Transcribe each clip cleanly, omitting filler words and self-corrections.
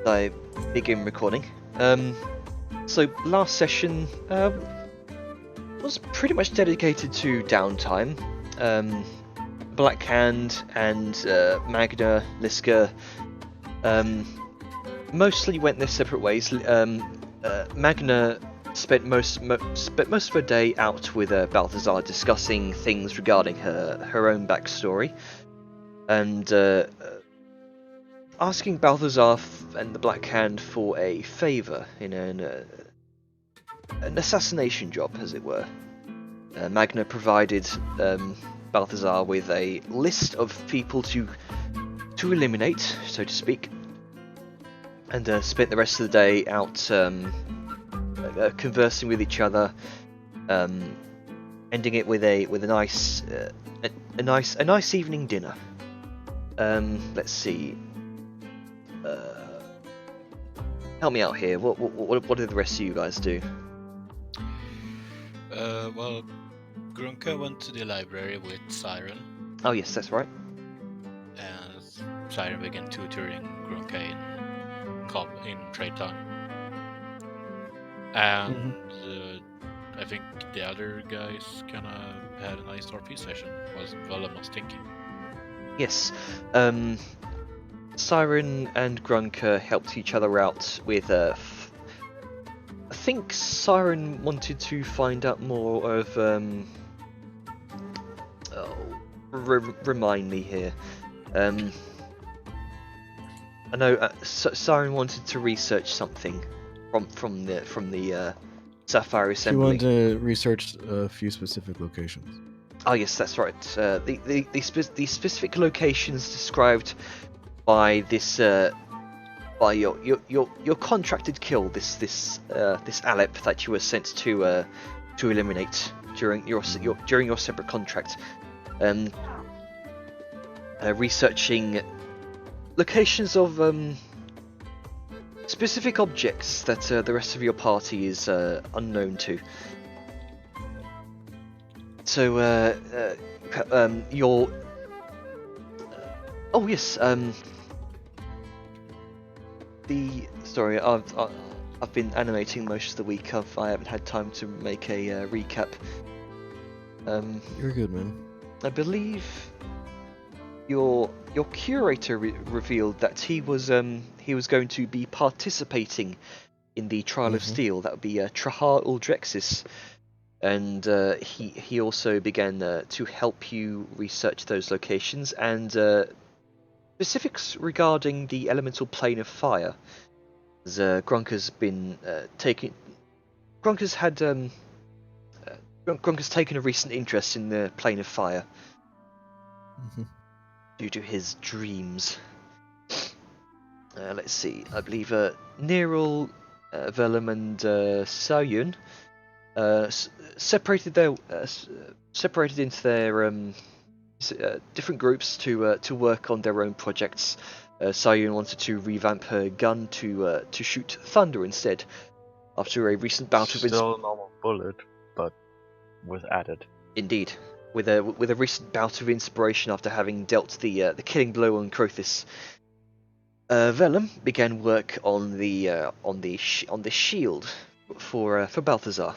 I begin recording. So last session was pretty much dedicated to Downtime. Black Hand and Magna, Liska mostly went their separate ways. Magna spent most of her day out with Balthazar discussing things regarding her own backstory, and asking Balthazar and the Black Hand for a favour in an assassination job, as it were. Magna provided Balthazar with a list of people to eliminate, so to speak, and spent the rest of the day out conversing with each other, ending it with a nice evening dinner. Let's see. Help me out here. What did the rest of you guys do? Well, Grunka went to the library with Siren, Oh yes, that's right. and Siren began tutoring Grunka in trade time. And I think the other guys kind of had a nice RP session, was Vellum was thinking. Yes. Siren and Grunka helped each other out with I think Siren wanted to find out more of remind me here. I know Siren wanted to research something from the Sapphire Assembly. She wanted to research a few specific locations. Oh yes, that's right. The specific locations described by this by your contracted kill, this Alep that you were sent to eliminate during your separate contract. Researching locations of specific objects that the rest of your party is unknown to. So your oh yes, sorry, I've been animating most of the week. I haven't had time to make a recap. You're good, man. I believe your curator revealed that he was going to be participating in the Trial of Steel. That would be Trahar Uldrexis, and he also began to help you research those locations and specifics regarding the elemental plane of fire. As Grunka's been Grunka's taken a recent interest in the plane of fire due to his dreams. Let's see. I believe Nerul, Velum, and Saoyun separated into their different groups to work on their own projects. Saoyun wanted to revamp her gun to shoot thunder instead, after a recent bout of still a normal bullet, but with added. Indeed, with a recent bout of inspiration after having dealt the killing blow on Crothis. Velum began work on the shield for Balthazar,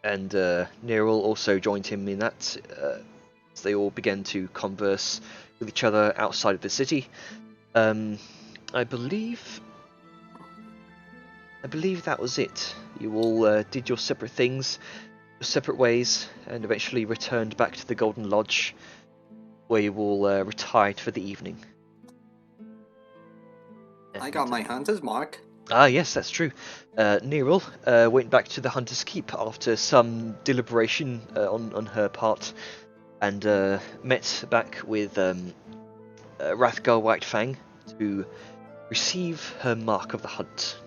and Nerul also joined him in that. As they all began to converse with each other outside of the city. I believe that was it. You all did your separate things, your separate ways, and eventually returned back to the Golden Lodge, where you all retired for the evening. I got my hunter's mark. Ah, yes, that's true. Nerul went back to the Hunter's Keep after some deliberation on her part, and met back with Rathgar Whitefang to receive her mark of the hunt.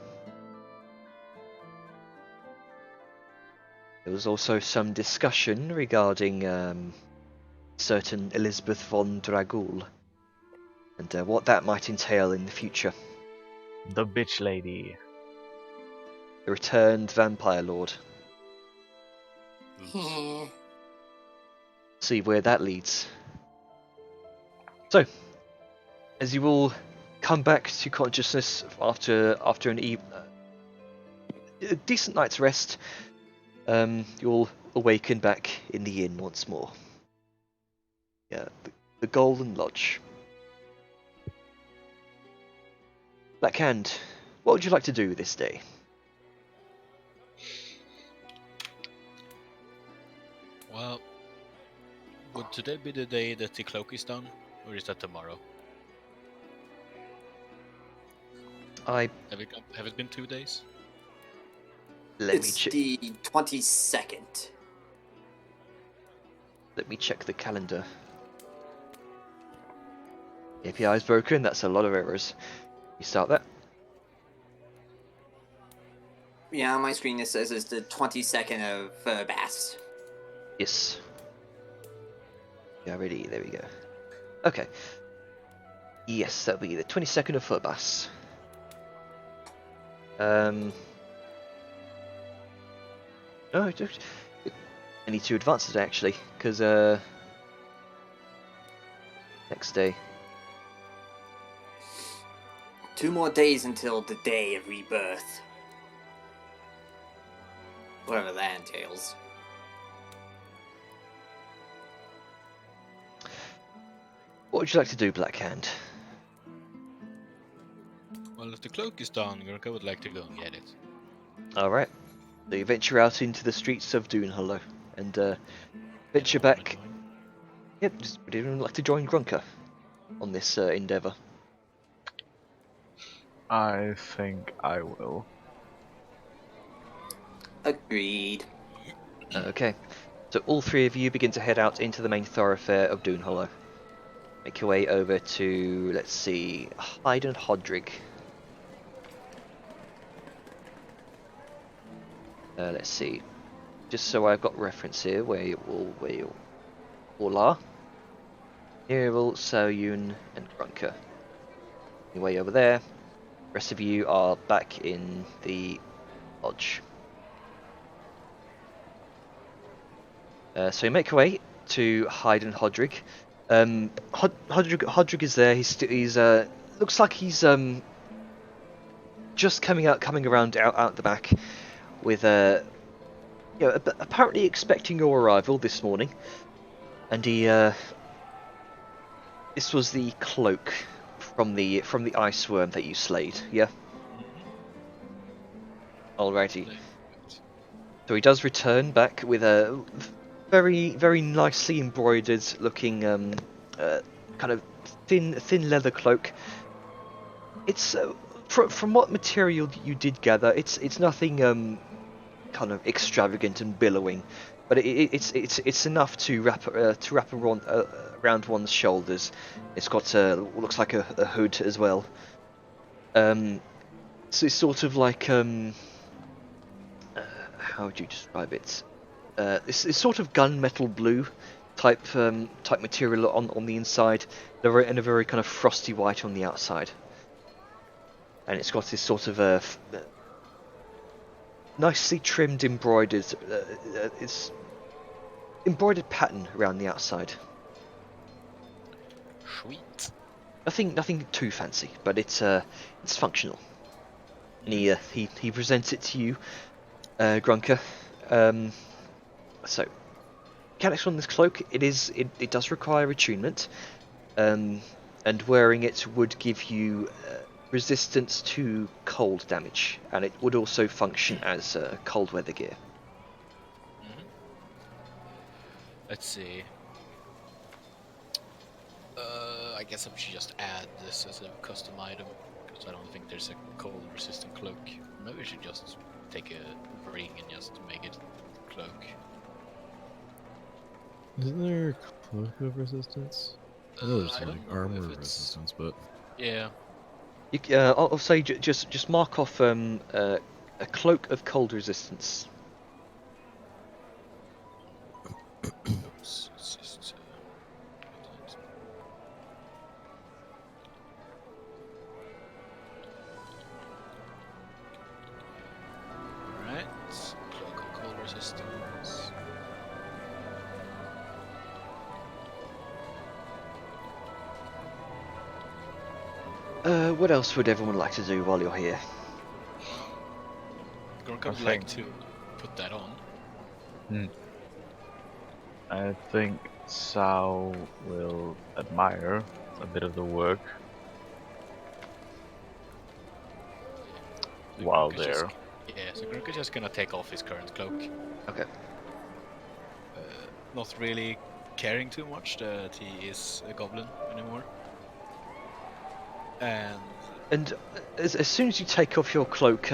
There was also some discussion regarding certain Elizabeth von Dragul and what that might entail in the future. The bitch lady. The returned vampire lord. See where that leads. So, as you all come back to consciousness after a decent night's rest. You'll awaken back in the inn once more. Yeah, the Golden Lodge. Blackhand, what would you like to do this day? Well, would today be the day that the cloak is done, or is that tomorrow? Have it been 2 days? It's the 22nd. Let me check the calendar. API is broken, that's a lot of errors. You start that? Yeah, on my screen it says it's the 22nd of Bass. Yes. Yeah, ready, there we go. Okay. Yes, that'll be the 22nd of Furbas. No, I need to advance it actually, because next day. 2 more days until the day of rebirth. Whatever that entails. What would you like to do, Blackhand? Well, if the cloak is done, Gurka would like to go and get it. Alright. So you venture out into the streets of Duunhollow and venture back. Yep, would anyone like to join Grunker on this endeavour? I think I will. Agreed. Okay. So all three of you begin to head out into the main thoroughfare of Duunhollow. Make your way over to, let's see, Hyde and Hodrig. Let's see. Just so I've got reference here where you all are. Nirval, Saoyun, and Grunker. Your way over there. The rest of you are back in the lodge. So you make your way to Hyde and Hodrig. Hodrig is there. He's looks like he's just coming around out the back, with apparently expecting your arrival this morning, and he this was the cloak from the ice worm that you slayed, yeah. Alrighty. So he does return back with a very, very nicely embroidered looking kind of thin leather cloak. It's from what material you did gather, it's nothing kind of extravagant and billowing, but it's enough to wrap around one's shoulders. It's got looks like a hood as well. So it's sort of like how would you describe it? It's sort of gunmetal blue type material on the inside, and a very kind of frosty white on the outside. And it's got this sort of nicely trimmed embroidered pattern around the outside. Sweet. Nothing too fancy, but it's functional. And he presents it to you, Grunker. So, mechanics on this cloak, it does require attunement, and wearing it would give you resistance to cold damage, and it would also function as cold weather gear. Let's see. I guess I should just add this as a custom item, because I don't think there's a cold resistant cloak. Maybe we should just take a ring and just make it cloak. Isn't there a cloak of resistance? I know there's like armor resistance, but yeah. I'll say just mark off a cloak of cold resistance. Oops, it's just, Alright, cloak of cold resistance. What else would everyone like to do while you're here? Gorka would I like think- to put that on. I think Sao will admire a bit of the work So while Gorka's just- there. Yeah, so Gorka's just gonna take off his current cloak. Okay. Not really caring too much that he is a goblin anymore. And As soon as you take off your cloak,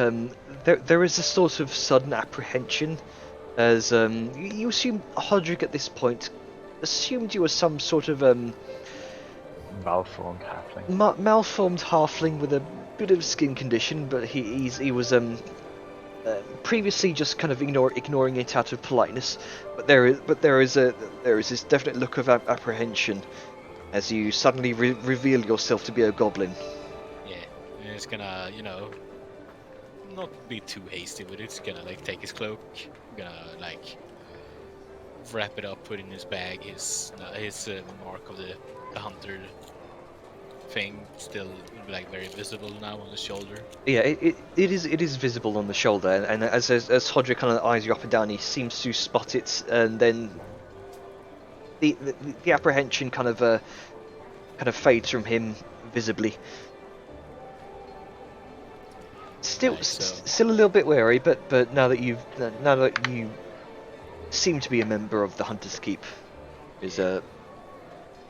there is a sort of sudden apprehension, as you assume Hodrick at this point assumed you were some sort of Malformed halfling. malformed halfling with a bit of skin condition, but he was previously just kind of ignoring it out of politeness. But there is this definite look of apprehension as you suddenly reveal yourself to be a goblin. yeah, and he's gonna, not be too hasty with it. He's gonna like take his cloak, gonna like wrap it up, put in his bag, his mark of the hunter thing still like very visible now on his shoulder. Yeah, it is visible on the shoulder, and as Hodrick kind of eyes you up and down, he seems to spot it, and then the apprehension kind of fades from him visibly. Still, Right, so- still a little bit wary, but now that you seem to be a member of the Hunter's Keep, is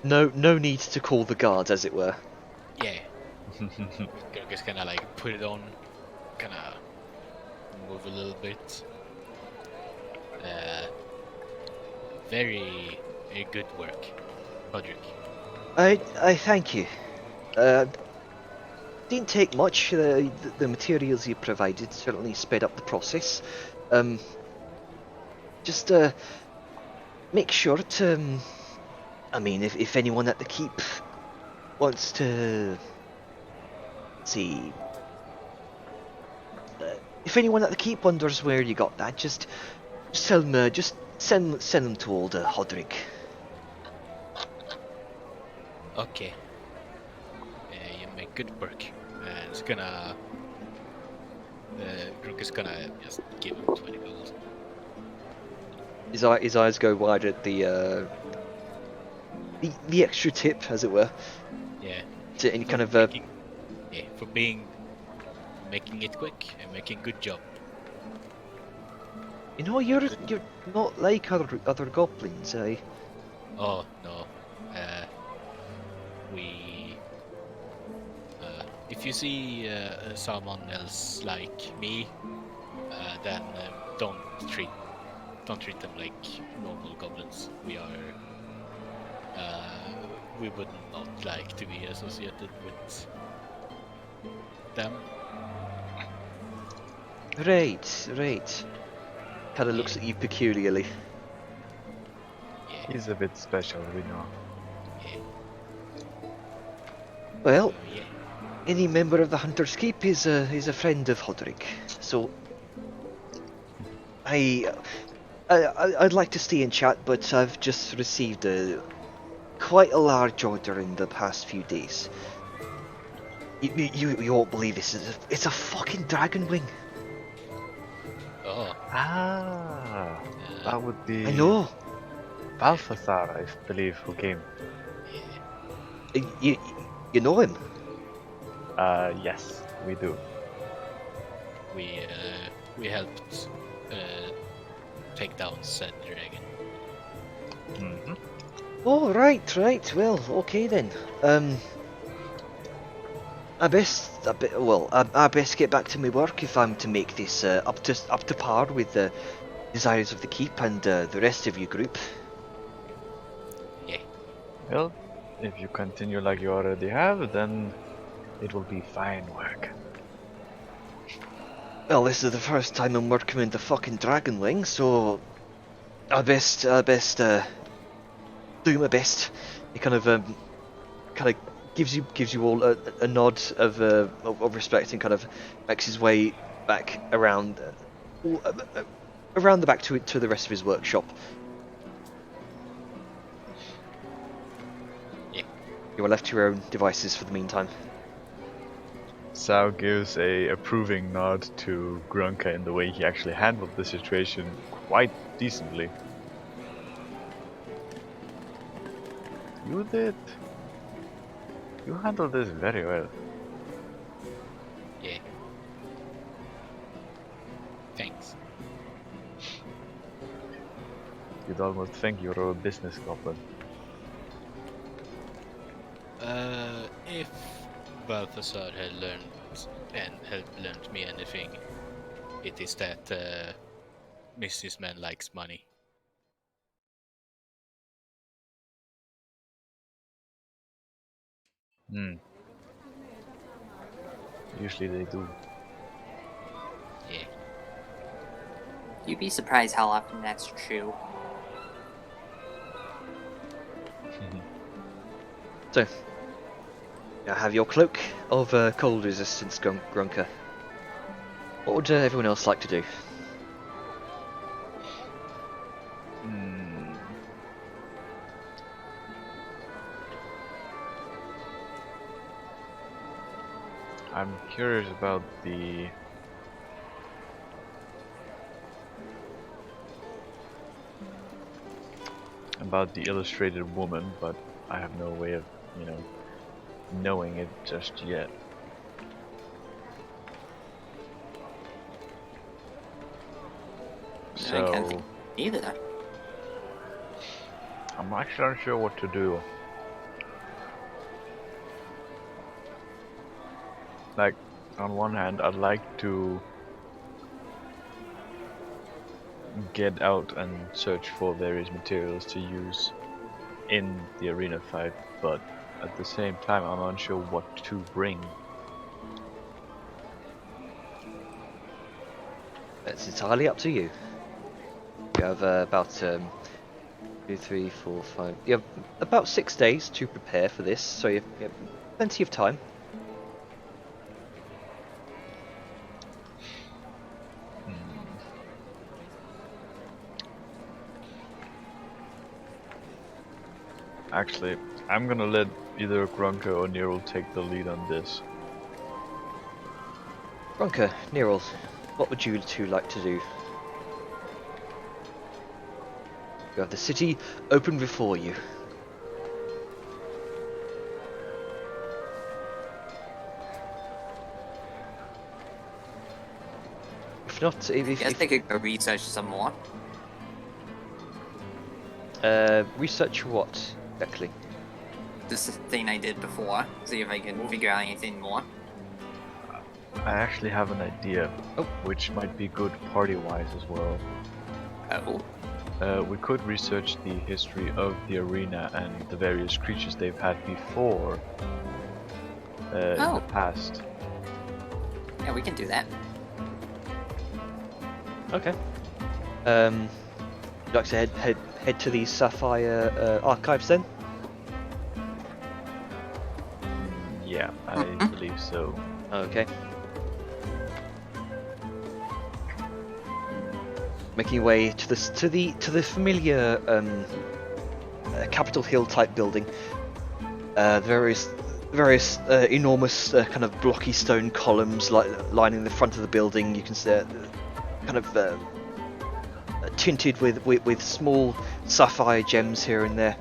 no need to call the guards, as it were. Yeah, Gorka's gonna like put it on, gonna move a little bit. Very, very good work, Roderick. I thank you. Didn't take much. The materials you provided certainly sped up the process. Just make sure to. I mean, if anyone at the keep wants to see, if anyone at the keep wonders where you got that, just tell them. Just send them to old Hodrick. Okay. You make good work. It's gonna. Grook is gonna just give him 20 gold. His eyes go wide at the extra tip, as it were. Yeah. To any kind of for making it quick and making good job. you know, you're not like other goblins, eh? Oh no. We. If you see someone else like me, then don't treat them like normal goblins. We would not like to be associated with them. Right. Kind of looks at you peculiarly. Yeah. He's a bit special, we know. Yeah. Well, Yeah. any member of the Hunter's Keep is a friend of Hodrick. So I'd like to stay and chat, but I've just received quite a large order in the past few days. You won't believe this. It's a fucking dragon wing. Oh. Ah, that would be I know. Balthazar, I believe, who came. You know him. Yes, we do. We helped take down said dragon. Mm-hmm. Oh, right. Well, okay then. I best get back to my work if I'm to make this up to par with the desires of the keep and the rest of your group. Yeah. Well, if you continue like you already have, then it will be fine work. Well, this is the first time I'm working in the fucking dragon wing, so I best do my best. He kind of gives you all a nod of respect and kind of makes his way back around the back to the rest of his workshop. Yeah. You are left to your own devices for the meantime. Sao gives a approving nod to Grunka in the way he actually handled the situation quite decently. You did. You handled this very well. Yeah. Thanks. You'd almost think you were a business goblin. If Balthasar had learned me anything, it is that businessman likes money. Hmm. Usually they do. Yeah. You'd be surprised how often that's true. So, I have your cloak of cold resistance, Grunker. What would everyone else like to do? Hmm. I'm curious about the illustrated woman, but I have no way of, knowing it just yet. I can't So think either. I'm actually unsure what to do. Like, on one hand, I'd like to get out and search for various materials to use in the arena fight, but at the same time, I'm unsure what to bring. It's entirely up to you. You have about 2, 3, 4, 5. You have about 6 days to prepare for this, so you have plenty of time. Actually, I'm gonna let either Grunka or Nero take the lead on this. Grunker, Nero, what would you two like to do? You have the city open before you. If not, Guess they could go research some more. research what exactly? This thing I did before. See if I can figure out anything more. I actually have an idea, Oh. which might be good party-wise as well. Oh. We could research the history of the arena and the various creatures they've had before in Oh. the past. Yeah, we can do that. Okay. You'd like to head to the Sapphire archives then? Yeah, I believe so. Okay. Making your way to the familiar Capitol Hill type building. Various enormous kind of blocky stone columns lining the front of the building. You can see kind of tinted with small sapphire gems here and there.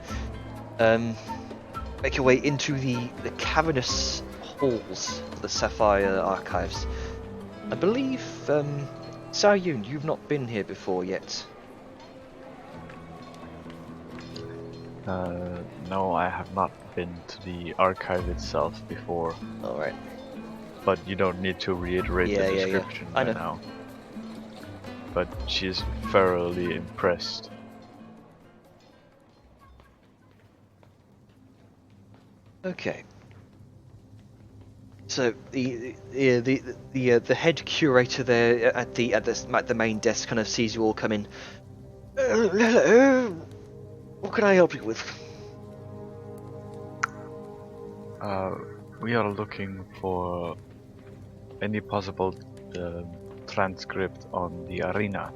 Make your way into the cavernous halls of the Sapphire archives. I believe, Sao Yun, you've not been here before yet. No, I have not been to the archive itself before. Alright. But you don't need to reiterate the description I by know. now. But she's thoroughly impressed. Okay. So the head curator there at the main desk kind of sees you all come in. Hello. What can I help you with? We are looking for any possible transcript on the arena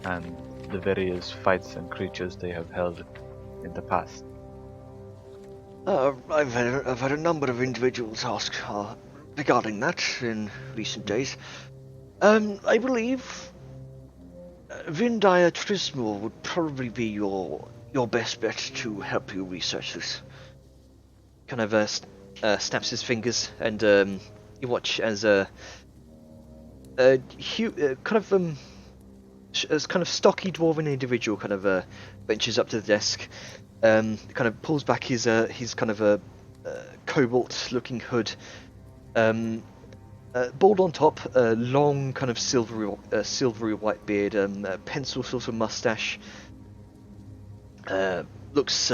and the various fights and creatures they have held in the past. I've had a number of individuals ask regarding that in recent days. I believe Vindaya Trismore would probably be your best bet to help you research this. Kind of snaps his fingers, and you watch as as kind of stocky dwarven individual kind of ventures up to the desk, kind of pulls back his kind of a cobalt-looking hood, bald on top, long kind of silvery white beard, pencil sort of mustache. Looks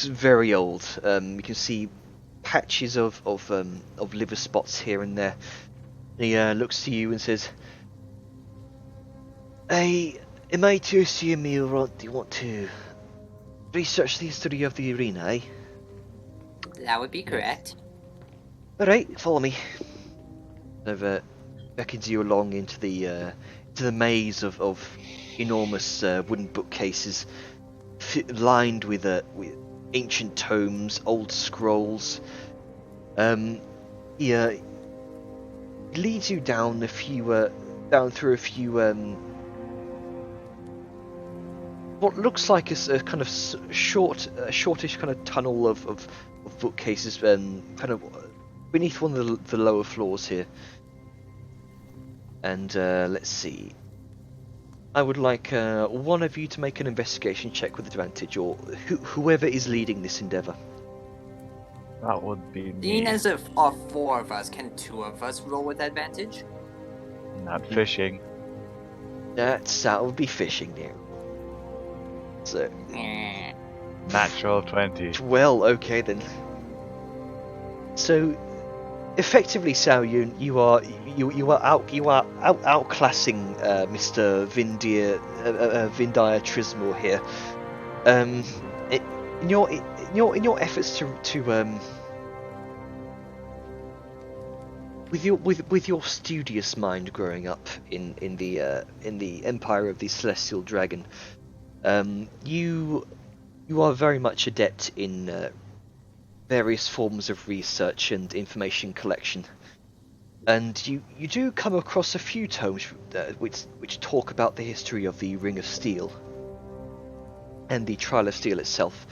very old. You can see patches of liver spots here and there. He looks to you and says, "Hey, am I to assume you want to research the history of the arena, eh?" That would be correct. Alright, follow me. I've beckons you along into the maze of enormous wooden bookcases lined with ancient tomes, old scrolls. He leads you down through a few what looks like a kind of shortish kind of tunnel of bookcases, kind of beneath one of the lower floors here. And let's see. I would like one of you to make an investigation check with advantage, or whoever is leading this endeavor. That would be me. Being as if all four of us, can two of us roll with advantage? Not fishing. That would be fishing there. So, Natural 20. well, okay then. So, effectively, Sao Yun, you are outclassing Mr. Vindaya Trismore here. In your efforts to with your studious mind growing up in the Empire of the Celestial Dragon, you are very much adept in various forms of research and information collection, and you do come across a few tomes which talk about the history of the Ring of Steel and the Trial of Steel itself.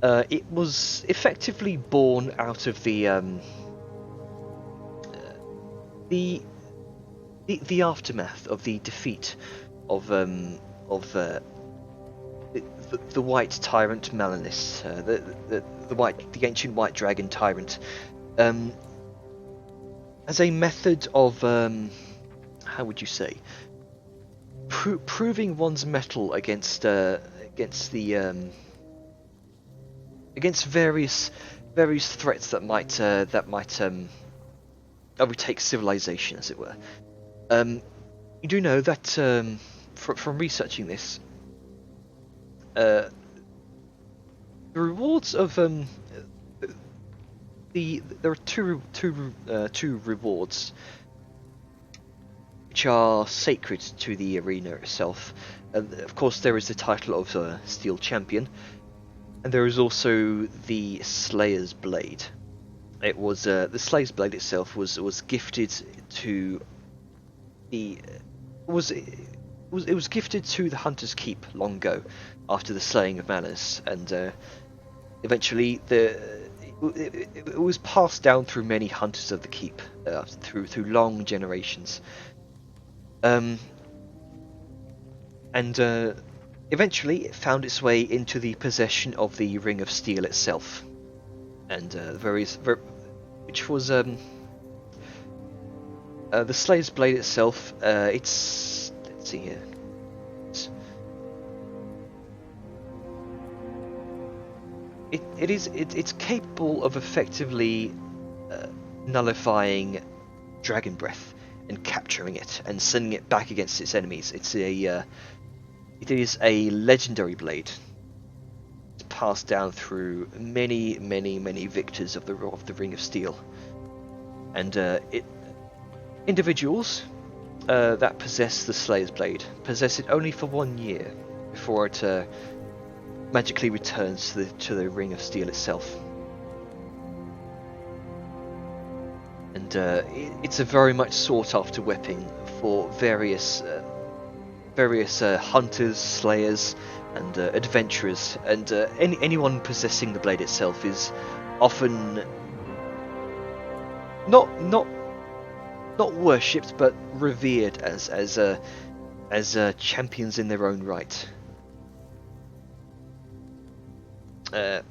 It was effectively born out of the aftermath of the defeat of the White Tyrant Melanis, the ancient White Dragon Tyrant, as a method of how would you say, proving one's mettle against various threats that might overtake civilization, as it were. You do know that from researching this, the rewards of there are two rewards which are sacred to the arena itself. Of course, there is the title of Steel Champion, and there is also the Slayer's Blade. It was the Slayer's Blade itself was gifted to the it was gifted to the Hunter's Keep long ago, after the slaying of Manus, and eventually it was passed down through many hunters of the keep, through long generations, and eventually it found its way into the possession of the Ring of Steel itself, and which was the Slayer's Blade itself. Let's see here. It's capable of effectively nullifying dragon breath and capturing it and sending it back against its enemies. It is a legendary blade. It's passed down through many victors of the Ring of Steel, and individuals that possess the Slayer's Blade possess it only for 1 year before it magically returns to the Ring of Steel itself. and it's a very much sought after weapon for various hunters, slayers, and adventurers, and anyone possessing the blade itself is often not worshipped but revered as champions in their own right. Let's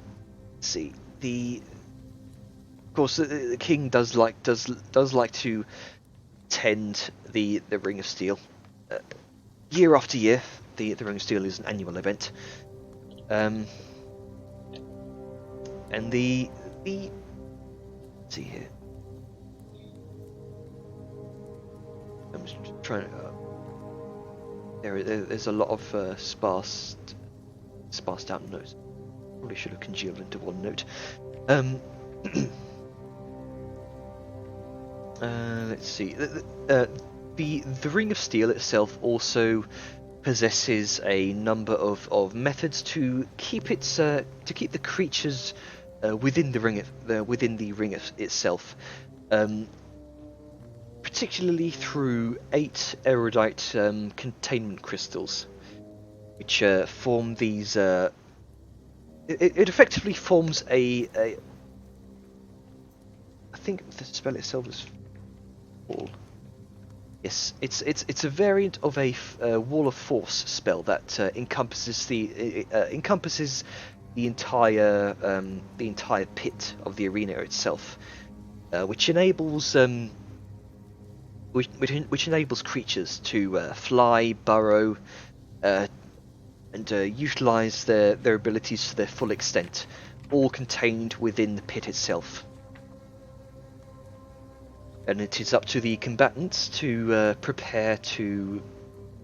see, of course the king does like to tend the Ring of Steel. Year after year, the Ring of Steel is an annual event, and the let's see here. I'm just trying. There's a lot of sparsed out notes. Probably should have congealed into one note. Let's see. The Ring of Steel itself also possesses a number of methods to keep the creatures within the ring itself, particularly through 8 erudite containment crystals, which form these. It effectively forms a. I think the spell itself is Wall. Yes, it's a variant of a Wall of Force spell that encompasses the entire pit of the arena itself, which enables which enables creatures to fly, burrow, and utilize their abilities to their full extent, all contained within the pit itself. And it is up to the combatants to prepare to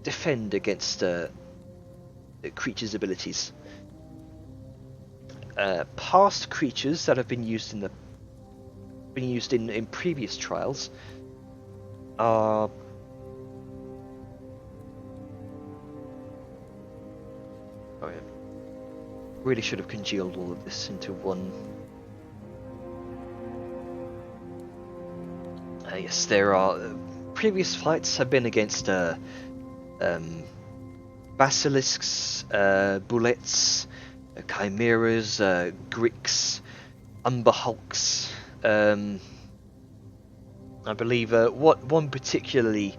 defend against the creature's abilities. Past creatures that have been used in previous trials are really should have congealed all of this into one. Yes, there are previous fights have been against basilisks, bullets, chimeras, gricks, umber hulks. I believe one particularly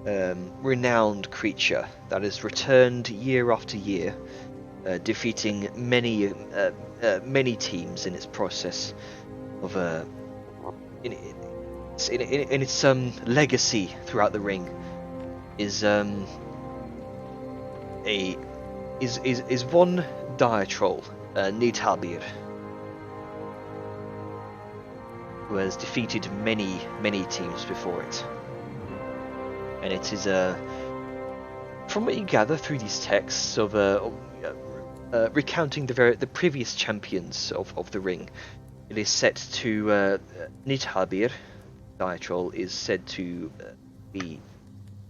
renowned creature that has returned year after year, defeating many teams in its process of in its legacy throughout the ring is one dire troll, Nidhalbir, who has defeated many teams before it, and it is from what you gather through these texts of recounting the previous champions of the ring, it is said to Nidhalbir. Diatrol is said to be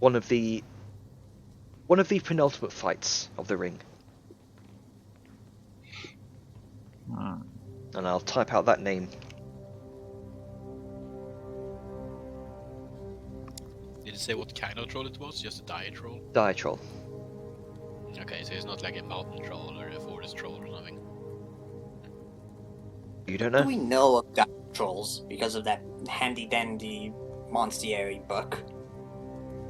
one of the penultimate fights of the ring. And I'll type out that name. Did it say what kind of troll it was? Just a dire troll? Diatrol. Okay, so it's not like a mountain troll or a forest troll or something. You don't know? Do we know of dire trolls because of that handy-dandy monstieri book?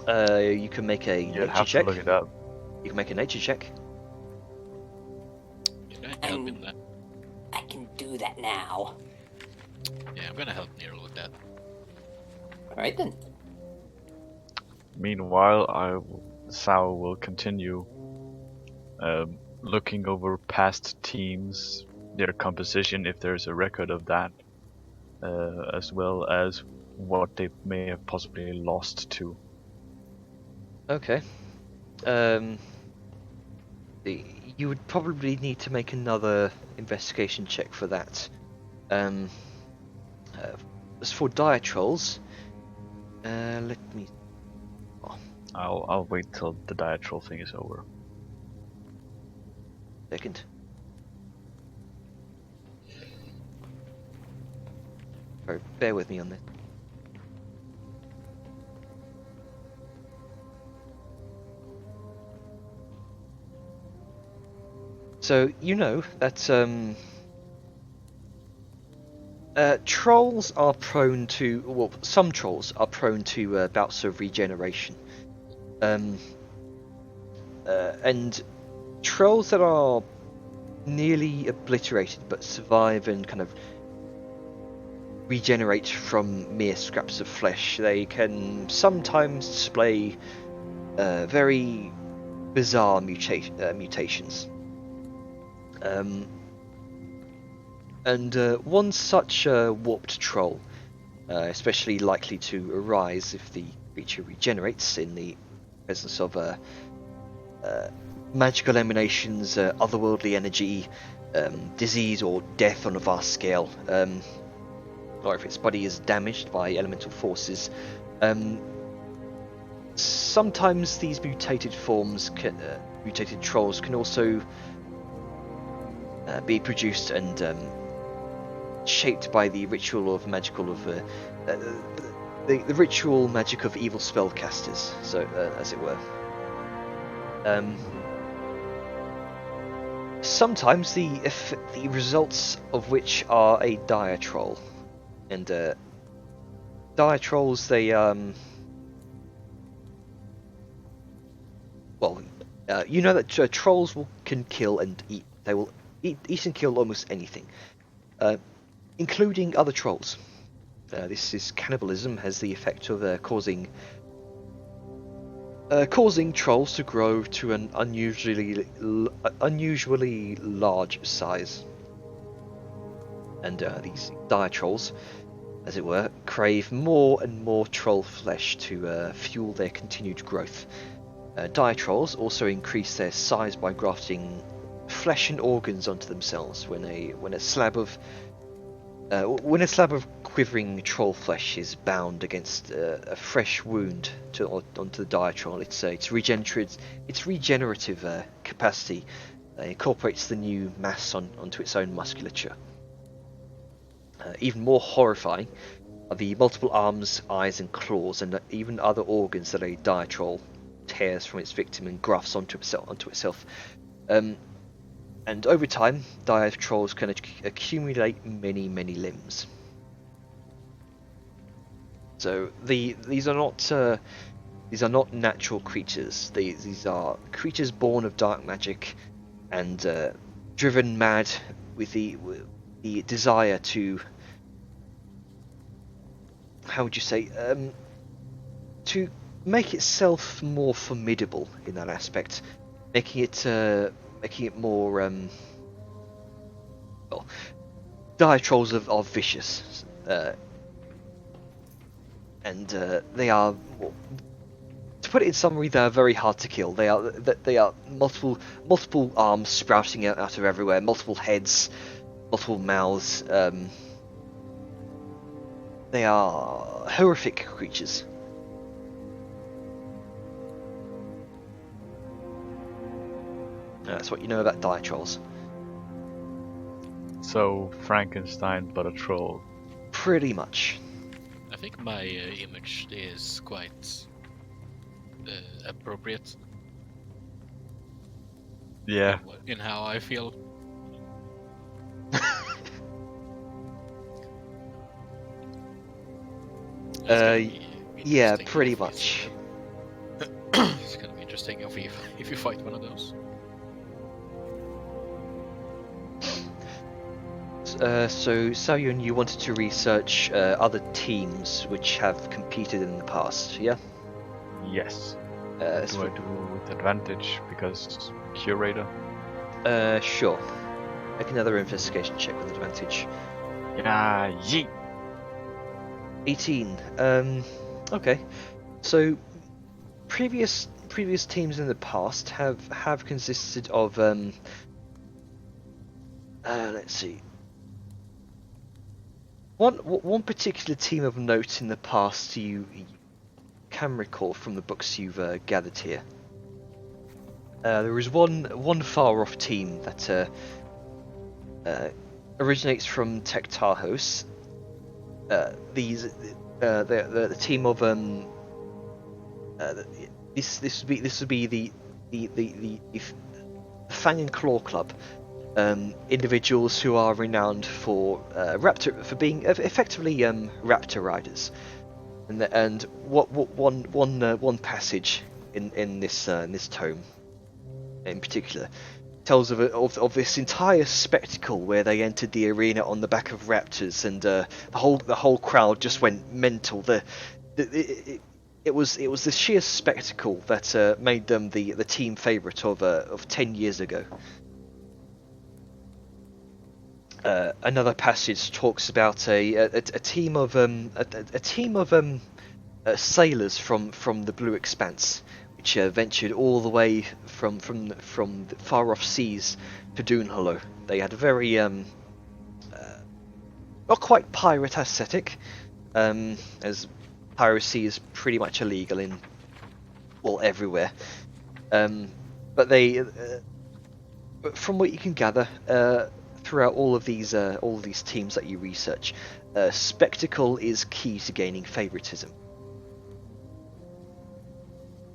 You can make a You'd nature have check. to look it up. You can make a nature check. Can I help in that? I can do that now. Yeah, I'm gonna help Nero with that. Alright then. Meanwhile, Sao will continue looking over past teams, their composition, if there's a record of that, as well as what they may have possibly lost to. Okay. You would probably need to make another investigation check for that. As for dire trolls, let me. I'll wait till the diatrol thing is over. Second. Sorry, bear with me on this. So you know that trolls are prone to, well, some trolls are prone to bouts of regeneration. And trolls that are nearly obliterated but survive and kind of regenerate from mere scraps of flesh, they can sometimes display very bizarre mutations. And one such warped troll, especially likely to arise if the creature regenerates in the presence of magical emanations, otherworldly energy, disease or death on a vast scale, or if its body is damaged by elemental forces. Sometimes these mutated trolls can also be produced and shaped by the ritual of the ritual magic of evil spellcasters, so as it were. Sometimes the results of which are a dire troll, and dire trolls, they you know that trolls can kill and eat. They will eat and kill almost anything, including other trolls. This is cannibalism, has the effect of causing trolls to grow to an unusually large size. And these dire trolls, as it were, crave more and more troll flesh to fuel their continued growth. Dire trolls also increase their size by grafting flesh and organs onto themselves. When a slab of quivering troll flesh is bound against a fresh wound onto the dire troll, its regenerative capacity incorporates the new mass onto its own musculature. Even more horrifying are the multiple arms, eyes, and claws, and even other organs that a dire troll tears from its victim and grafts onto itself. And over time, dire trolls can accumulate many limbs. So these are not natural creatures. These are creatures born of dark magic and driven mad with the desire to, how would you say, to make itself more formidable in that aspect, making it more well, dire trolls are vicious, and they are, well, to put it in summary, they are very hard to kill. They are multiple arms sprouting out of everywhere, multiple heads, multiple mouths. They are horrific creatures. That's what you know about dire trolls. So, Frankenstein but a troll. Pretty much. I think my image is quite appropriate. Yeah. In how I feel. Yeah, pretty much. It's gonna be interesting if you fight one of those. So, Saoyun, you wanted to research other teams which have competed in the past, yeah? Yes. What do I do with advantage because curator? Sure. Make another investigation check with advantage. Yeah, yeet. 18. Okay. So, previous teams in the past have consisted of let's see. One particular team of note in the past you can recall from the books you've gathered here. There is one far off team that originates from Tektarhos. The team of this would be the Fang and Claw Club. individuals who are renowned for being effectively raptor riders, and one passage in this tome in particular tells of this entire spectacle where they entered the arena on the back of raptors, and the whole crowd just went mental. It was the sheer spectacle that made them the team favourite of 10 years ago. Another passage talks about a team of sailors from the Blue Expanse, which ventured all the way from the far off seas to Duunhollow. They had a very not quite pirate aesthetic, as piracy is pretty much illegal in everywhere. But from what you can gather, throughout all of these teams that you research, spectacle is key to gaining favoritism.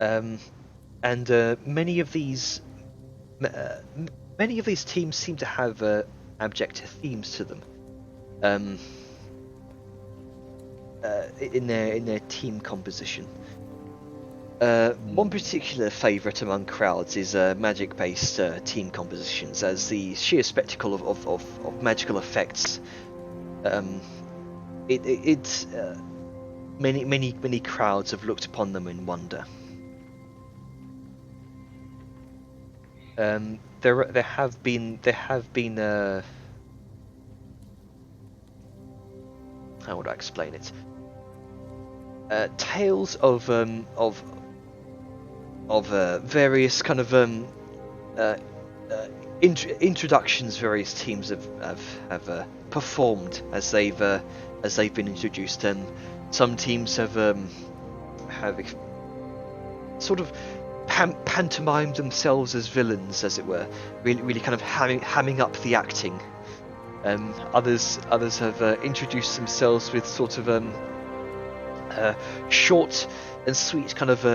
And many of these teams seem to have abject themes to them. In their team composition. One particular favourite among crowds is magic-based team compositions, as the sheer spectacle of magical effects. Many crowds have looked upon them in wonder. There have been how would I explain it? Tales of various kind of introductions various teams have performed as they've been introduced. Some teams have sort of pantomimed themselves as villains, as it were, really kind of hamming up the acting. Others have introduced themselves with sort of short and sweet kind of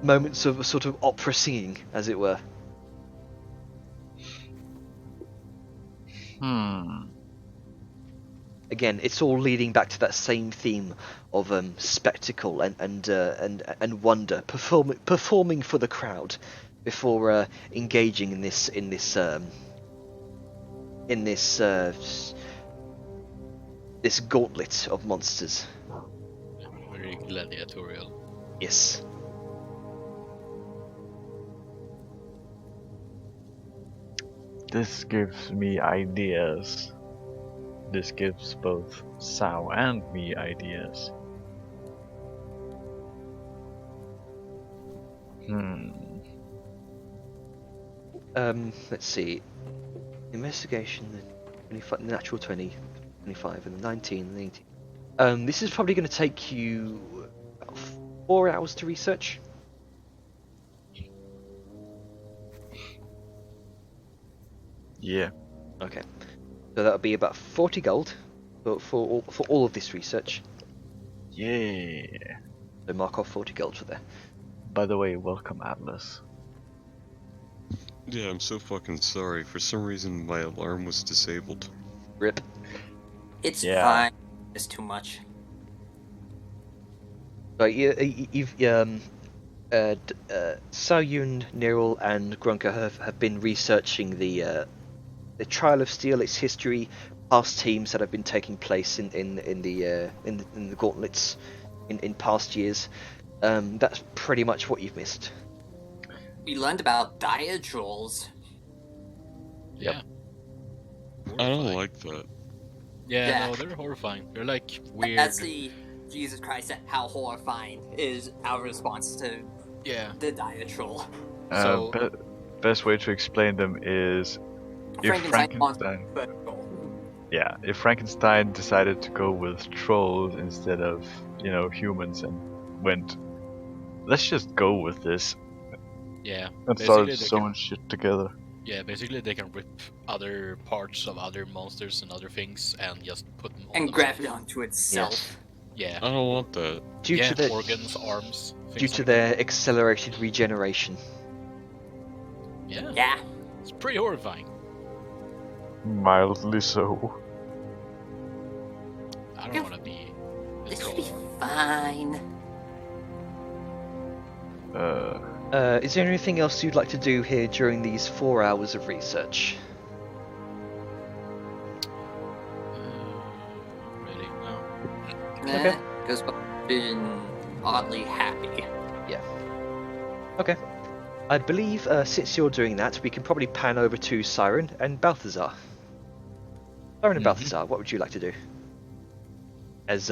moments of sort of opera singing, as it were. Again, it's all leading back to that same theme of spectacle and wonder, performing for the crowd before engaging in this gauntlet of monsters. Very gladiatorial. Yes. This gives me ideas. This gives both Sao and me ideas. Let's see. Investigation, the natural 20, 25, and the 19, and the 18. This is probably going to take you about 4 hours to research. Yeah. Okay. So that'll be about 40 gold for all of this research. Yeah. So mark off 40 gold for there. By the way, welcome Atlas. Yeah, I'm so fucking sorry. For some reason, my alarm was disabled. Rip. It's Yeah. fine. It's too much. So you've Saoyun, Niril, and Grunker have been researching the Trial of Steel, its history, past teams that have been taking place in the gauntlets in past years. That's pretty much what you've missed. We learned about dire trolls. Yeah. I don't Horrifying. like that. Yeah, Yeah. no, they're horrifying. They're like weird. That's the Jesus Christ, how horrifying is our response to Yeah. the dire troll. So- Best way to explain them is if Frankenstein. Yeah, if Frankenstein decided to go with trolls instead of, humans and went, let's just go with this, Yeah. and Basically, started they sewing shit together. Yeah, basically they can rip other parts of other monsters and other things and just put them on And grab it themselves. onto itself. Yeah. I don't want that. Due Yeah, to their organs, arms. due things to like their accelerated regeneration. that. Yeah. Yeah. It's pretty horrifying. Mildly so. I don't want to be a This will be troll. fine. Is there anything else you'd like to do here during these 4 hours of research? Really? No. Okay. Because been oddly happy. Okay. I believe since you're doing that, we can probably pan over to Siren and Balthazar. Siren and Balthazar, what would you like to do? As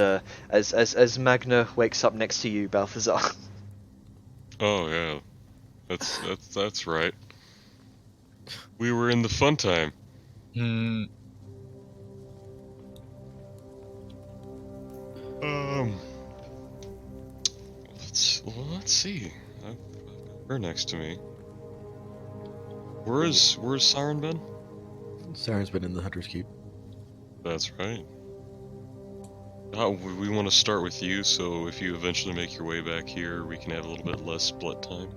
Magna wakes up next to you, Balthazar. Oh yeah, that's right. We were in the fun time. Let's see. I've got her next to me. Where's Siren been? Siren's been in the Hunter's Keep. That's right. We want to start with you, so if you eventually make your way back here, we can have a little bit less split time.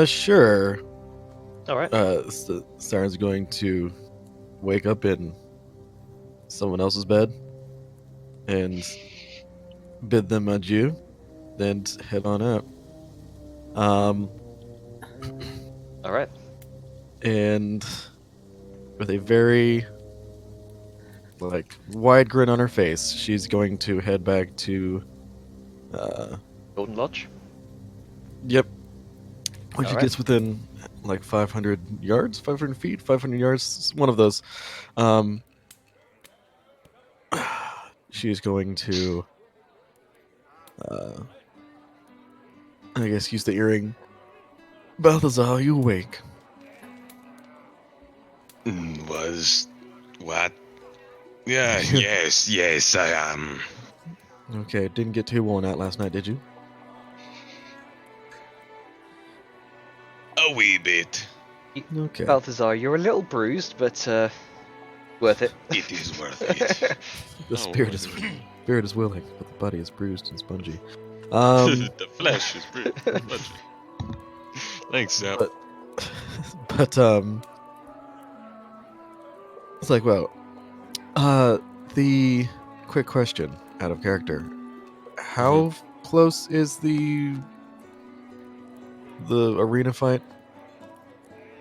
Sure. Alright. Siren's going to wake up in someone else's bed and bid them adieu, then head on out. Alright. And with a very wide grin on her face, she's going to head back to Golden Lodge. Yep. When she Alright. gets within 500 yards, 500 feet, 500 yards, one of those, she's going to, I guess, use the earring. Balthazar, are you awake? What? Yeah, yes, I am. Okay, didn't get too worn out last night, did you? A wee bit. Okay. Balthazar, you're a little bruised, but worth it. It is worth it. The spirit is willing, but the body is bruised and spongy. The flesh is pretty much. Thanks, Zap. But it's the quick question out of character. How close is the arena fight?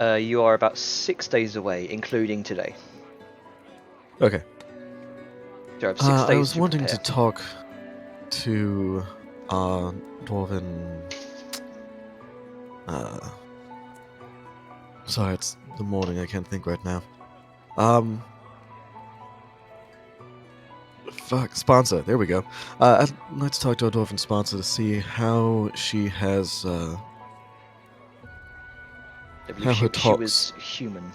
You are about 6 days away, including today. Okay. So you have 6 days I was to wanting prepare. to talk to Dwarven. Sorry, it's the morning. I can't think right now. Sponsor. There we go. I'd like to talk to a Dwarven sponsor to see how she has. I how believe her she talks. was human.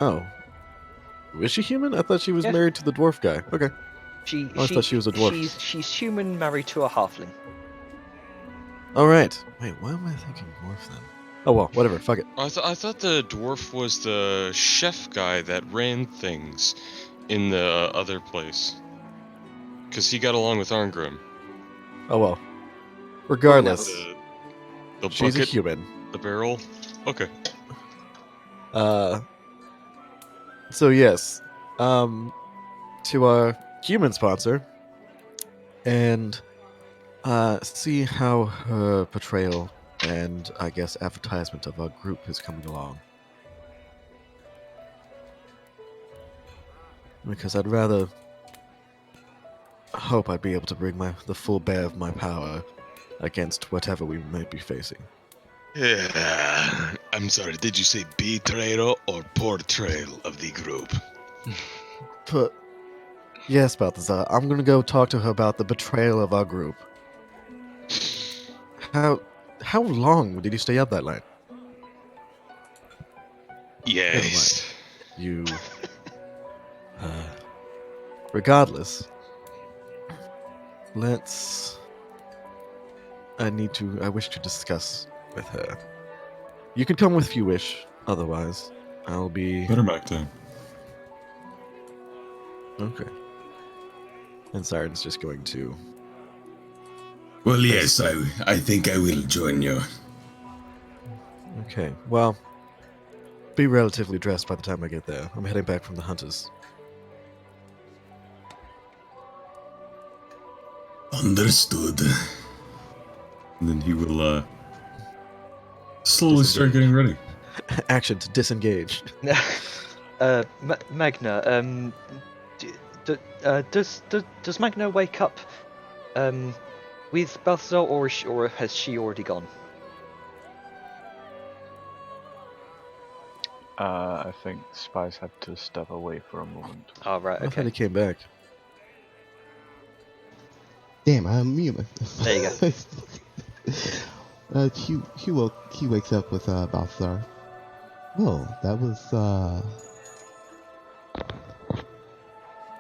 Oh. Is she human? I thought she was Yeah. married to the dwarf guy. Okay. She I thought she was a dwarf. She's human, married to a halfling. Alright. Wait, why am I thinking dwarf then? Oh well, whatever. Fuck it. I thought the dwarf was the chef guy that ran things in the other place. Because he got along with Arngrim. Oh well. Regardless, The she's a bucket, human. the barrel. Okay. So yes, to our human sponsor, and see how her portrayal and I guess advertisement of our group is coming along. Because I'd rather hope I'd be able to bring the full bear of my power against whatever we might be facing. Yeah. I'm sorry, did you say betrayal or portrayal of the group? But yes, Balthazar, I'm gonna go talk to her about the betrayal of our group. How long did you stay up that night? Yes. You. Regardless, I wish to discuss with her. You can come if you wish. Otherwise, I'll be. Put her back down. Okay. And Siren's just going to. Well, yes, I think I will join you. Okay. Well, be relatively dressed by the time I get there. I'm heading back from the hunters. Understood. And then he will slowly start getting ready. Action to disengage. Magna, does Magna wake up with Balthazar, or has she already gone? I think Spice had to step away for a moment. Oh, right, I thought he okay. came back. Damn, I unmute myself. There you go. He wakes up with Balthazar. Oh, that was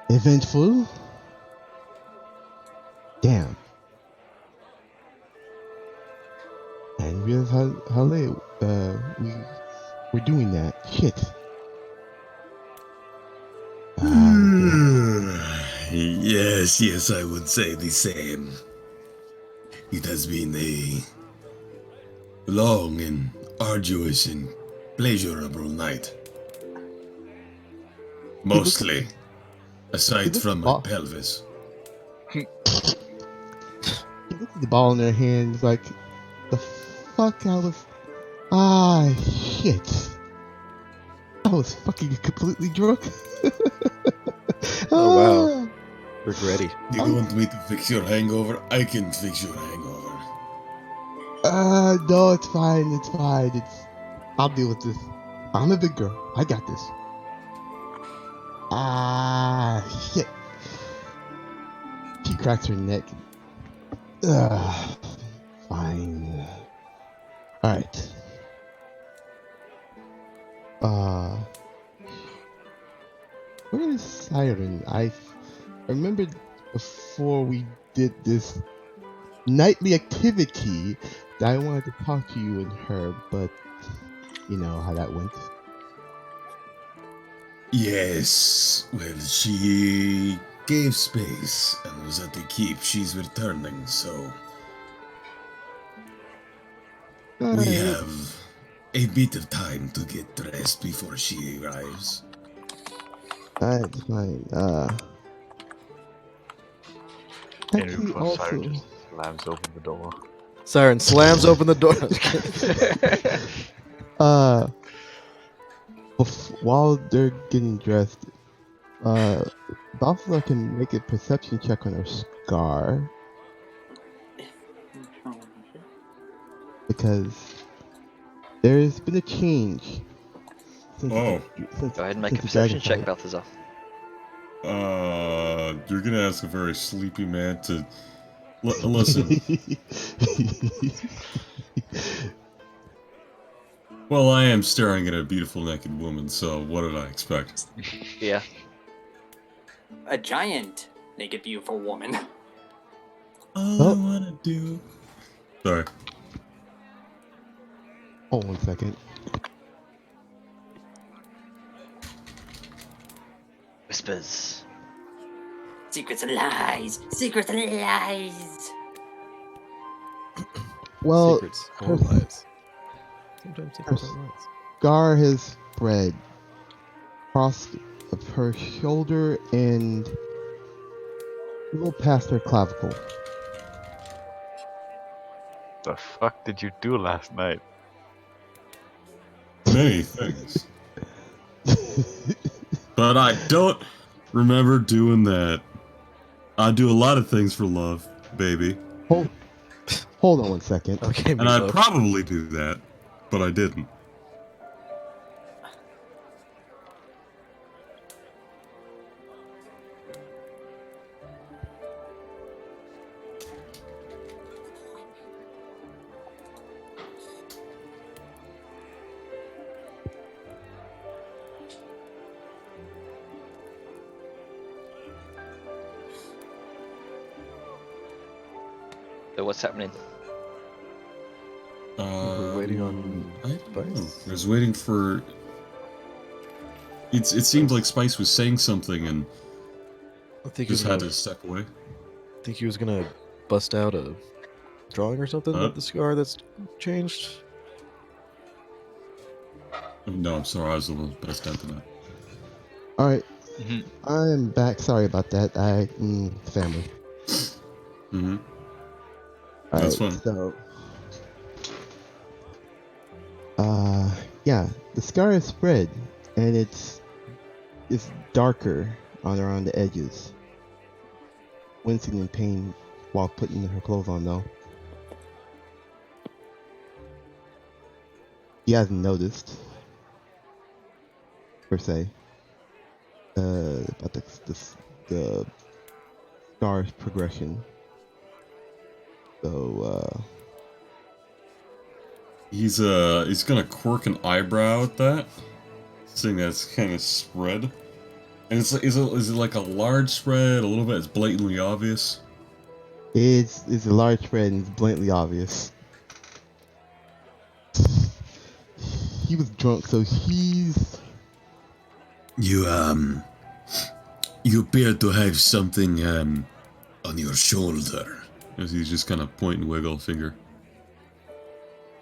eventful. Damn. I didn't realize how late we're doing that. Shit. Yes, I would say the same. It has been a long and arduous and pleasurable night. Mostly, aside from my pelvis. He looks at the ball in their hands like, the fuck I was. Shit. I was fucking completely drunk. Oh, wow. Regretty. You want me to fix your hangover? I can fix your hangover. No, it's fine. I'll deal with this. I'm a big girl. I got this. Shit. She cracks her neck. Fine. Alright. Where is Siren? I remembered before we did this nightly activity that I wanted to talk to you and her, but you know how that went. Yes, well, she gave space and was at the keep. She's returning, so we have a bit of time to get dressed before she arrives. That's fine. Andrew Actually, Siren also, just slams open the door. Siren slams open the door. while they're getting dressed, Balthazar can make a perception check on her scar because there's been a change. Since Oh. Go ahead and make a since the perception dragon check, Balthazar. You're gonna ask a very sleepy man to listen. Well, I am staring at a beautiful naked woman, so what did I expect? Yeah. A giant naked beautiful woman. All I wanna do. Sorry. Hold 1 second. Whispers. Secrets and lies. Secrets and lies. Well, Secrets or lies. Sometimes secrets are lies. scar has spread across of her shoulder and a little past her clavicle. The fuck did you do last night? Many things. But I don't remember doing that. I do a lot of things for love, baby. Hold on 1 second. Okay, And I'd Meatloaf. probably do that, but I didn't. So what's happening? We're waiting on I don't know. Spice. I was waiting for. It seemed like Spice was saying something and I think he just was had gonna, to step away. think he was gonna bust out a drawing or something of the scar that's changed. No, I'm sorry, I was the one who pressed enter that. All right, Mhm. I'm back. Sorry about that. Family. Mm-hmm. All That's right, fine. so yeah, the scar is spread, and it's darker on around the edges. Wincing in pain while putting her clothes on, though. He hasn't noticed, per se, about the scar's progression. So, He's gonna quirk an eyebrow at that, seeing that it's kind of spread. And it's like, is it like a large spread, a little bit? It's blatantly obvious. it's a large spread and it's blatantly obvious. He was drunk, so he's You you appear to have something on your shoulder. As he's just kind of point and wiggle a finger.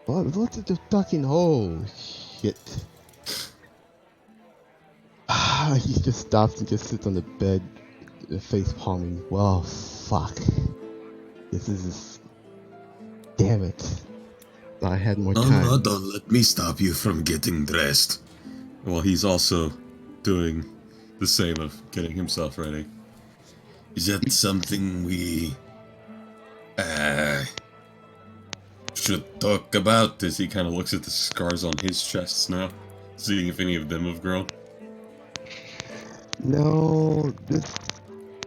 what's the fucking shit. He just stops and just sits on the bed, face palming. Well, fuck. This is damn it. I had more Oh no, time. don't let me stop you from getting dressed. Well, he's also doing the same of getting himself ready. Is that something we uh should talk about? As he kind of looks at the scars on his chests now, seeing if any of them have grown. No, this.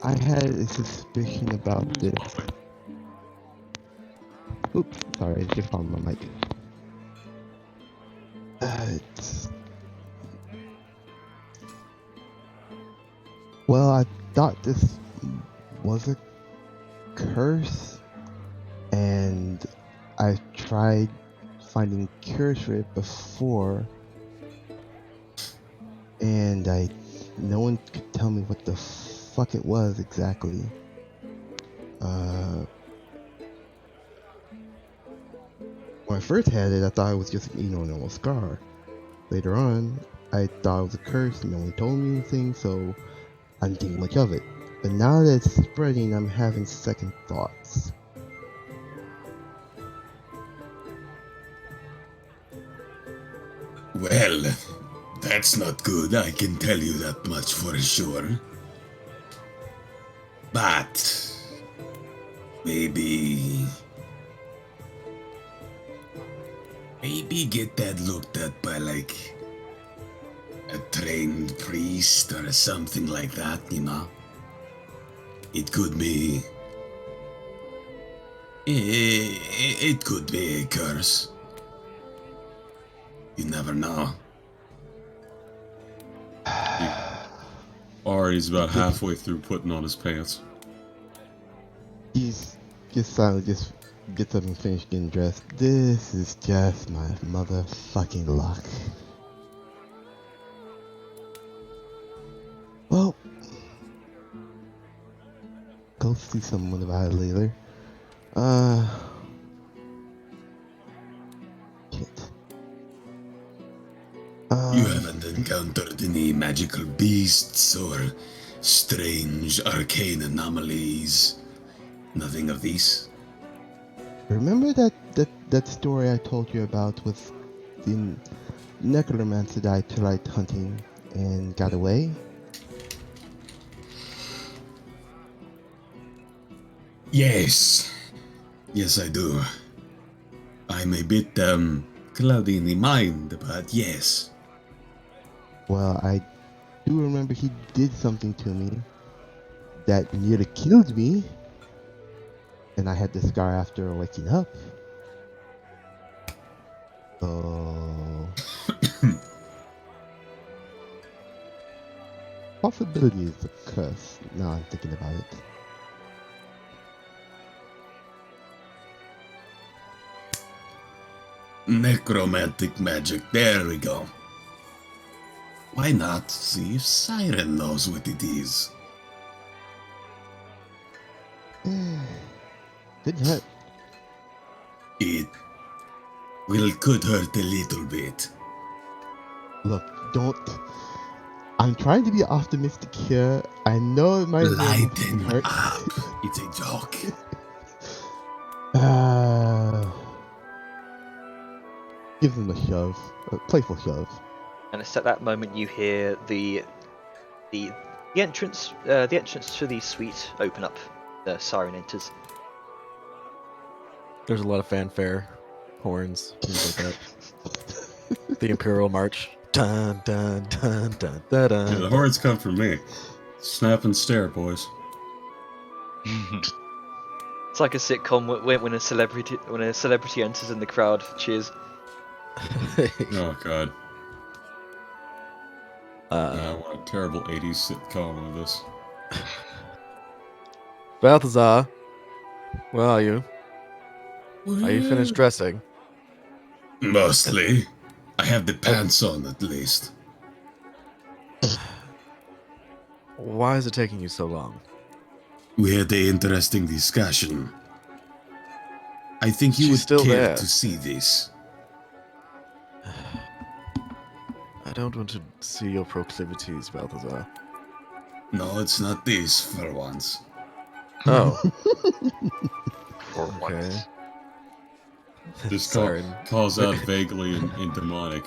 I had a suspicion about this. Oops, sorry, I just found my mic. It's, well, I thought this was a curse, and I tried finding cures for it before, and no one could tell me what the fuck it was exactly. When I first had it, I thought it was just a normal scar. Later on, I thought it was a curse, and no one told me anything, so I didn't think much of it. But now that it's spreading, I'm having second thoughts. Well, that's not good, I can tell you that much for sure. But maybe get that looked at by like a trained priest or something like that, you know? It could be. It could be a curse. You never know. Ari's about halfway through putting on his pants. He's just silent, just gets up and finishes getting dressed. This is just my motherfucking luck. Well, go see someone about it later. Shit. You haven't encountered any magical beasts or strange arcane anomalies. Nothing of these? Remember that story I told you about with the necromancer that I tried hunting and got away? Yes. Yes, I do. I'm a bit, cloudy in the mind, but yes. Well, I do remember he did something to me that nearly killed me, and I had the scar after waking up. So, possibility is a curse. Now I'm thinking about it. Necromantic magic, there we go. Why not see if Siren knows what it is? Good hurt. It could hurt a little bit. Look, don't. I'm trying to be optimistic here. I know it might Lighten hurt. up. It's a joke. Gives him a shove, a playful shove. And it's at that moment you hear the entrance to the suite open up. The siren enters. There's a lot of fanfare, horns, things like that. The Imperial March. Dun dun dun dun dun dun. Yeah, the horns come from me. Snap and stare, boys. It's like a sitcom when a celebrity enters and the crowd cheers. Oh god. Uh, What a terrible 80s sitcom of this. Balthazar, where are you? Are you finished dressing? Mostly. I have the pants on, at least. Why is it taking you so long? We had an interesting discussion. I think you She's would still care there. to see this. I don't want to see your proclivities, Balthazar. No, it's not this, for once. Oh, For okay. once. This Siren. calls out vaguely in demonic.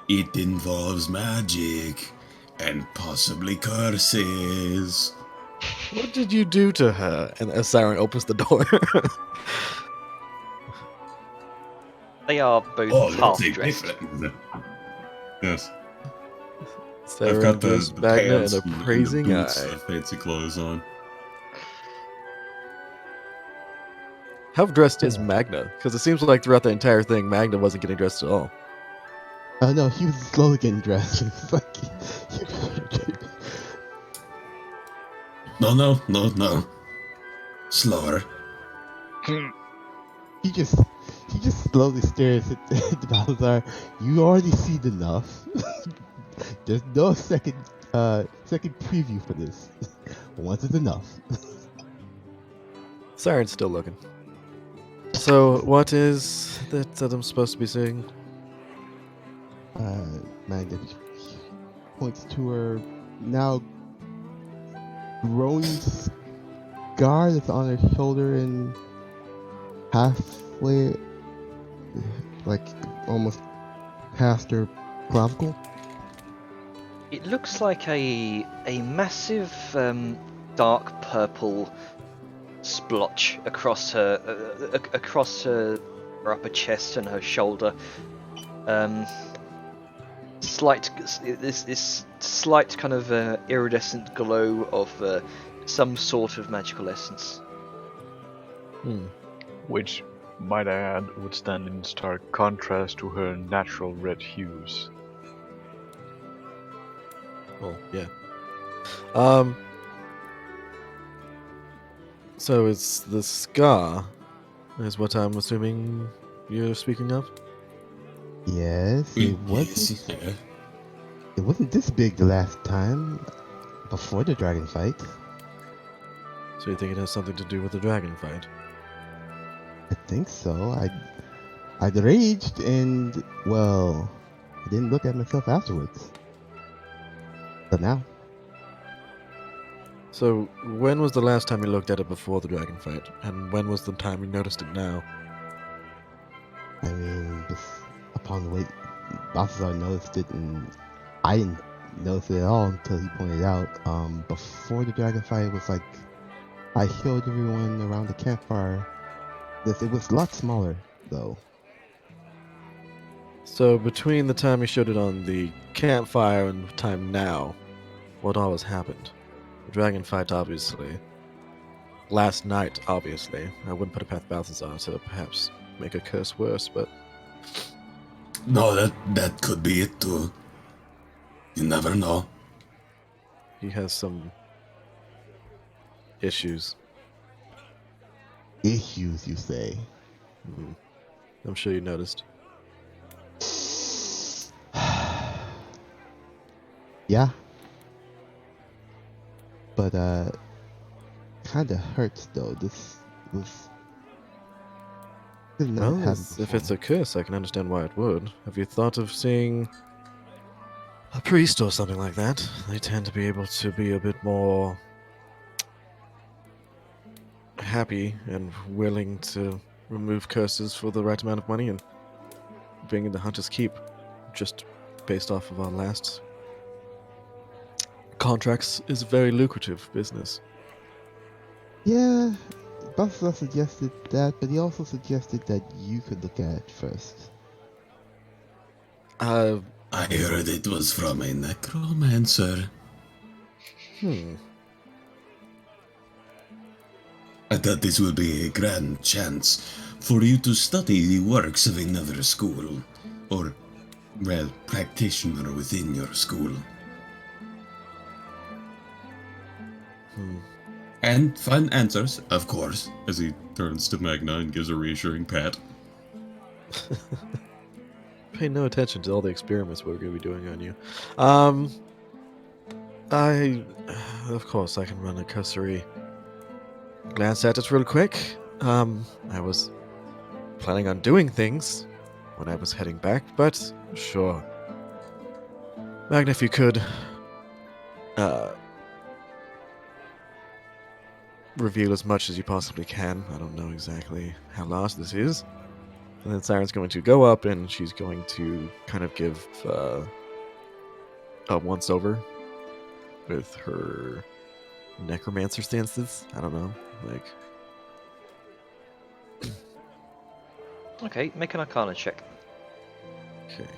It involves magic and possibly curses. What did you do to her? And as Siren opens the door. They are both Oh, half let's dressed. different. Yes. I've Siren got gives the Magna pants an and the appraising boots, eye. the fancy clothes on. How dressed is Magna? Because it seems like throughout the entire thing, Magna wasn't getting dressed at all. No, he was slowly getting dressed. It was like, No. Slower. he just slowly stares at the Balthazar. You already seen enough. There's no second preview for this. Once is enough. Siren's still looking. So, what is that I'm supposed to be seeing? Magda points to her now growing scar that's on her shoulder and halfway, like almost past her clavicle. It looks like a massive dark purple splotch across her upper chest and her shoulder. This slight kind of iridescent glow of some sort of magical essence. Which, might I add, would stand in stark contrast to her natural red hues. Well, yeah. So it's the scar, is what I'm assuming you're speaking of? Yes, Yes, yeah. it wasn't this big the last time before the dragon fight. So you think it has something to do with the dragon fight? I think so. I'd raged and, well, I didn't look at myself afterwards. But now, So when was the last time you looked at it before the dragon fight? And when was the time you noticed it now? I mean, just upon the way, Balthazar noticed it, and I didn't notice it at all until he pointed it out. Before the dragon fight, it was like I showed everyone around the campfire. It was a lot smaller, though. So between the time you showed it on the campfire and the time now, what all has happened? The dragon fight, obviously. Last night, obviously. I wouldn't put it past Balthazar to perhaps make a curse worse, but No, that could be it too. You never know. he has some issues. Issues, you say? I'm sure you noticed. Yeah. But, kinda hurts, though. This was... Well, if it's a curse, I can understand why it would. Have you thought of seeing a priest or something like that. They tend to be able to be a bit more happy and willing to remove curses for the right amount of money, and being in the Hunter's Keep, just based off of our last contracts, is a very lucrative business. Yeah, Buster suggested that, but he also suggested that you could look at it first. Uh, I heard it was from a necromancer. I thought this would be a grand chance for you to study the works of another school, or, well, practitioner within your school. And find answers, of course. As he turns to Magna and gives a reassuring pat. Pay no attention to all the experiments we're going to be doing on you. Of course, I can run a cursory glance at it real quick. I was planning on doing things when I was heading back, but sure. Magna, if you could, reveal as much as you possibly can. I don't know exactly how large this is. And then Siren's going to go up and she's going to kind of give a once over with her necromancer stances. I don't know. Like, Okay, make an Arcana check. okay.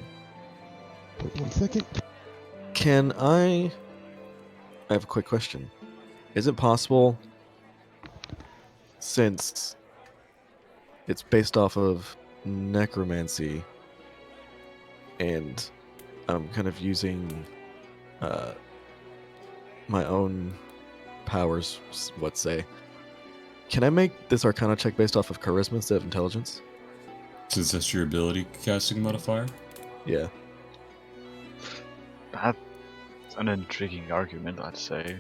Wait 1 second. Can I have a quick question. Is it possible, since it's based off of necromancy and I'm kind of using my own powers, let's say, can I make this Arcana check based off of charisma instead of intelligence? Since that's your ability casting modifier? Yeah. That's an intriguing argument, I'd say.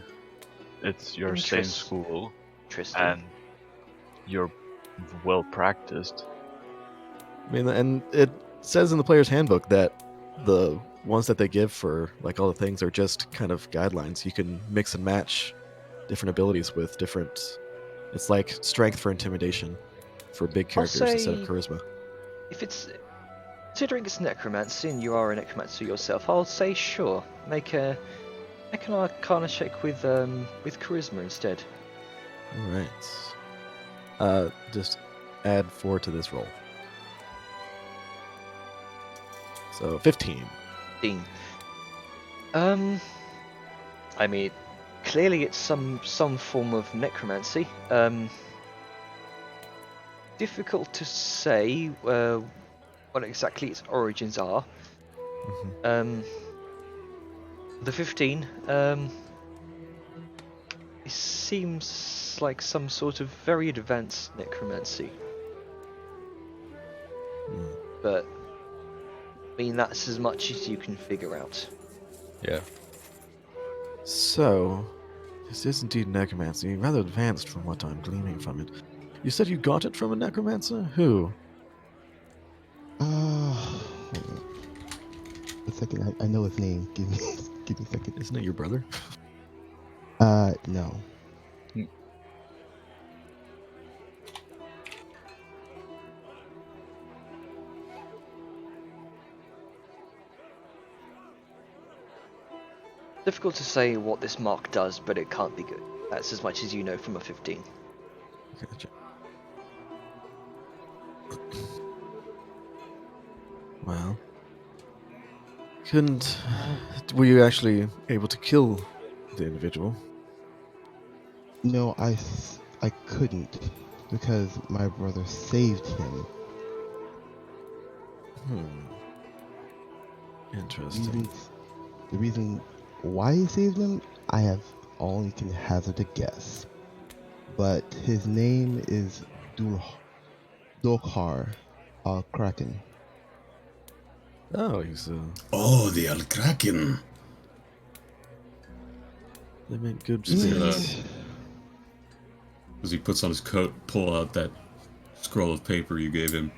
It's your same school, Interesting. and you're well practiced. I mean, and it says in the player's handbook that the ones that they give for like all the things are just kind of guidelines. You can mix and match different abilities with different. It's like strength for intimidation for big characters instead of say- charisma. If it's considering it's necromancy and you are a necromancer yourself, I'll say sure. Make an Arcana check with charisma instead. All right. Just add 4 to this roll. So 15. 15. I mean, clearly it's some form of necromancy. Difficult to say what exactly its origins are. Mhm. The 15. It seems like some sort of very advanced necromancy, Mm. but I mean that's as much as you can figure out. Yeah. So, this is indeed necromancy, rather advanced from what I'm gleaning from it. You said you got it from a necromancer? Who? Hold on. A second, I know his name. Give me a second. Isn't it your brother? No. Difficult to say what this mark does, but it can't be good. That's as much as you know from a 15. Gotcha. Well, were you actually able to kill the individual? No, I couldn't because my brother saved him. Interesting. The reason why he saved him, I have only can hazard a guess. But his name is Duunhollow Kraken. Oh, he's Oh, the Alkraken. they make good Yeah. spirits. As he puts on his coat, pull out that scroll of paper you gave him.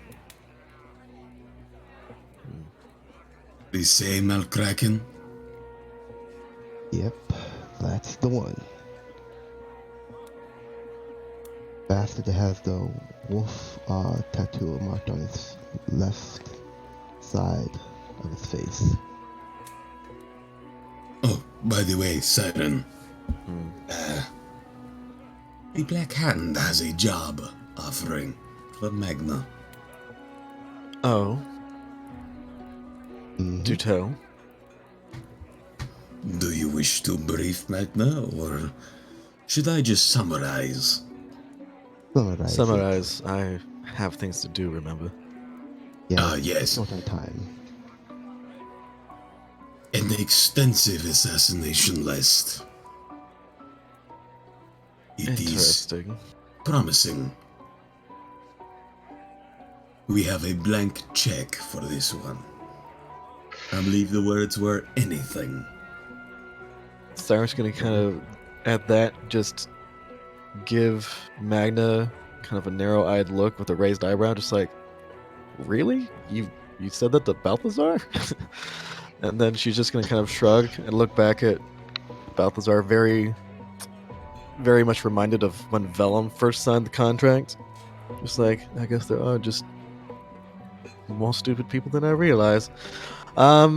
The same Alkraken? Yep, that's the one. Bastard that has the wolf tattoo marked on his left side of his face. Oh, by the way, Siren, Hmm. the Black Hand has a job offering for Magna. Oh, Mm-hmm. do tell. Do you wish to brief Magna, or should I just summarize? Summarize. I have things to do, remember? Yeah, Yes. short on time. An extensive assassination list. It is Interesting. promising. We have a blank check for this one. I believe the words were anything. Cyrus gonna kind of, at that, just give Magna kind of a narrow-eyed look with a raised eyebrow, just like, really? You said that to Balthazar? And then she's just gonna kind of shrug and look back at Balthazar, very, very much reminded of when Vellum first signed the contract. Just like, I guess there are just more stupid people than I realize. I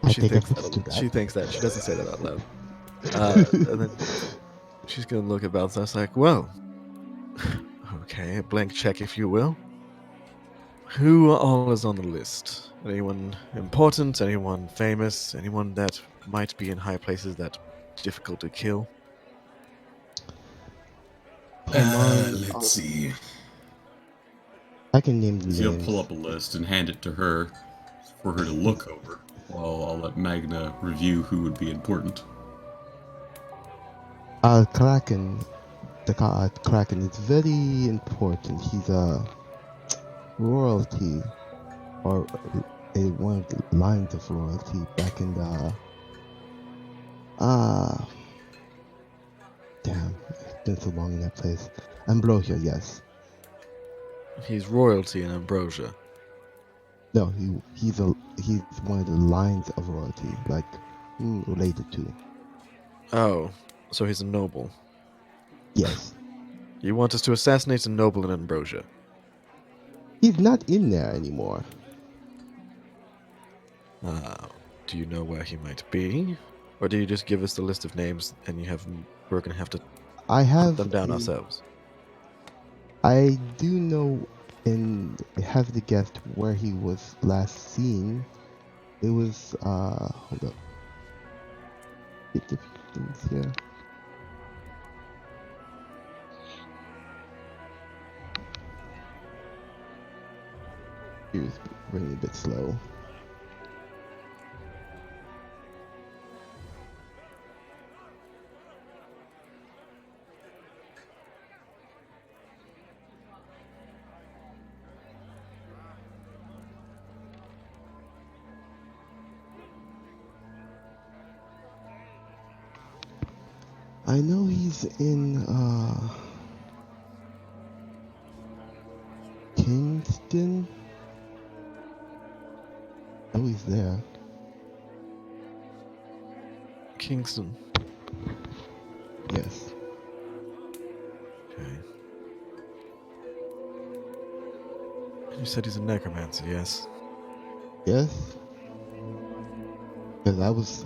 She think I thinks could that. do that. She thinks that. She doesn't say that out loud. And then she's gonna look at Balthazar. It's like, well, okay, a blank check, if you will. Who all is on the list? Anyone important? Anyone famous? Anyone that might be in high places that difficult to kill? Let's see. I can name the So you'll names. pull up a list and hand it to her for her to look over, while I'll let Magna review who would be important. Kraken. The Kraken is very important. He's a royalty, or one of the lines of royalty back in the damn, it's been so long in that place. Ambrosia, yes. He's royalty in Ambrosia. No, he's one of the lines of royalty, like related to. Oh, so he's a noble. Yes. You want us to assassinate a noble in Ambrosia? He's not in there anymore. Do you know where he might be? Or do you just give us the list of names and we're gonna have to I hunt have them down a- ourselves? I do know and have the guess where he was last seen. It was hold up. Get the things here. He was running a bit slow. I know he's in Kingston. I know he's there. Kingston. Yes. Okay. You said he's a necromancer, yes? Yes. Because I was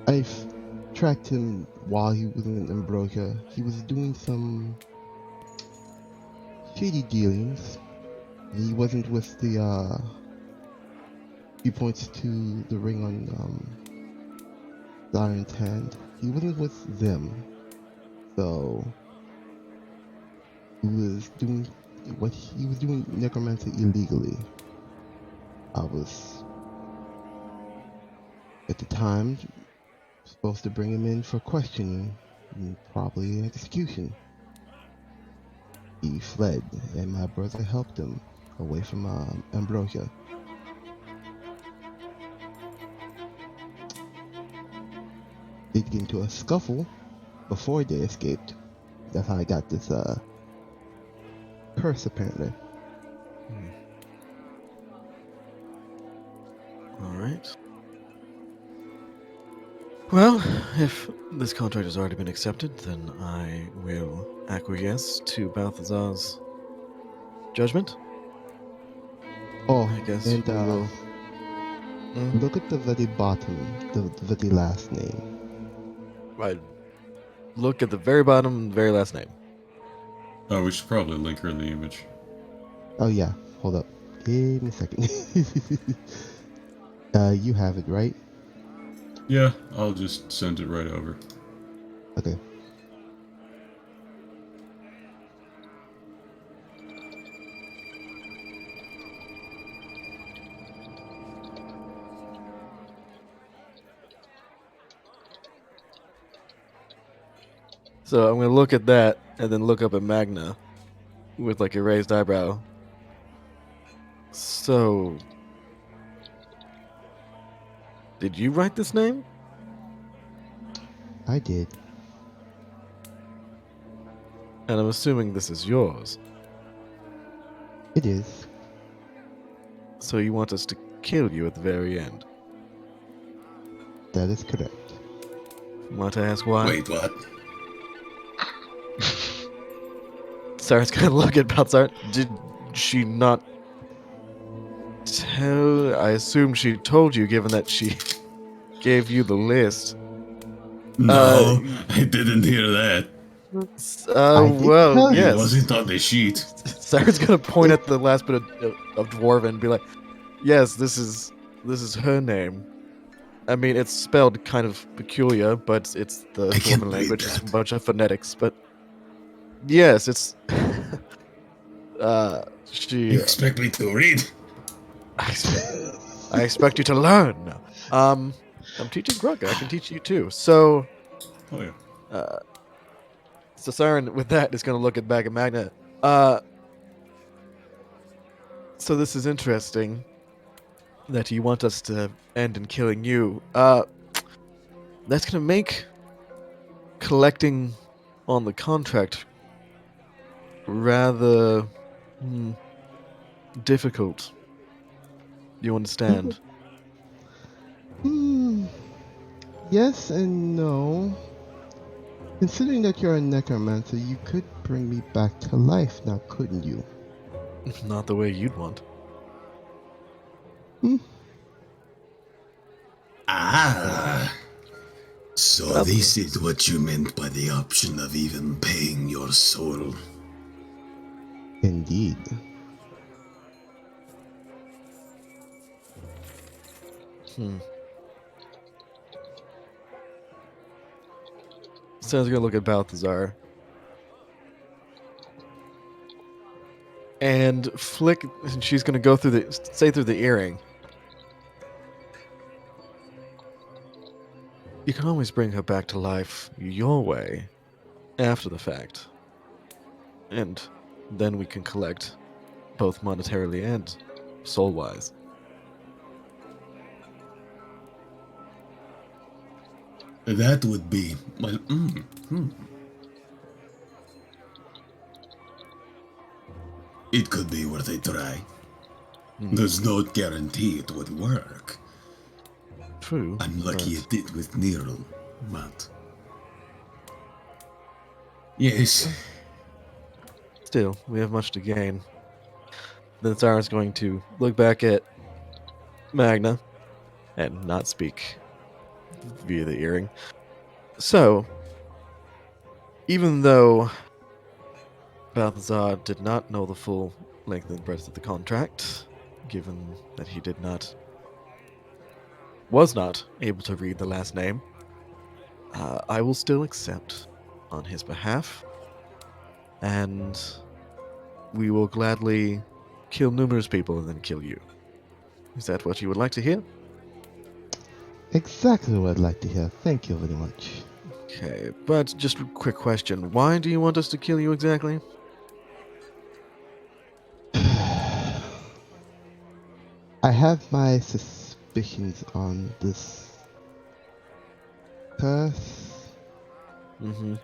I've tracked him while he was in Ambrosia. He was doing some shady dealings. He wasn't with the he points to the ring on Zion's hand. He wasn't with them. So he was doing necromancy illegally. I was at the time supposed to bring him in for questioning and probably execution. He fled, and my brother helped him away from Ambrosia. They get into a scuffle before they escaped. That's how I got this curse, apparently. Alright. Well, if this contract has already been accepted, then I will acquiesce to Balthazar's judgment. Oh, I guess and we will. look at the very bottom, the very last name. I look at the very bottom, very last name. Oh, we should probably link her in the image. Oh yeah, hold up. Give me a second. You have it, right? Yeah, I'll just send it right over. Okay. So I'm gonna look at that and then look up at Magna with like a raised eyebrow. So, did you write this name? I did. And I'm assuming this is yours. It is. So you want us to kill you at the very end? That is correct. Want to ask why? Wait, what? Sarah's gonna look at Balthazar. Did she not tell? I assume she told you, given that she gave you the list. No, I didn't hear that. I did Well, tell you. It yes. wasn't on the sheet. Sarah's gonna point at the last bit of Dwarven and be like, "Yes, this is her name. I mean, it's spelled kind of peculiar, but it's the I can't Dwarven believe language. It's a that. bunch of phonetics, but yes, it's." She. You expect me to read? I expect you to learn. I'm teaching Grug. I can teach you too. So, Oh yeah. so Siren with that is going to look at back at Magna. So this is interesting that you want us to end in killing you. That's going to make collecting on the contract rather difficult. You understand? Yes and no. Considering that you're a necromancer, you could bring me back to life now, couldn't you? Not the way you'd want. Ah. So Well- this is what you meant by the option of even paying your soul. Indeed. Sarah's gonna look at Balthazar and flick. And she's gonna go through through the earring. You can always bring her back to life your way, after the fact, and then we can collect, both monetarily and soul-wise. That would be well. It could be worth a try. There's no guarantee it would work. True. I'm lucky but it did with Nero, but yes. Still, we have much to gain. Then Zara's going to look back at Magna and not speak via the earring. So, even though Balthazar did not know the full length and breadth of the contract, given that he was not able to read the last name, I will still accept on his behalf, and we will gladly kill numerous people and then kill you. Is that what you would like to hear? Exactly what I'd like to hear. Thank you very much. Okay, but just a quick question. Why do you want us to kill you exactly? I have my suspicions on this curse. Mm-hmm.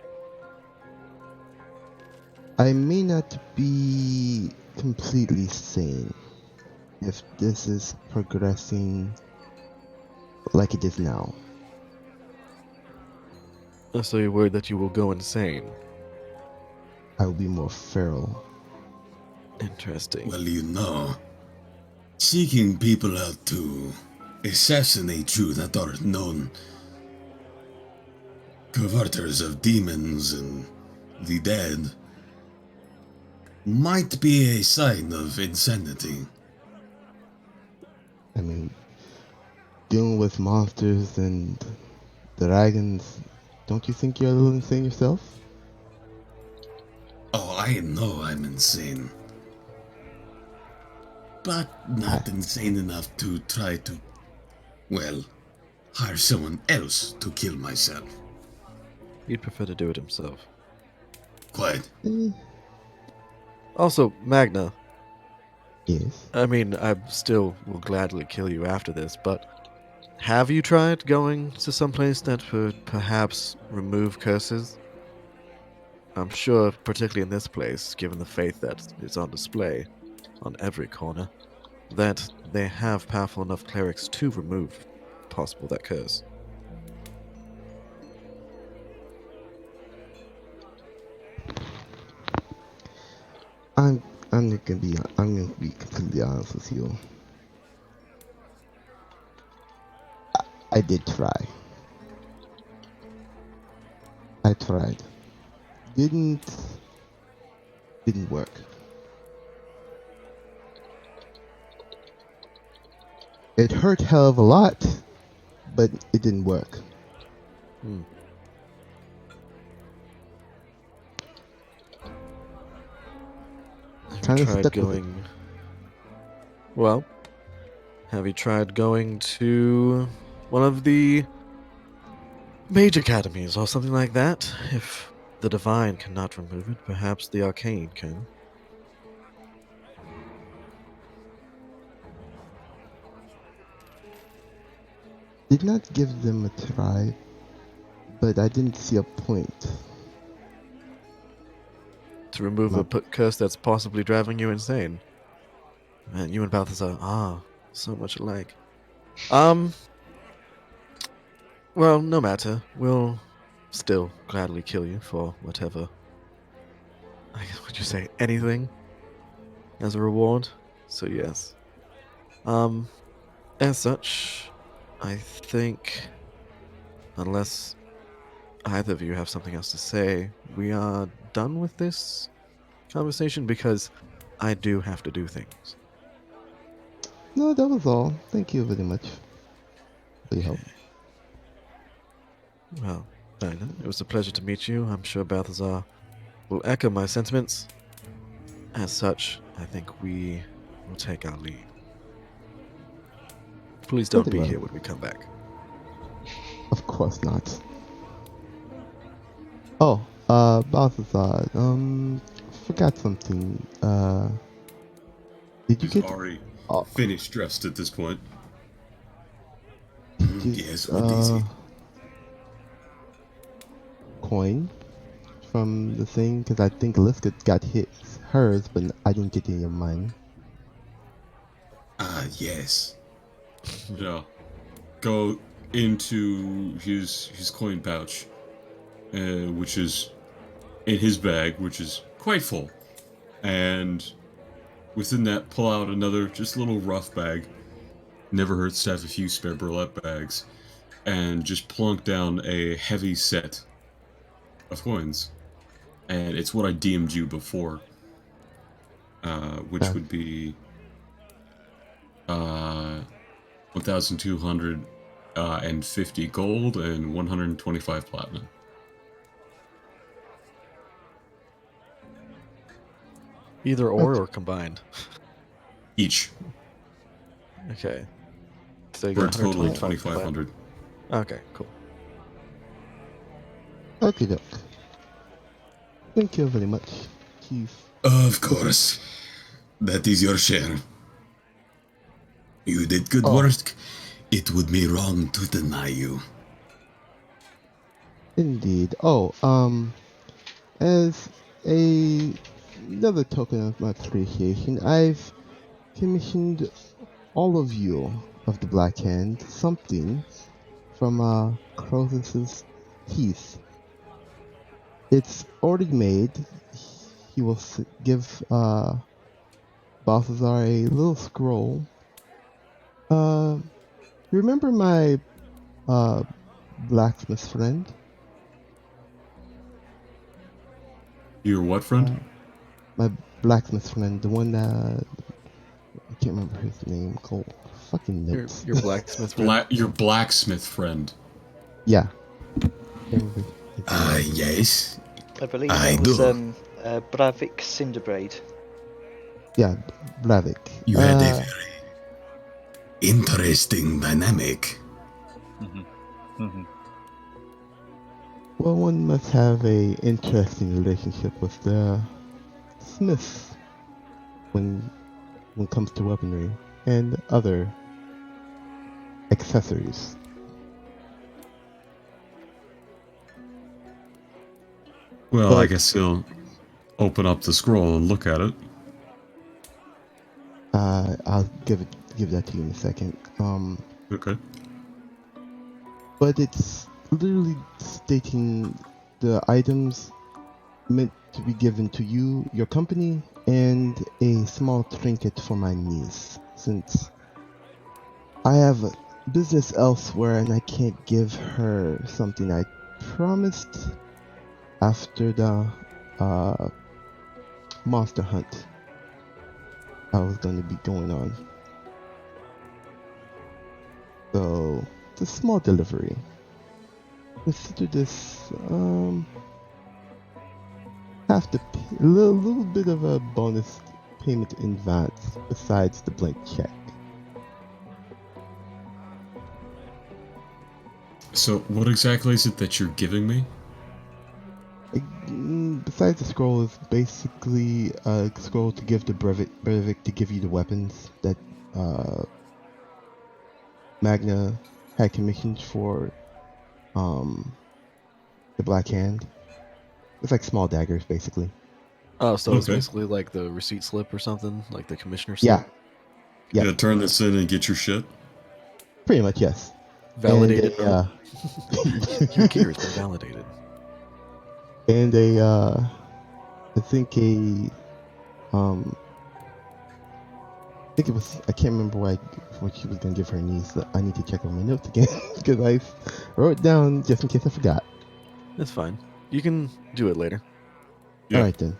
I may not be completely sane if this is progressing like it is now. So you're worried that you will go insane. I will be more feral. Interesting. Well, seeking people out to assassinate you that are known converters of demons and the dead might be a sign of insanity. I mean, dealing with monsters and dragons, don't you think you're a little insane yourself? Oh, I know I'm insane. But not insane enough to try to, well, hire someone else to kill myself. He'd prefer to do it himself. Quite. Also, Magna, Yes. I mean, I still will gladly kill you after this, but have you tried going to some place that would perhaps remove curses? I'm sure, particularly in this place, given the faith that is on display on every corner, that they have powerful enough clerics to remove possible that curse. I'm gonna be completely honest with you. I did try. I tried. Didn't work. It hurt hell of a lot, but it didn't work. Have you tried stuck with it. going... Well, have you tried going to one of the mage academies or something like that? If the divine cannot remove it, perhaps the arcane can. Did not give them a try, but I didn't see a point. To remove a curse that's possibly driving you insane. Man, you and Balthazar, so much alike. Well, no matter. We'll still gladly kill you for whatever. I guess, would you say anything as a reward? So yes. As such, I think, unless either of you have something else to say, we are done with this conversation because I do have to do things. No, that was all. Thank you very much for your help. Well, Dinah, it was a pleasure to meet you. I'm sure Balthazar will echo my sentiments. As such, I think we will take our leave. Please don't be here when we come back. Of course not. Oh, Balthazar, forgot something. Did you He's get already finished dressed at this point. get, Yes, what is it? coin from the thing? Because I think Liska got hers, but I didn't get any of mine. Ah, yes. Yeah. Go into his coin pouch, which is in his bag, which is quite full. And within that, pull out another just little rough bag. Never hurts to have a few spare burlap bags. And just plunk down a heavy set of coins. And it's what I DM'd you before. Which would be 1,250 gold and 125 platinum. Either or combined? Each. Okay. So you For a got total of 125 2,500. Okay, cool. Okay, doc. Thank you very much, Chief. Of course. That is your share. You did good work. It would be wrong to deny you. Indeed. Oh, as another token of my appreciation, I've commissioned all of you of the Black Hand something from Crosus's teeth It's already made. He will give Balthazar a little scroll. You remember my blacksmith friend? Your what friend? My blacksmith friend, the one that I can't remember his name. Cole, fucking notes. Your blacksmith friend. Your blacksmith friend. Yeah. Can't remember his name. Yes. I believe I it was do. Bravik Cinderbraid. Yeah, Blavik. You had a very interesting dynamic. Well, one must have a interesting relationship with the smiths when it comes to weaponry and other accessories. Well, I But guess he'll open up the scroll and look at it. I'll give that to you in a second. Okay. But it's literally stating the items meant to be given to you, your company, and a small trinket for my niece, since I have business elsewhere and I can't give her something I promised after the monster hunt I was going to be going on. So, it's a small delivery. Consider this, have to pay a little bit of a bonus payment in advance besides the blank check. So, what exactly is it that you're giving me? Besides the scroll is basically a scroll to give to Brevik to give you the weapons that Magna had commissioned for the Black Hand. It's like small daggers, basically. Oh, so it's Okay. basically like the receipt slip or something, like the commissioner Yeah, slip. yeah, Yeah, turn this in and get your shit. pretty much yes. Validated. And Your gear has been validated. and I think I think it was, I can't remember what she was gonna give her niece. I need to check on my notes again because I wrote it down just in case I forgot. That's fine. You can do it later. Yeah. All right then.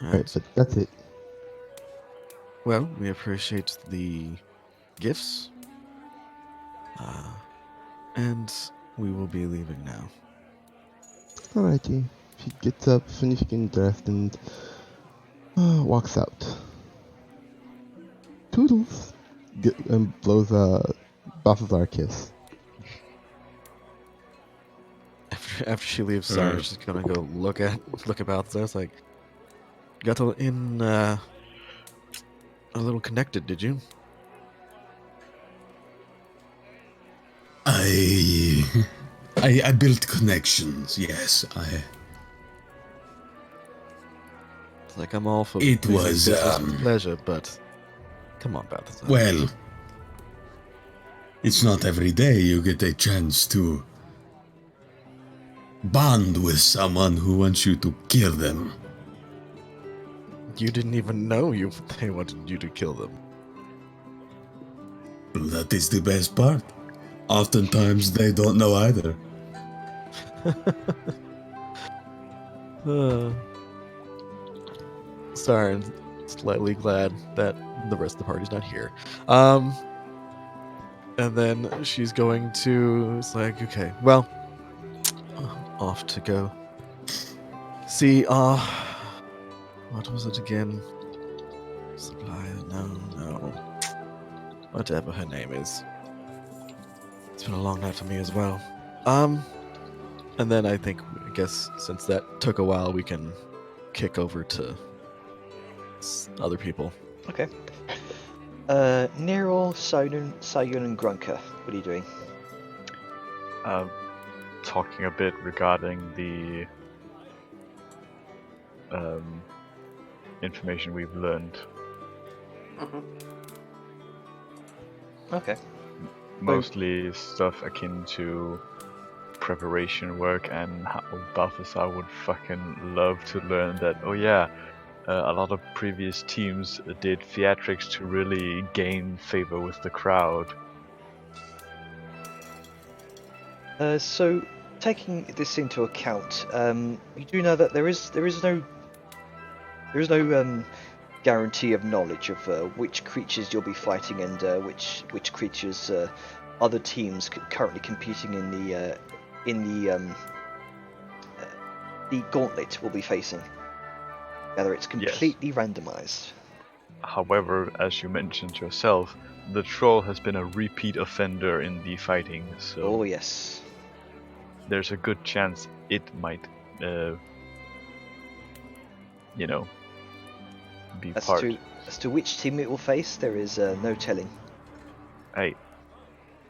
All All right. right, but that's it. Well, we appreciate the gifts. And we will be leaving now. Alrighty. She gets up, finishes getting dressed, and walks out. Toodles! And blows Balthazar a kiss. After she leaves, Sarah's just gonna go look at Balthazar. It's like, got in a little connected, did you? I built connections, yes. It's like I'm all for It business, was, business with pleasure, but come on, Balthazar. well, it's not every day you get a chance to bond with someone who wants you to kill them. You didn't even know they wanted you to kill them. That is the best part. Oftentimes they don't know either. Sorry, I'm slightly glad that the rest of the party's not here. And then she's going to. It's like, okay, well, off to go. See, what was it again? Supplier? No. Whatever her name is. It's been a long night for me as well. And then I guess since that took a while, we can kick over to other people. Okay. Nero, Sayun, and Grunker. What are you doing? Talking a bit regarding the information we've learned. Okay. Mostly stuff akin to preparation work and how Balthasar would fucking love to learn that. Oh yeah, a lot of previous teams did theatrics to really gain favor with the crowd. So, taking this into account, you do know that there is no guarantee of knowledge of which creatures you'll be fighting and which creatures other teams currently competing in the gauntlet will be facing. Whether it's completely randomized. However, as you mentioned yourself, the troll has been a repeat offender in the fighting, so Oh yes. there's a good chance it might, be part. As to which team it will face, there is no telling. Hey,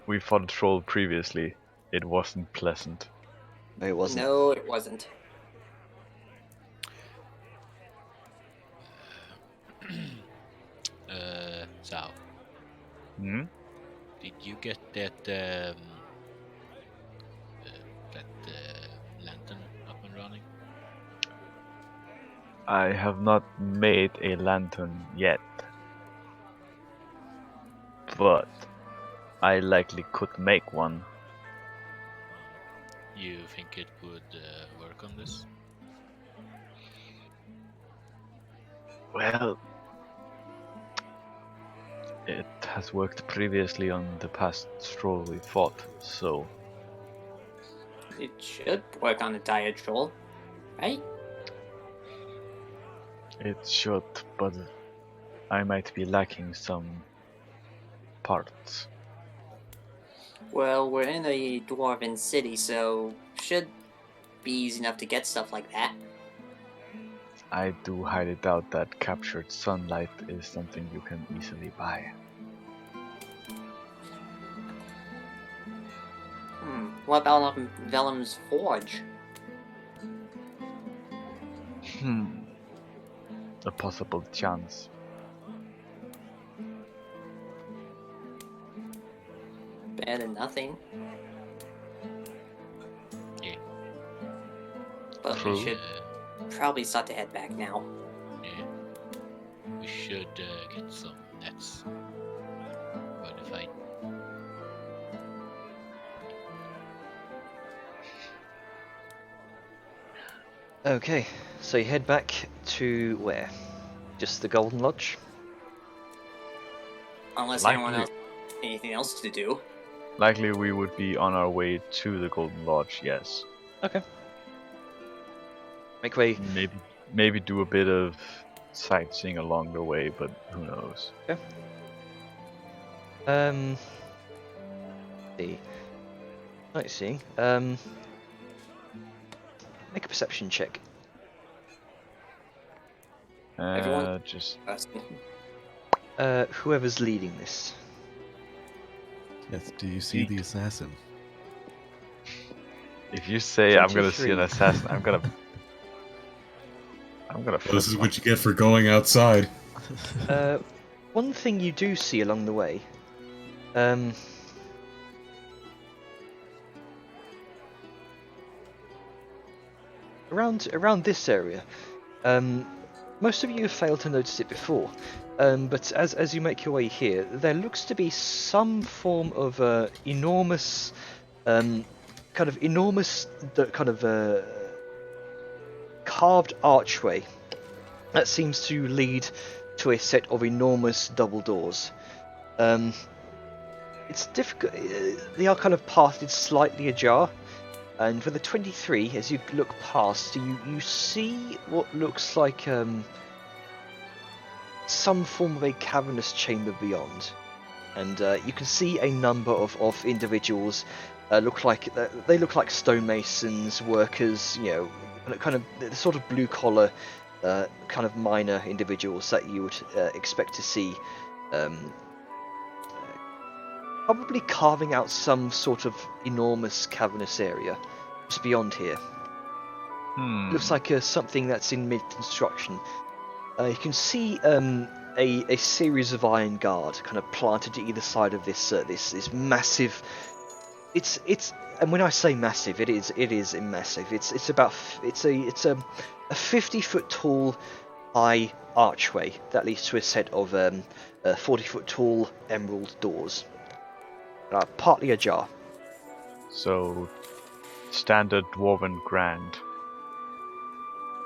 we fought a troll previously. It wasn't pleasant. No, it wasn't. No, it wasn't. Sal, Hmm? did you get that lantern up and running? I have not made a lantern yet, but I likely could make one. You think it would work on this? Well, it has worked previously on the past troll we fought, so It should work on a dire troll, right? it should, but I might be lacking some parts. Well, we're in a dwarven city, so should be easy enough to get stuff like that. I do highly doubt that captured sunlight is something you can easily buy. What about Vellum's forge? A possible chance. Better than nothing. Yeah. But True. we should probably start to head back now. Yeah. We should get some nets for the fight. Okay, so you head back to where? Just the Golden Lodge? Unless Likely- anyone else anything else to do. Likely we would be on our way to the Golden Lodge, yes. Okay. Make way. Maybe do a bit of sightseeing along the way, but who knows. See. Sightseeing. Make a perception check. Everyone- Just Whoever's leading this. Yes, do you see the assassin? if you say I'm gonna see an 23. assassin, I'm gonna This is what you get for going outside. One thing you do see along the way, around this area, most of you have failed to notice it before, but as you make your way here, there looks to be some form of enormous, carved archway that seems to lead to a set of enormous double doors. It's difficult. They are kind of parted slightly ajar, and for the 23, as you look past, you see what looks like some form of a cavernous chamber beyond, and you can see a number of individuals. They look like stonemasons, workers. You know, kind of the sort of blue collar, kind of minor individuals that you would expect to see. Probably carving out some sort of enormous cavernous area just beyond here. Looks like something that's in mid-construction. You can see a series of iron guard kind of planted to either side of this massive. it's and when I say massive, it is massive. It's about it's a 50-foot tall high archway that leads to a set of 40-foot tall emerald doors, partly ajar. So, standard dwarven grand.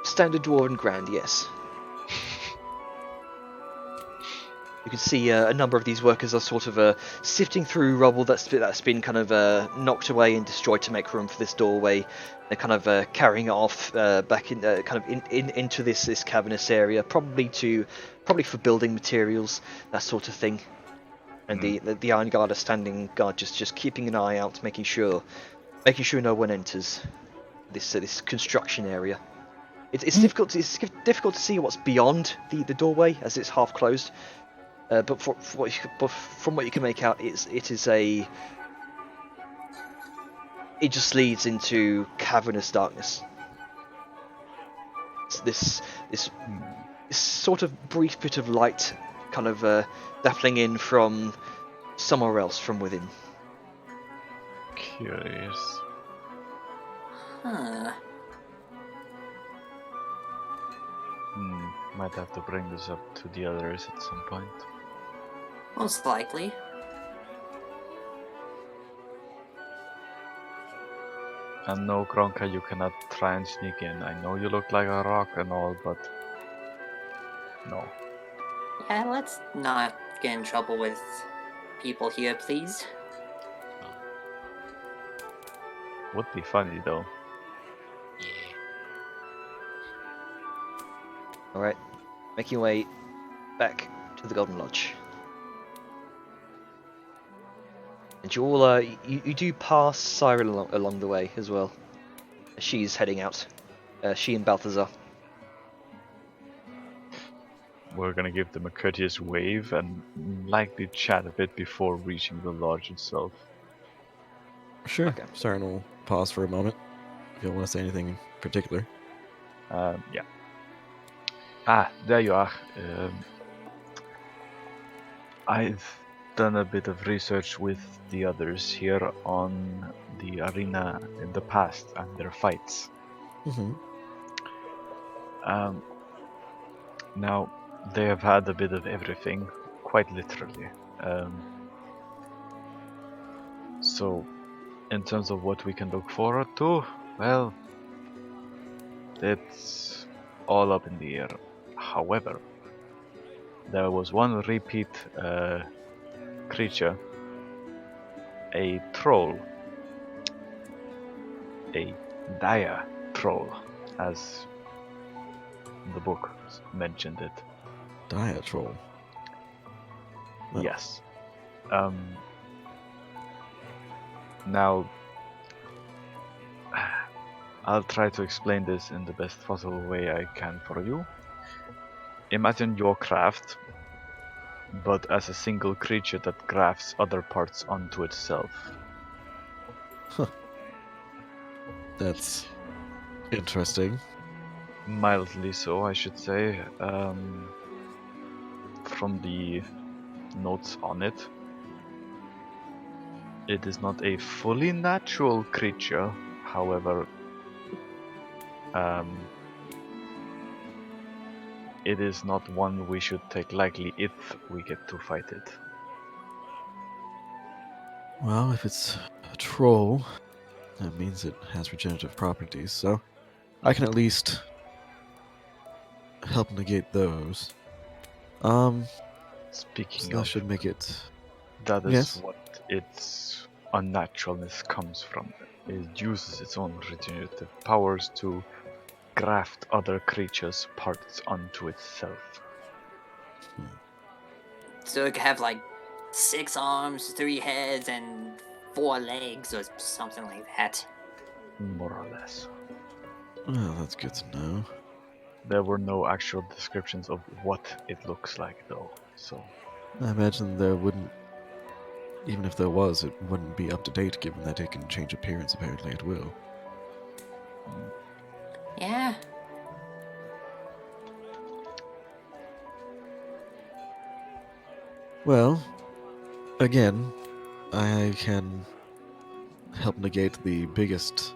Standard dwarven grand, yes. You can see a number of these workers are sort of sifting through rubble that's been kind of knocked away and destroyed to make room for this doorway. They're kind of carrying it off back in into this cavernous area, probably for building materials, that sort of thing. And the Iron Guard are standing guard, just keeping an eye out, making sure no one enters this construction area. It's difficult to see what's beyond the doorway as it's half closed. But from what you can make out, it just leads into cavernous darkness. This sort of brief bit of light, kind of dappling in from somewhere else, from within. Curious. Huh. Might have to bring this up to the others at some point. Most likely. And no, Kronka, you cannot try and sneak in. I know you look like a rock and all, but no. Yeah, let's not get in trouble with people here, please. Would be funny though. Yeah. All right, making your way back to the Golden Lodge. And you all you do pass Cyril along the way as well. She's heading out. She and Balthazar. We're gonna give them a courteous wave and likely chat a bit before reaching the lodge itself. Sure. Okay. Saren will pause for a moment if you don't want to say anything in particular. Yeah. Ah, there you are. I've done a bit of research with the others here on the arena in the past and their fights. Mm-hmm. Now, they have had a bit of everything, quite literally. So, in terms of what we can look forward to, well, it's all up in the air. However, there was one repeat creature, a troll, a dire troll, as the book mentioned it. Diatrol. Oh. Yes. Now, I'll try to explain this in the best possible way I can for you. Imagine your craft, but as a single creature that grafts other parts onto itself. That's interesting. Mildly so, I should say. From the notes on it, it is not a fully natural creature, however, it is not one we should take lightly if we get to fight it. Well, if it's a troll, that means it has regenerative properties, so I can at least help negate those. Speaking So that of, should make it. that is Yes? what its unnaturalness comes from. It uses its own regenerative powers to graft other creatures' parts onto itself. So it could have like 6 arms, 3 heads, and 4 legs, or something like that. More or less. Well, that's good to know. There were no actual descriptions of what it looks like, though, so... I imagine there wouldn't. Even if there was, it wouldn't be up to date given that it can change appearance apparently at will. Yeah. Well, again, I can help negate the biggest,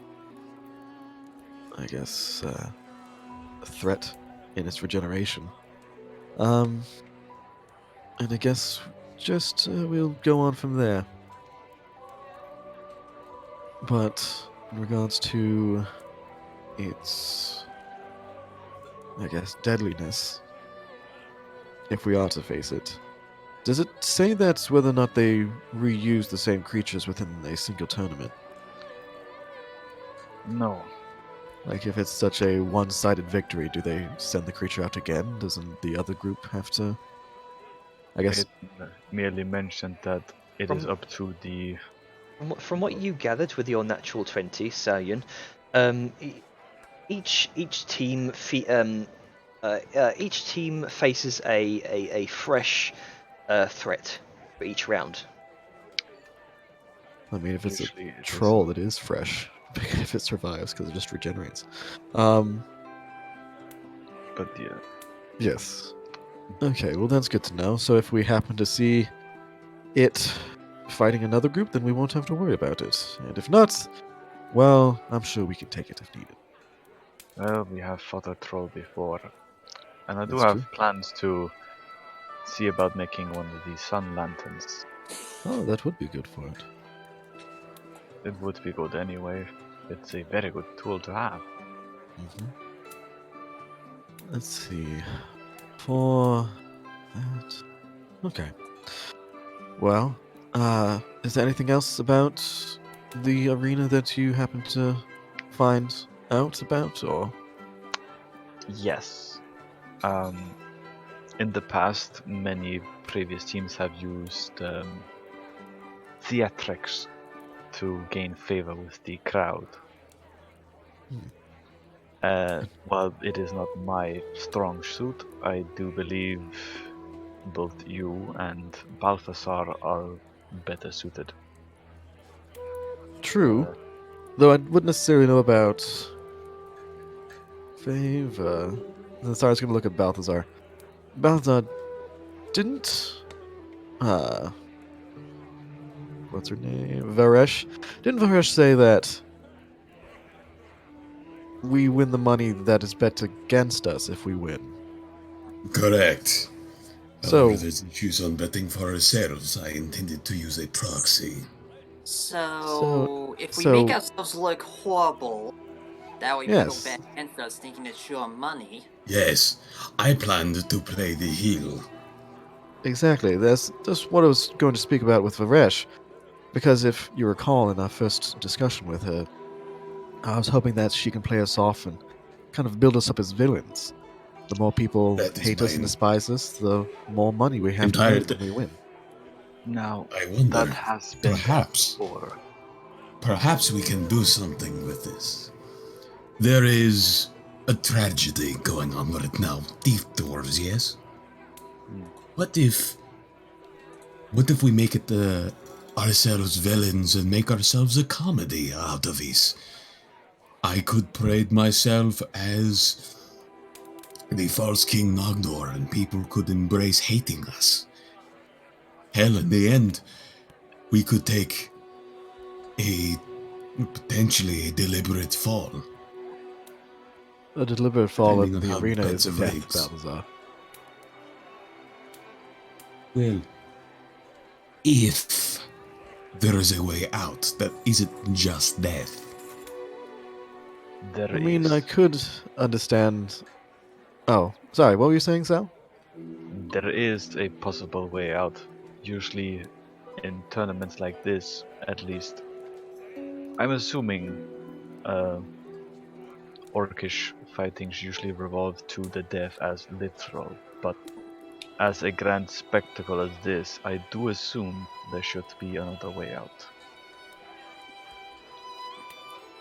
I guess, threat in its regeneration. And I guess just we'll go on from there. But in regards to its, I guess, deadliness, if we are to face it, does it say that's whether or not they reuse the same creatures within a single tournament? No, Like, if it's such a one-sided victory, do they send the creature out again? Doesn't the other group have to? I guess. it merely mentioned that it is From- up to the. From what you gathered with your natural 20, Sayan, each team each team faces a fresh threat for each round. I mean, if it's a Usually it is- troll, it is fresh. If it survives, because it just regenerates. Um, But yeah, yes. Okay, well that's good to know. So if we happen to see it fighting another group, then we won't have to worry about it. And if not, well, I'm sure we can take it if needed. well, we have fought a troll before, and I do That's have true. plans to see about making one of these sun lanterns. Oh, that would be good for it. It would be good anyway. It's a very good tool to have. hmm Let's see. For that. Okay. Well, is there anything else about the arena that you happen to find out about, or? Yes. In the past, many previous teams have used theatrics to gain favor with the crowd. Hmm. While it is not my strong suit, I do believe both you and Balthasar are better suited. True. Though I wouldn't necessarily know about favor. Sorry, I was going to look at Balthazar. Balthazar didn't. What's her name? Varesh. Didn't Varesh say that we win the money that is bet against us if we win? Correct. So- Rather than choose on betting for ourselves, I intended to use a proxy. So, if we so- make ourselves look horrible, that way people Yes. bet against us thinking it's your money. Yes, I planned to play the heel. Exactly. That's what I was going to speak about with Varesh. Because if you recall in our first discussion with her, I was hoping that she can play us off and kind of build us up as villains. The more people That is hate us and mine. despise us, the more money we have to pay Entire when we win. Now, I wonder, that has been perhaps, before. perhaps we can do something with this. There is a tragedy going on right now. Thief dwarves, yes? What if we make it ourselves villains and make ourselves a comedy out of this? I could parade myself as the false King Nogdor and people could embrace hating us. Hell, in the end, we could take a potentially a deliberate fall. A deliberate fall Depending in on the how arena the is a bets death, rates. Balthazar. Well, if there is a way out that isn't just death. There I mean, is. I could understand. Oh, sorry, what were you saying, Sal? There is a possible way out. Usually, in tournaments like this, at least. I'm assuming orcish fightings usually revolve to the death as literal, but as a grand spectacle as this, I do assume there should be another way out.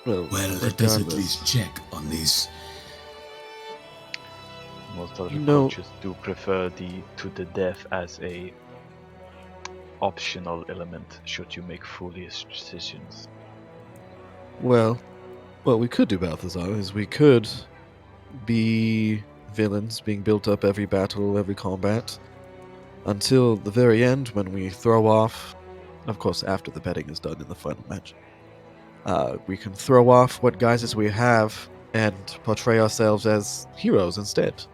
Well, Well, let us at regardless. least check on this. Most other You know- coaches do prefer the to the death as a optional element should you make foolish decisions. Well, what we could do, Balthazar, is we could be villains being built up every battle, every combat, until the very end when we throw off, of course, after the betting is done in the final match, We can throw off what guises we have and portray ourselves as heroes instead.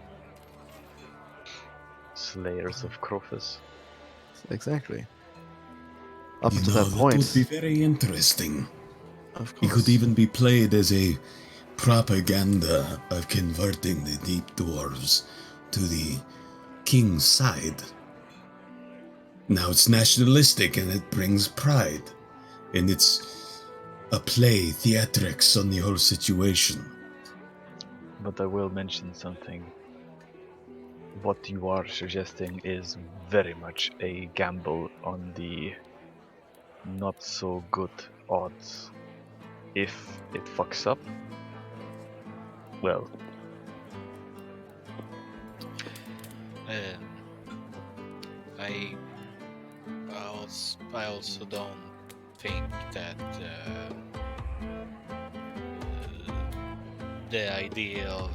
Slayers of Crofus. Exactly. Up You until know, that that would be point, very interesting. of He course. could even be played as a propaganda of converting the deep dwarves to the king's side. Now it's nationalistic and it brings pride. And it's a play, theatrics on the whole situation. But I will mention something. What you are suggesting is very much a gamble on the not so good odds. If it fucks up, well, I I also don't think that the idea of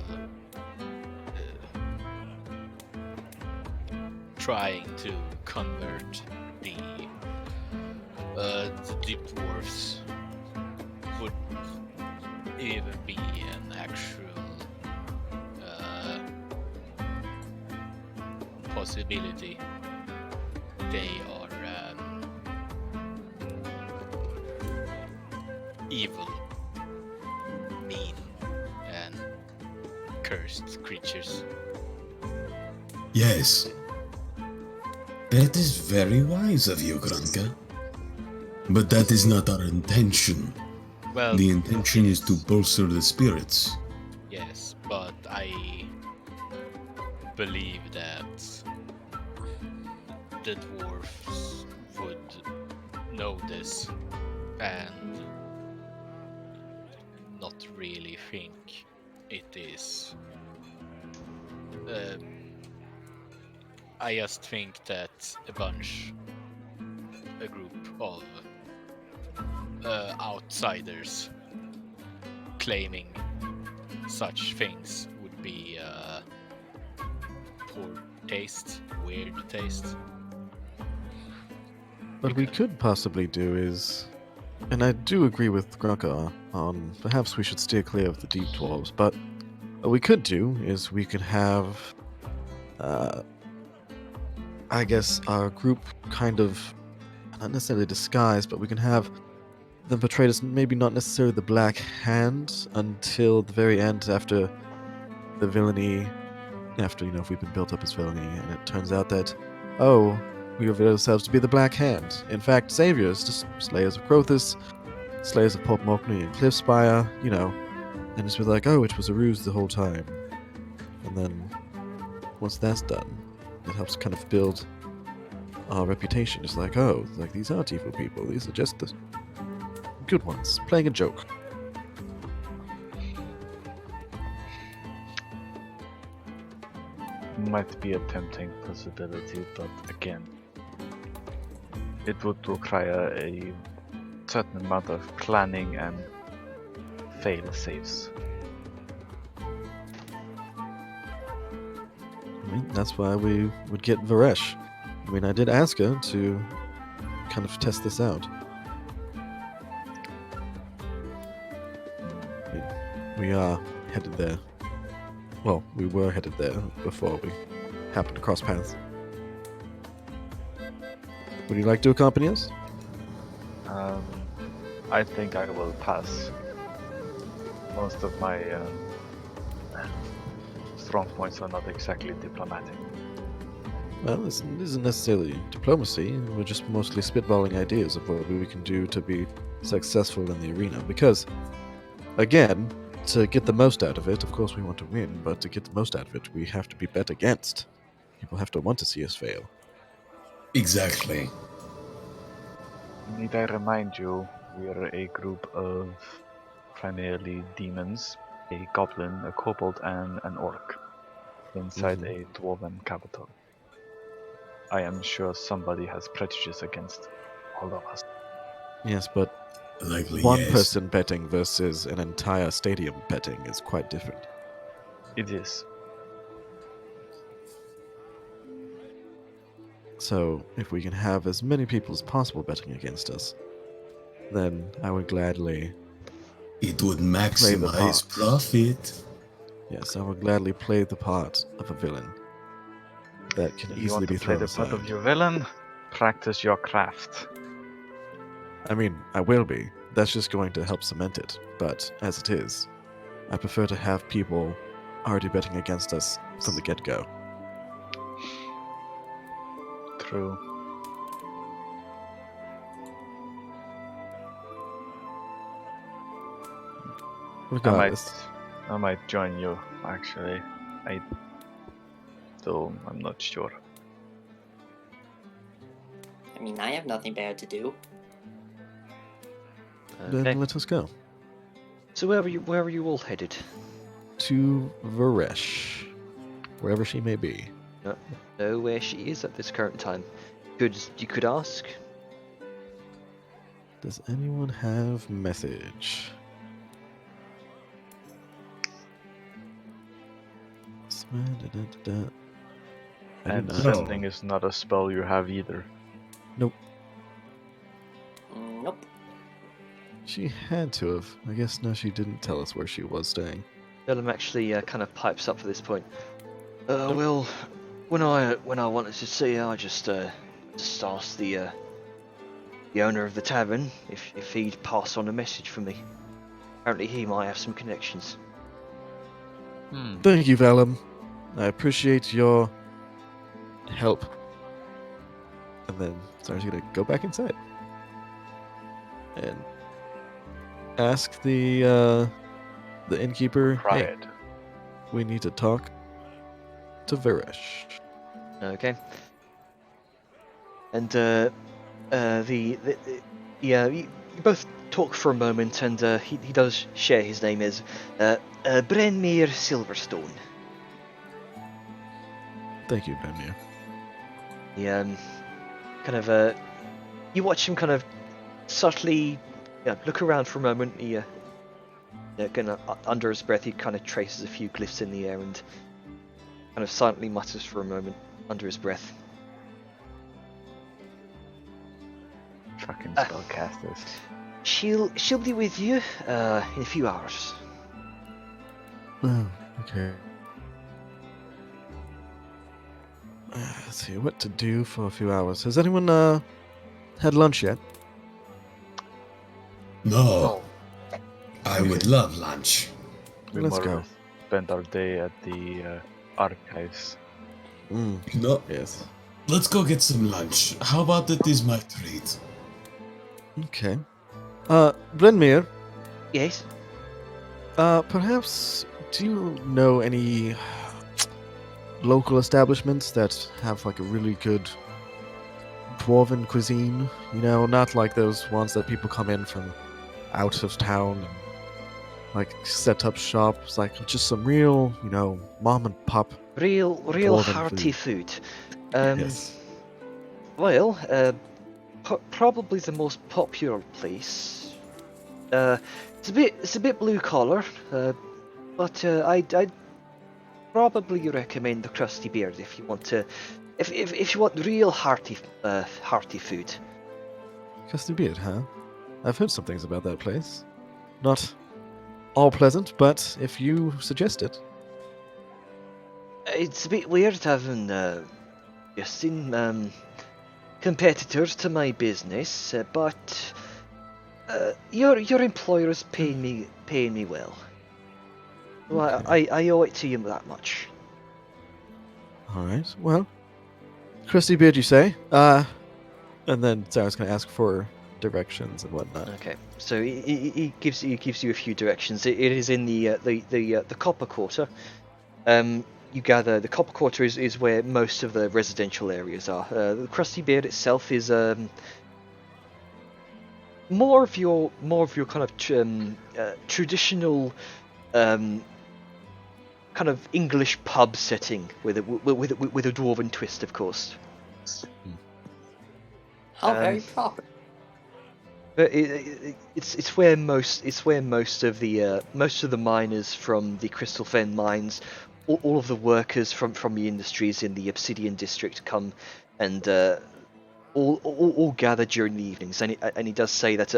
trying to convert the deep dwarfs would even be an actual possibility. They are evil, mean, and cursed creatures. Yes. That is very wise of you, Granka. But that is not our intention. Well, The intention is to yes. bolster the spirits. Yes, but I believe that the dwarfs would know this and not really think it is. I just think that a group of outsiders claiming such things would be poor taste, weird taste. What we could possibly do is, and I do agree with Grunka on perhaps we should steer clear of the deep dwarves, but what we could do is we could have, I guess, our group kind of, not necessarily disguised, but we can have them portrayed as maybe not necessarily the Black Hand until the very end after the villainy, after, if we've been built up as villainy, and it turns out that, oh, we reveal ourselves to be the Black Hand. In fact, saviors, just slayers of Crothus, slayers of Port Morkney and Cliffspire, and it's like, oh, it was a ruse the whole time. And then, once that's done, it helps kind of build our reputation. It's like, oh, like these aren't evil people, these are just the good ones, playing a joke. might be a tempting possibility, but again, it would require a certain amount of planning and fail safes. That's why we would get Varesh. I did ask her to kind of test this out. We are headed there. Well, we were headed there before we happened to cross paths. Would you like to accompany us? I think I will pass. Most of my strong points are not exactly diplomatic. Well, this isn't necessarily diplomacy. We're just mostly spitballing ideas of what we can do to be successful in the arena. Because, again, to get the most out of it, of course we want to win, but to get the most out of it, we have to be bet against. People have to want to see us fail. Exactly. Need I remind you, we are a group of primarily demons, a goblin, a kobold, and an orc inside a dwarven capital. I am sure somebody has prejudice against all of us. Yes, but Likely, one yes. person betting versus an entire stadium betting is quite different. It is. So, if we can have as many people as possible betting against us, then I would gladly It would the maximize part. profit. Yes, I will gladly play the part of a villain. That can If you easily want to be play thrown the part aside. of your villain, practice your craft. I mean, I will be. That's just going to help cement it. But as it is, I prefer to have people already betting against us from the get-go. True. Regardless, I might join you, actually. Though I'm not sure. I mean, I have nothing better to do. Okay. then let us go. So where are you all headed? To Varesh, wherever she may be. Know where she is at this current time. You could ask. Does anyone have message? I do And not. sending is not a spell you have either. Nope. Nope. She had to have. I guess no, she didn't tell us where she was staying. Bellum actually kind of pipes up for this point. Well, when I wanted to see her, I just asked the owner of the tavern if he'd pass on a message for me. Apparently, he might have some connections. Thank you, Vellum. I appreciate your help. And then Sarah's gonna go back inside and ask the innkeeper, "Hey, Pride. we need to talk to Varesh." Okay. And yeah, you both talk for a moment, and he does share his name as Brenmere Silverstone. Thank you, Benmir. He kind of you watch him kind of subtly look around for a moment. He kind of under his breath, he kind of traces a few glyphs in the air and kind of silently mutters for a moment under his breath. Fucking spellcasters. She'll be with you in a few hours. Oh, okay. Let's see what to do for a few hours. Has anyone had lunch yet? No, I would Okay. love lunch. We Let's more or go. less spent our day at the archives. No, Yes. let's go get some lunch. How about that is my treat? Okay. Brenmir, Yes. perhaps do you know any local establishments that have like a really good dwarven cuisine? You know, not like those ones that people come in from out of town and like set up shop. It's like just some real, you know, mom and pop. Real Dwarven hearty food. food. Yes. Well, probably the most popular place. It's a bit blue collar, but I'd probably recommend the Crusty Beard if you want to, if you want real hearty food. Custody Beard, huh? I've heard some things about that place. Not all pleasant, but if you suggest it. It's a bit weird having just in competitors to my business, but your employer is paying me well. So Okay. I owe it to you that much. All right. Well, Crusty Beard, you say? And then Sarah's gonna ask for directions and whatnot. Okay, so he gives you a few directions. It is in the Copper Quarter. You gather the Copper Quarter is where most of the residential areas are. The Crusty Beard itself is more of your kind of traditional kind of English pub setting with a dwarven twist, of course. How very proper. But it's where most of the miners from the Crystal Fen mines, all of the workers from the industries in the Obsidian District come and all gather during the evenings. And he does say that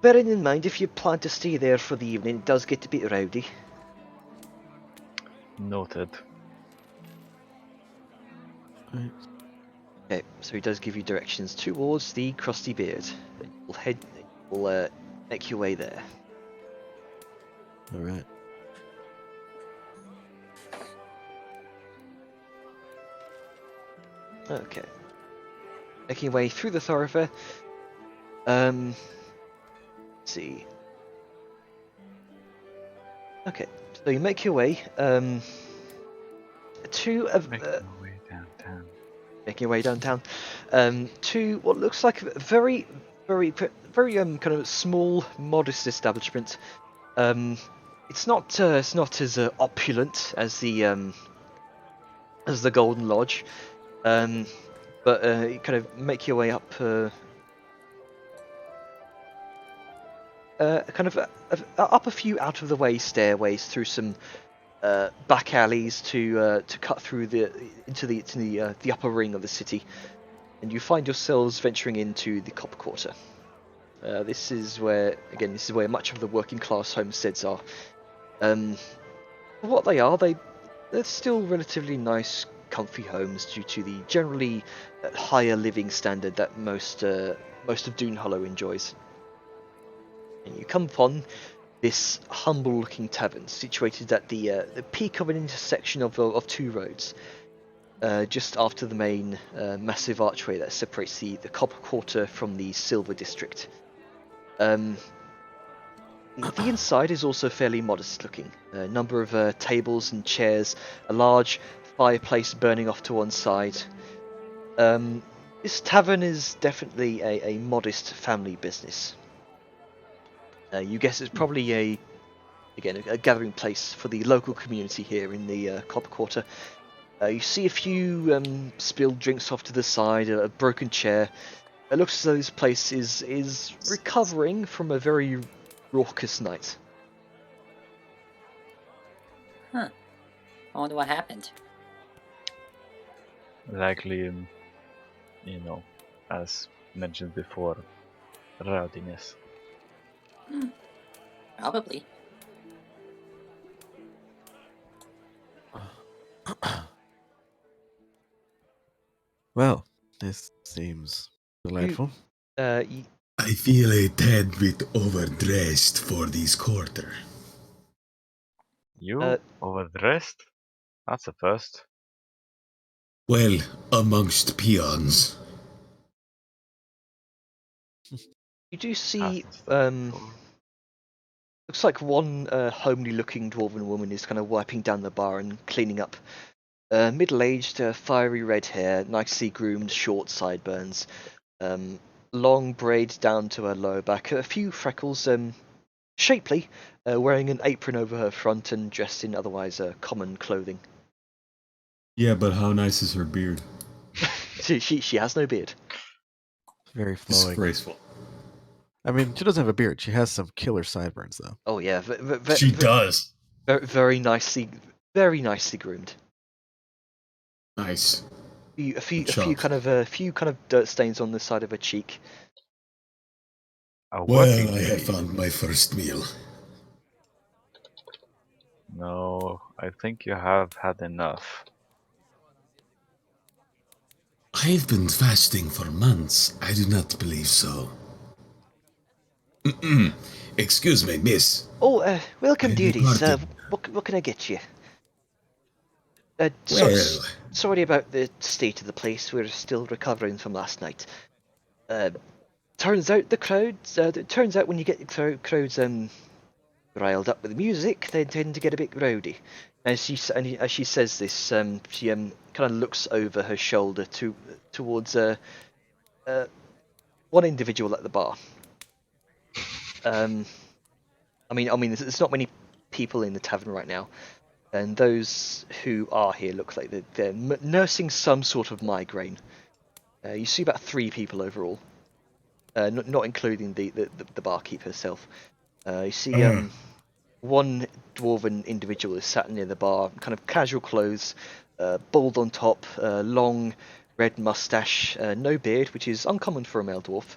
Bearing in mind, if you plan to stay there for the evening, it does get a bit rowdy. Noted. Right. Okay, so he does give you directions towards the Crusty Beard. You'll make your way there. All right. Okay. Making your way through the thoroughfare. Let's see. Okay, so you make your way to Making my way downtown. making your way downtown to what looks like a very kind of small, modest establishment. It's not as opulent as the Golden Lodge, but you kind of make your way up up a few out of the way stairways through some back alleys to cut through into the upper ring of the city, and you find yourselves venturing into the Copper Quarter. This is where much of the working class homesteads are. For what they are, they're still relatively nice, comfy homes due to the generally higher living standard that most of Duunhollow enjoys. And you come upon this humble-looking tavern situated at the peak of an intersection of two roads, just after the main massive archway that separates the Copper Quarter from the Silver District. The inside is also fairly modest looking. A number of tables and chairs, a large fireplace burning off to one side. This tavern is definitely a modest family business. You guess it's probably a gathering place for the local community here in the Copper Quarter. You see a few spilled drinks off to the side, a broken chair. It looks as though this place is recovering from a very raucous night. Huh. I wonder what happened. Likely, as mentioned before, rowdiness. Probably. Well, this seems delightful. I feel a tad bit overdressed for this quarter. You overdressed? That's a first. Well, amongst peons. You do see That's looks like one homely-looking dwarven woman is kind of wiping down the bar and cleaning up. Middle-aged, fiery red hair, nicely groomed, short sideburns, long braid down to her lower back, a few freckles, shapely, wearing an apron over her front and dressed in otherwise common clothing. Yeah, but how nice is her beard? She has no beard. Very flowing. Disgraceful. I mean, she doesn't have a beard. She has some killer sideburns, though. Oh yeah, She does. very nicely groomed. Nice. A few kind of dirt stains on the side of her cheek. a working Well, I have lady. found my first meal. No, I think you have had enough. I've been fasting for months. I do not believe so. Excuse me, miss. Oh, welcome, Beg your dearies. pardon. What can I get you? Well, Sorry about the state of the place. We're still recovering from last night. Turns out the crowds. Turns out when you get the crowds riled up with music, they tend to get a bit rowdy. As she says this, she kind of looks over her shoulder towards one individual at the bar. I mean, there's not many people in the tavern right now, and those who are here look like they're nursing some sort of migraine. You see about 3 people overall, not including the barkeep herself. You see one dwarven individual is sat near the bar, kind of casual clothes, bald on top, long red mustache, no beard, which is uncommon for a male dwarf.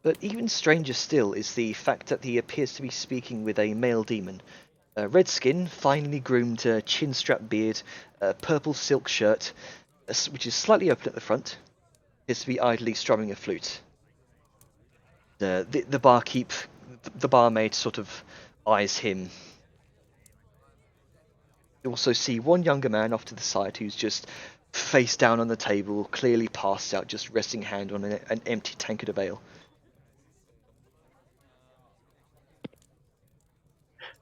But even stranger still is the fact that he appears to be speaking with a male demon. Red skin, finely groomed chin-strap beard, purple silk shirt, which is slightly open at the front, appears to be idly strumming a flute. The barkeep, the barmaid sort of eyes him. You also see one younger man off to the side who's just face down on the table, clearly passed out, just resting a hand on an empty tankard of ale.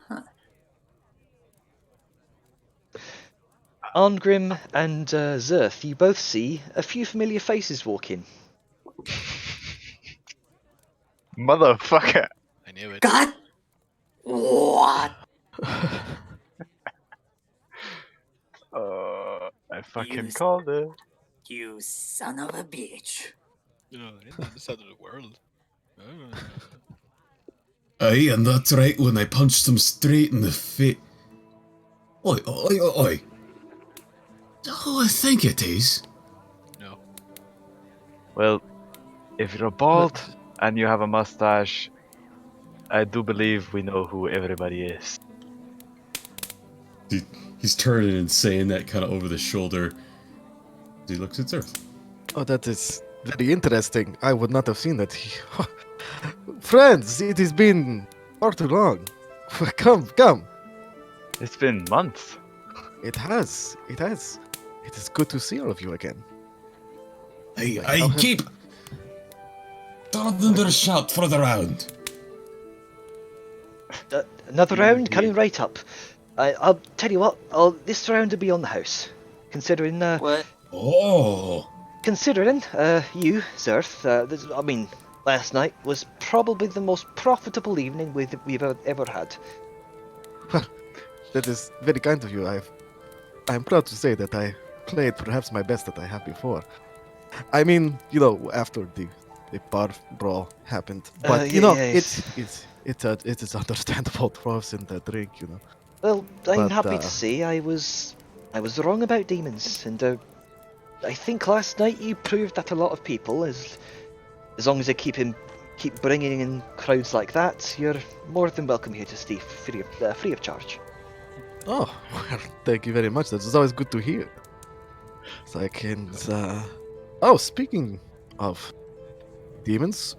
Huh. Arngrim and Zerth, you both see a few familiar faces walk in. Motherfucker! I knew it. God! What? I fucking You- called it. You son of a bitch. No, I didn't understand the world. Aye, and that's right when I punched him straight in the face. Oi, oi, oi, oi. Oh, I think it is. No. Well, if you're bald and you have a mustache, I do believe we know who everybody is. He's turning and saying that kind of over the shoulder. He looks at Earth. Oh, that is very interesting. I would not have seen that. Friends, it has been far too long. Come, come. It's been months. It has. It has. It is good to see all of you again. I keep. Thunder shout for the round. Another round coming right up. I'll tell you what. This round will be on the house, considering. What? Oh. Considering you, Zerth. Last night was probably the most profitable evening we've ever had. That is very kind of you. I'm proud to say that I played perhaps my best that I have before. I mean, after the bar brawl happened, but yes. it is understandable. Throws in the drink, Well, I'm But, happy to say I was wrong about demons, and I think last night you proved that a lot of people, as long as they keep bringing in crowds like that, you're more than welcome here to stay free of charge. Oh, well, thank you very much. That's always good to hear. So I can. Speaking of demons,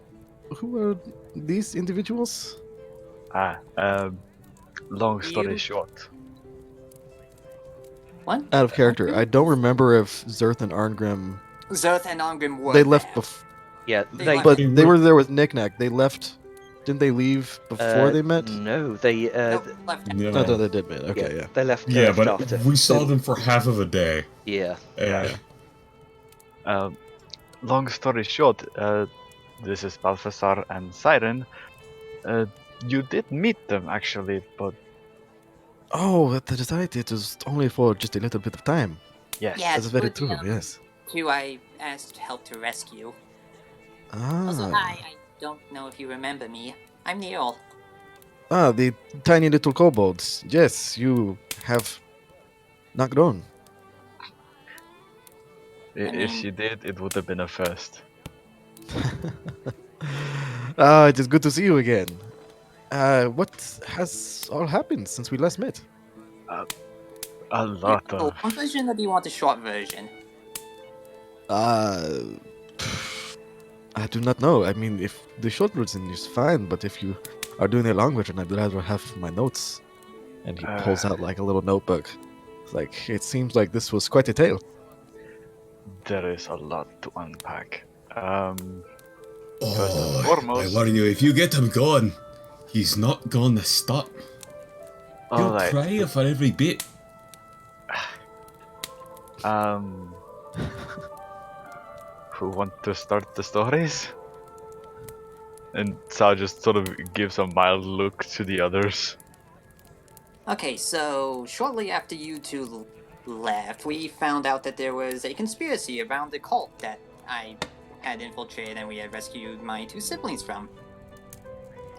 who are these individuals? Long story You- short. What? Out of character, I don't remember if Zerth and Arngrim Zerth and Angrim were they left there. before, Yeah, They but They they were- were there with Knick-Knack. They left. Didn't they leave before they met? No, they Nope, left. No. No, they did meet. Okay, yeah. they left. Yeah, but after. we saw them for half of a day. Yeah. Long story short, this is Balthasar and Siren. You did meet them actually, but Oh, that is right. It was only for just a little bit of time. yes. Yeah, That's very but, true. Yes. Who I asked help to rescue. Also, Ah. hi, I don't know if you remember me. I'm Neil. Ah, the tiny little kobolds. Yes, you have not grown. If mean- she did, it would have been a first. It is good to see you again. What has all happened since we last met? A lot Oh, of. long version, or do you want the short version? I do not know. I mean, if the short version is fine, but if you are doing a long version, I'd rather have my notes. And he pulls out like a little notebook. It's like, it seems like this was quite a tale. There is a lot to unpack. First and Oh, I foremost- warn you, if you get him gone, he's not gonna stop. He'll Alright. cry for every bit. Who want to start the stories? And Sal just sort of gives a mild look to the others. Okay, so shortly after you two left, we found out that there was a conspiracy around the cult that I had infiltrated and we had rescued my two siblings from.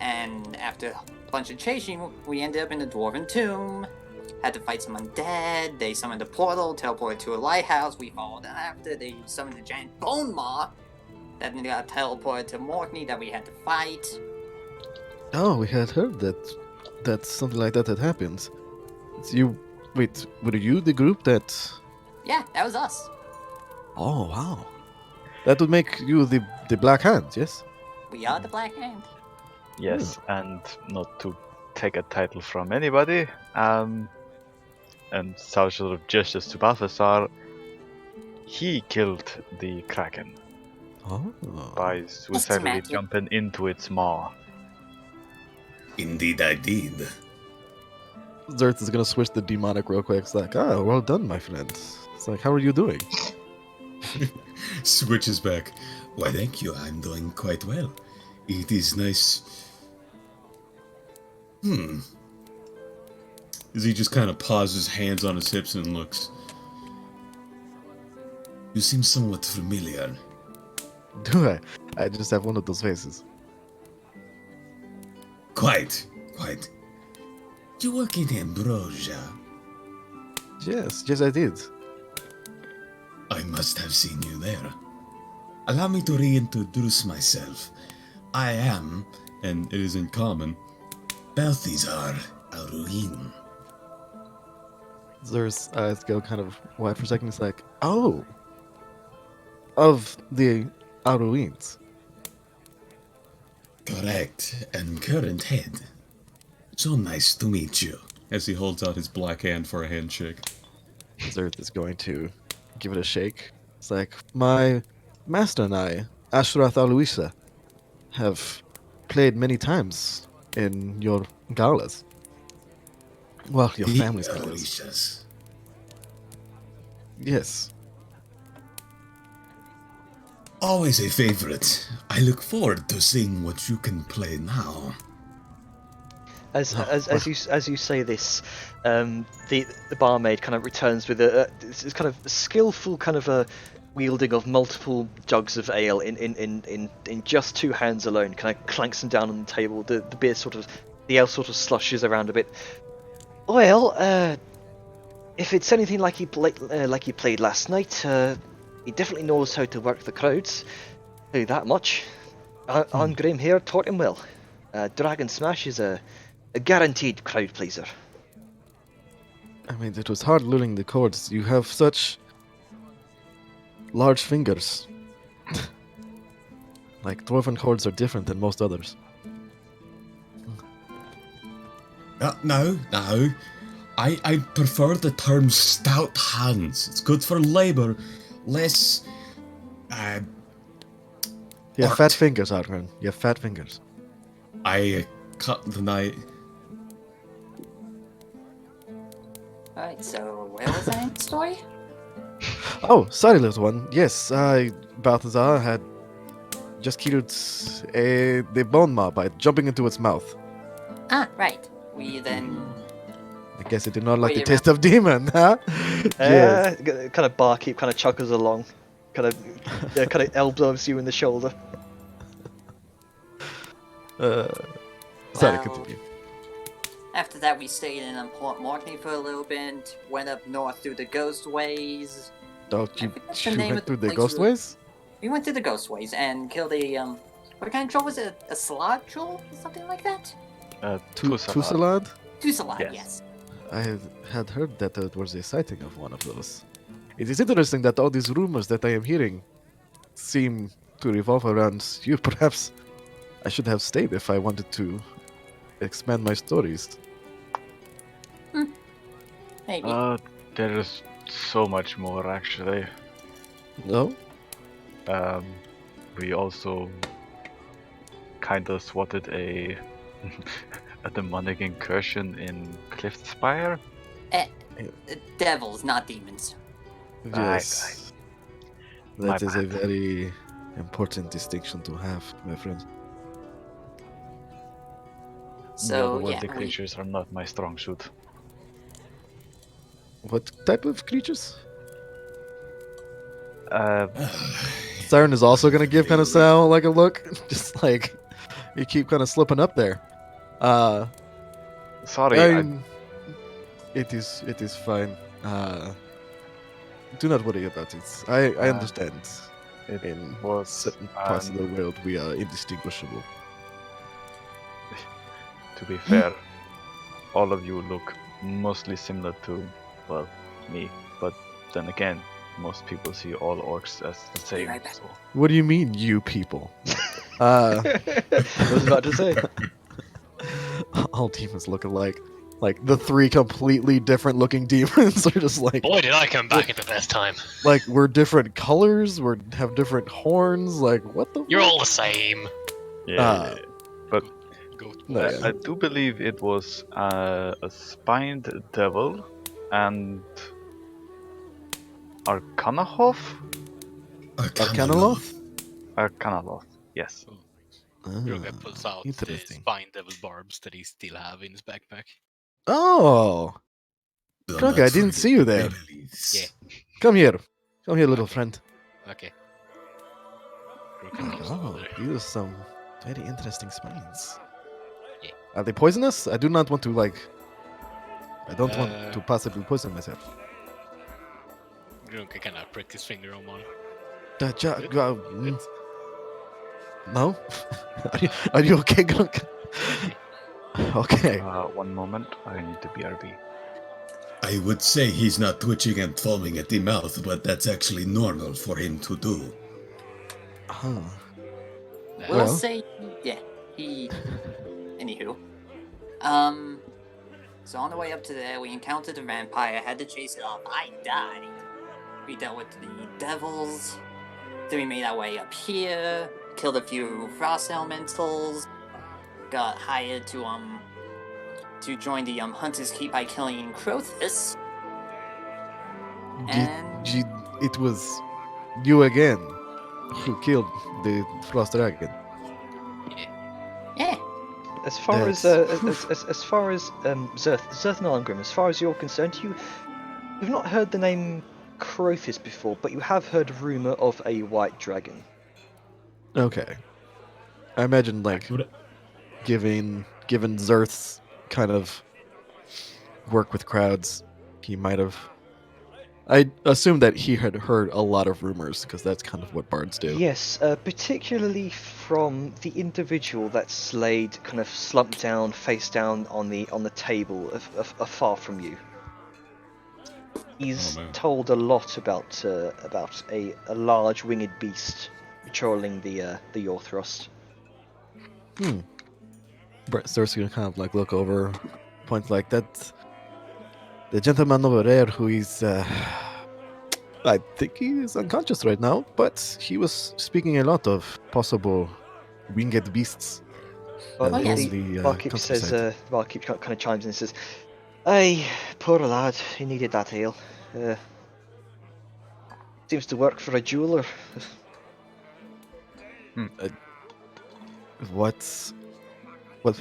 And after a bunch of chasing, we ended up in the Dwarven Tomb, had to fight some undead, they summoned a portal, teleported to a lighthouse, we followed after, they summoned a giant bone maw, Then we got teleported to Morkney that we had to fight. Oh, we had heard that something like that had happened. Wait, were you the group that? Yeah, that was us. Oh wow, that would make you the Black Hand, yes? We are the Black Hand. Yes, and not to take a title from anybody, and Sal sort of gestures to Balthasar, he killed the Kraken Oh. by suicidally imagine. jumping into its maw. Indeed, I did. Zerth is gonna switch the demonic real quick. It's like, oh, well done, my friend. It's like, how are you doing? Switches back. Why, thank you. I'm doing quite well. It is nice. As he just kind of pauses, hands on his hips, and looks. You seem somewhat familiar. Do I? I just have one of those faces. Quite. You work in Ambrosia. Yes, I did. I must have seen you there. Allow me to reintroduce myself. I am, and it is in common, Balthazar Aruin. Zerth's eyes go kind of wide for a second. It's like, oh, of the Aruins. Correct, and current head. So nice to meet you. As he holds out his black hand for a handshake. Zerth is going to give it a shake. It's like, my master and I, Ashrath Aluisa, have played many times in your galas. Well, your family's galas. Delicious. Yes. Always a favorite. I look forward to seeing what you can play now. As you say this, the barmaid kind of returns with this kind of skillful kind of a wielding of multiple jugs of ale in just two hands alone. Kind of clanks them down on the table. The beer the ale sort of slushes around a bit. Well, if it's anything like he played last night, he definitely knows how to work the crowds. Tell you that much. Arn Graham here taught him well. Dragon Smash is a guaranteed crowd pleaser. I mean, it was hard learning the chords. You have such large fingers. Like, dwarven chords are different than most others. No. I prefer the term stout hands. It's good for labor, less. You have Art. fat fingers, Argren. You have fat fingers. I cut the night. Alright, so where was I in the story? Oh, sorry, little one. Yes, Balthazar had just killed the bone mob by jumping into its mouth. Ah, right. We then... I guess it did not like Wait, the taste of demon, huh? Yes. Kind of barkeep kind of chuckles along, kind of elbows you in the shoulder. Sorry, Well, continue. After that, we stayed in Port Morkney for a little bit, went up north through the Ghost Ways. Don't I you, forget the you name went of through the the place ghost we- ways? We went through the Ghost Ways and killed a, what kind of troll was it? A slot troll? Something like that? Tusalad? Tusalad, Yes. yes. I had heard that there was a sighting of one of those. It is interesting that all these rumors that I am hearing seem to revolve around you. Perhaps I should have stayed if I wanted to expand my stories. Maybe. There is so much more actually. No? We also kind of swatted a demonic incursion in Cliffspire. Devils, not demons. Yes. My That is a bad. very important distinction to have, my friend. So, the yeah, worldly creatures are not my strong suit. What type of creatures? Siren Siren is also gonna give kind of Sal like a look, just like you keep kind of slipping up there. Sorry, It is fine. Do not worry about it. I understand. It In was certain parts of the world, we are indistinguishable. to be fair, all of you look mostly similar to, well, me. But then again, most people see all orcs as the Be same. right back. So What do you mean, you people? I was about to say. All demons look alike. Like the three completely different looking demons are just like Boy, did I come back at the best time. we're different colors, we have different horns. Like what the? You're fuck? all the same. yeah, but Goat No, boys. yeah. I do believe it was a spined devil and Arcanahof? Arcanoloth? Arcanaloth, yes. Groga pulls out the Interesting. spine devil barbs that he still have in his backpack. Oh, Do Groga, not I didn't forget see you the there. Beverleys. Yeah. Come here, little Okay. friend. Okay. Groga comes Oh, over there. these are some very interesting spines. Yeah. Are they poisonous? I do not want to I don't want to possibly poison myself. Groga kind of pricked his finger on one. No? are you okay, Groga? Okay. One moment, I need to BRB. I would say he's not twitching and foaming at the mouth, but that's actually normal for him to do. Huh. We'll Well. say, yeah, he. Anywho. So on the way up to there, we encountered a vampire, had to chase it off. I died. We dealt with the devils. Then we made our way up here, killed a few frost elementals, got hired to join the Hunter's Keep by killing Crothus. And It was you again who killed the frost dragon. yeah, As far as Zerth Nalangrim, as far as you're concerned, you've not heard the name Crothis before, but you have heard rumor of a white dragon. Okay. I imagine given Zerth's kind of work with crowds, he might have. I assume that he had heard a lot of rumors because that's kind of what bards do. Yes, particularly from the individual that Slade kind of slumped down, face down on the table, afar from you. He's told a lot about a large winged beast patrolling the Yorthrust. Zerth's gonna kind of look over, point like that. The gentleman over there who is. I think he is unconscious right now, but he was speaking a lot of possible winged beasts. But that yes. roam the Barkeep says, countryside. Barkeep kind of chimes in and says, "Aye, poor lad, he needed that ale. Seems to work for a jeweler." What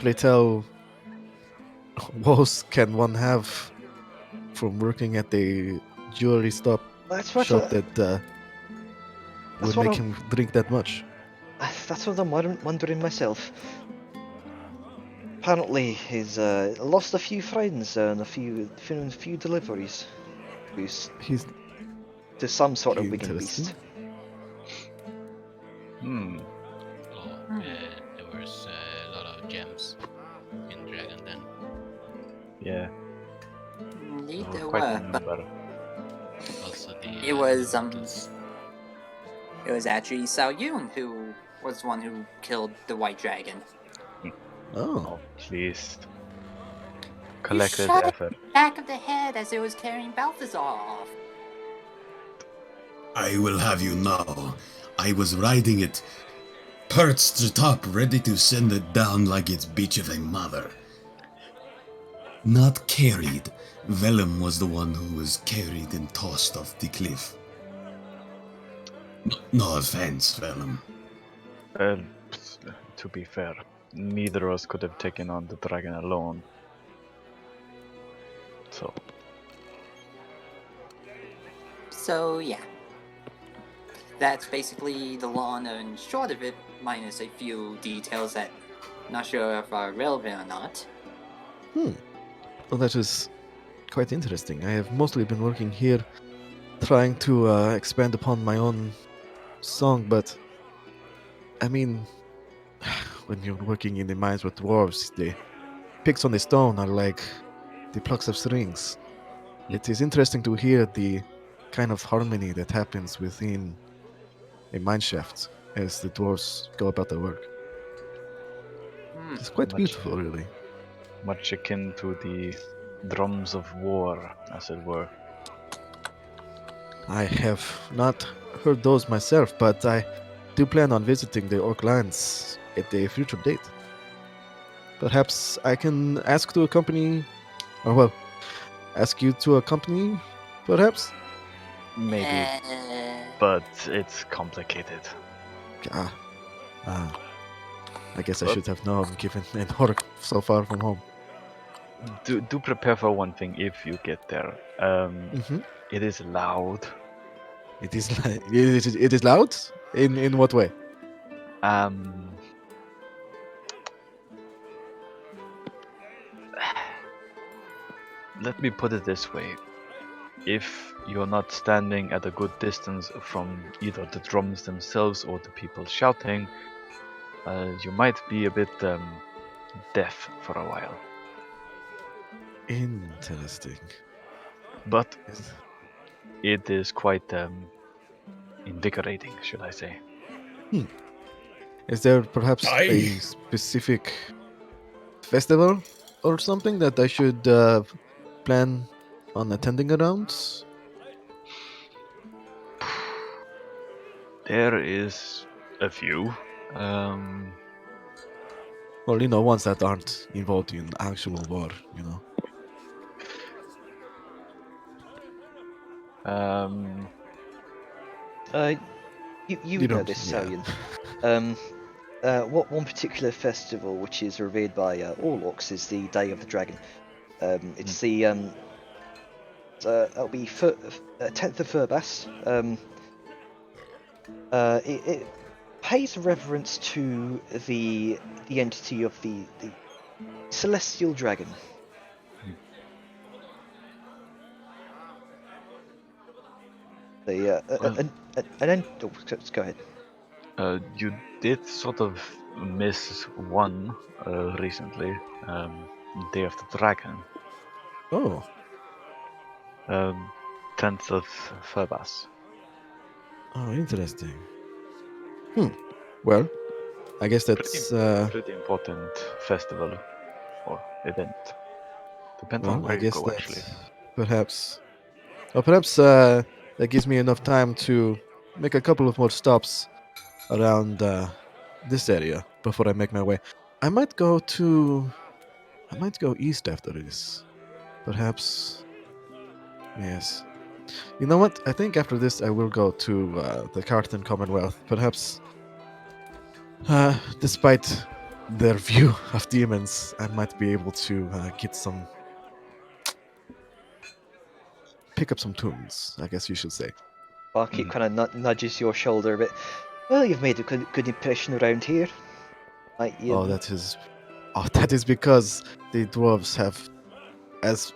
pray tell woes can one have from working at the jewelry shop That's what that would what make I'm- him drink that much? That's what I'm wondering myself. Apparently, he's lost a few friends and a few deliveries. He's To some sort of winged Interesting. beast. Oh, there was a lot of gems in Dragon Den. Yeah, indeed I there quite were, but remember. Also the It was, immortals. it was actually Sao Yun who was the one who killed the white dragon. oh, Please. Collective shot it. effort. Back of the head as it was carrying Balthazar off. I will have you know, I was riding it, perched atop, ready to send it down like its bitch of a mother. Not carried. Vellum was the one who was carried and tossed off the cliff. No offense, Vellum. To be fair, neither of us could have taken on the dragon alone. So yeah. That's basically the long and short of it, minus a few details that I'm not sure if are relevant or not. well, that is quite interesting. I have mostly been working here, trying to expand upon my own song, but I mean, when you're working in the mines with dwarves, the picks on the stone are like the plucks of strings. It is interesting to hear the kind of harmony that happens within a mine shaft as the dwarves go about their work. It's quite Much, beautiful, really. much akin to the drums of war, as it were. I have not heard those myself, but I do plan on visiting the Orc lands at a future date. Perhaps I can ask to accompany, or well, ask you to accompany, perhaps? Maybe, but it's complicated. Ah, ah. I guess I But- should have known, given an orc so far from home. Do prepare for one thing if you get there. Mm-hmm. It is loud. It is it is loud. In what way? Um, Let me put it this way. If you're not standing at a good distance from either the drums themselves or the people shouting, you might be a bit deaf for a while. Interesting. But Is, it is quite invigorating, should I say. is there perhaps Aye. a specific festival or something that I should plan on attending around? There is a few. Um, Well, ones that aren't involved in actual war, um, You You would know don't, this, yeah. Salian. What one particular festival which is revered by all orcs is the Day of the Dragon. It's the that'll be 10th of Furbas. It pays reverence to the entity of the celestial dragon. The Well- and then let's go ahead. you did sort of miss one recently. Day of the Dragon. Oh, 10th of Furbas. oh, interesting. Well, I guess that's Pretty important festival or event. Depends on well. where I you guess go, actually. that's perhaps, or perhaps that gives me enough time to make a couple of more stops around this area before I make my way. I might go east after this. Perhaps, yes. You know what? I think after this I will go to the Carton Commonwealth. Perhaps, despite their view of demons, I might be able to pick up some tunes. I guess you should say. Barkeep kind of nudges your shoulder a bit. Well, you've made a good impression around here. Oh, that is because the dwarves have as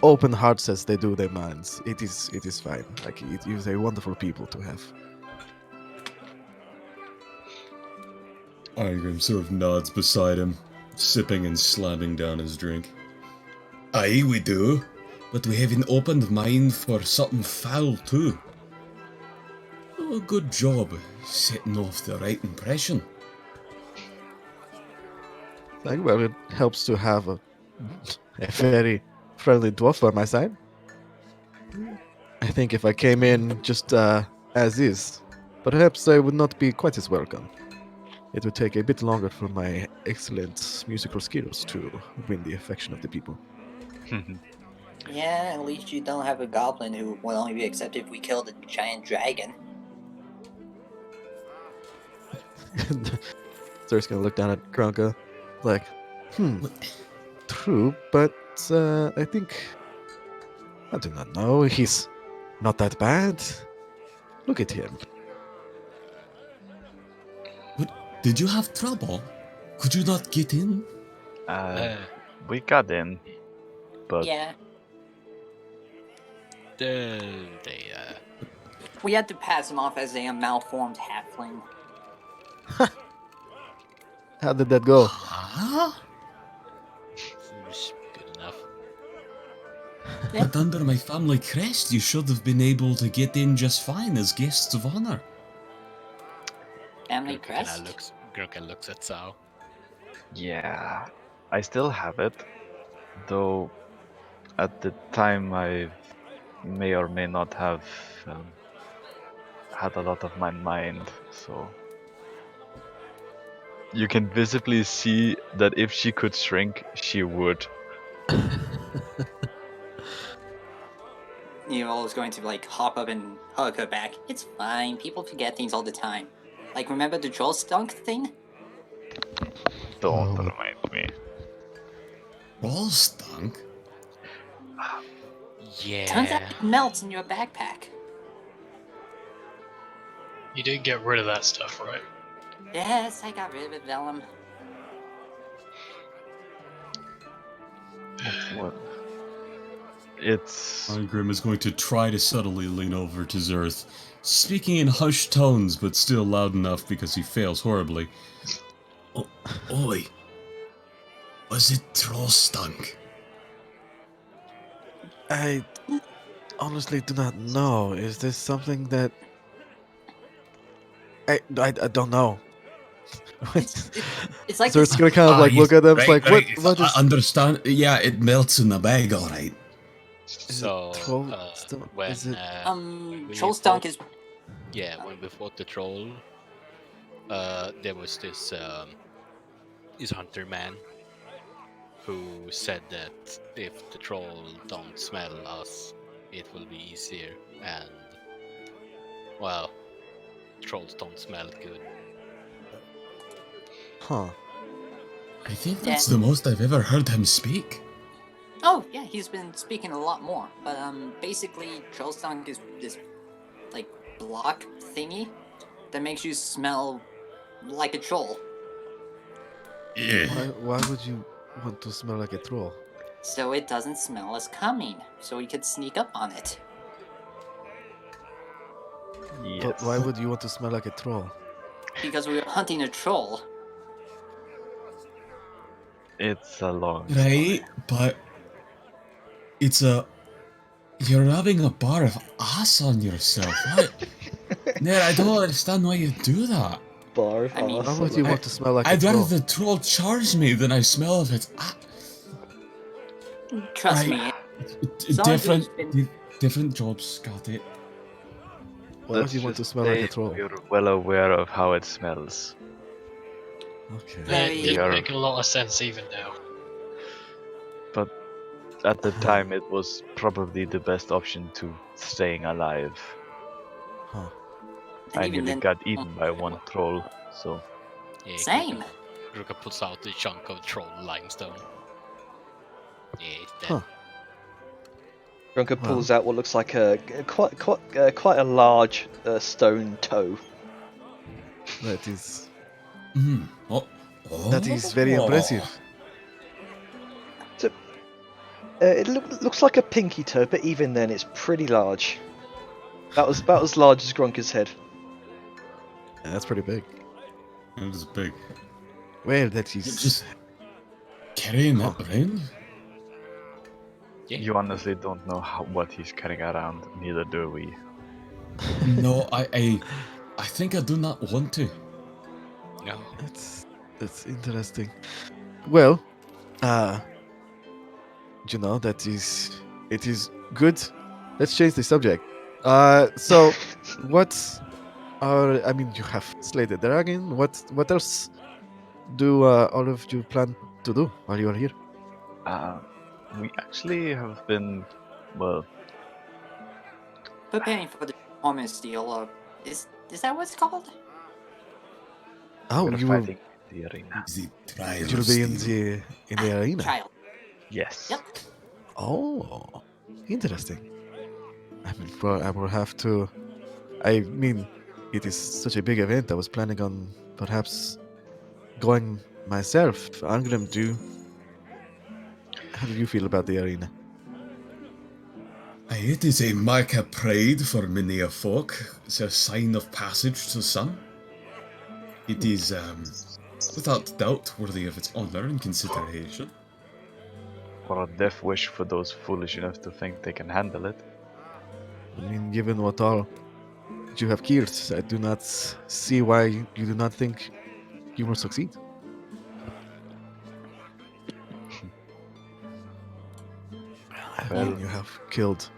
open hearts as they do their minds. It is fine. Like it is a wonderful people to have. Igram sort of nods beside him, sipping and slamming down his drink. Aye, we do. But we have an opened mind for something foul too. Oh, good job setting off the right impression. Like, well, it helps to have a very friendly dwarf by my side. I think if I came in just as is, perhaps I would not be quite as welcome. It would take a bit longer for my excellent musical skills to win the affection of the people. Yeah, at least you don't have a goblin who will only be accepted if we kill the giant dragon. Zer's gonna look down at Kronka, like, true, but I think I do not know. He's not that bad. Look at him. What? Did you have trouble? Could you not get in? We got in, but Yeah. They We had to pass him off as a malformed halfling. How did that go? Huh? Seems good enough. But under my family crest, you should have been able to get in just fine as guests of honor. Family Gurka crest? looks at Sao. Yeah, I still have it, though at the time I may or may not have had a lot of my mind, so you can visibly see that if she could shrink, she would. Neil is going to like hop up and hug her back. It's fine. People forget things all the time. Like remember the troll stunk thing? Don't Oh. remind me. All stunk. Turns out Yeah. it melts in your backpack. You did get rid of that stuff, right? Yes, I got rid of it, Vellum. What? It's Angrim is going to try to subtly lean over to Zerth, speaking in hushed tones but still loud enough because he fails horribly. Oi. Was it troll stunk? I honestly do not know. Is this something that I don't know. It's like So this. it's gonna kind of like look at them. It's like, right. what is I understand. Yeah, it melts in the bag, all right. is So it troll stuff? when Is it we Troll stunk fought- is. yeah, when we fought the troll, there was this hunter man who said that if the troll don't smell us, it will be easier. And well, trolls don't smell good. huh? I think that's the most I've ever heard him speak. Oh yeah, he's been speaking a lot more. But basically, troll stunk is this like block thingy that makes you smell like a troll. Yeah. Why would you want to smell like a troll? So it doesn't smell us coming, so we could sneak up on it. yes. But why would you want to smell like a troll? Because we were hunting a troll. It's a long Right, but it's a. You're rubbing a bar of ass on yourself. What? Ned, I don't understand why you do that. Bar of I mean- arse. Why would you want to smell like a I'd rather troll? the troll charge me than I smell of it. Trust Right. me. Someone Different, who's been- different jobs. Got it. Why would Let's you want to just smell like a say troll? We're well aware of how it smells. Okay. Very- It didn't are- make a lot of sense even now. But at the time, it was probably the best option to staying alive. Huh. And I even nearly then- got eaten by one troll, so Yeah, Same. Gurka pulls out a chunk of troll limestone. Yeah, it's dead. Huh. Grunker pulls out what looks like quite a large stone toe. That is Oh. that is very impressive. It looks like a pinky toe, but even then, it's pretty large. That was about as large as Grunker's head. Yeah, that's pretty big. It is big. Well, that is Just carrying that around? Yeah. you honestly don't know what he's carrying around. Neither do we. No, I think I do not want to. No. that's interesting. Well, you know that is it is good. Let's change the subject. So what are I mean you have slayed the dragon. What else do all of you plan to do while you are here? We actually have been, well, Preparing for the performance deal. Is that what it's called? Oh, we're you will fighting in the arena. The trial you'll of be in steel. the arena. Child. Yes. Yep. Oh, interesting. I mean, well, I will have to. I mean, it is such a big event. I was planning on perhaps going myself. Angrim, how do you feel about the arena? It is a mark of pride for many a folk. It's a sign of passage to some. It is, without doubt, worthy of its honor and consideration. Or a death wish for those foolish enough to think they can handle it. I mean, given what all you have killed, I do not see why you do not think you will succeed. I Well- mean, you have killed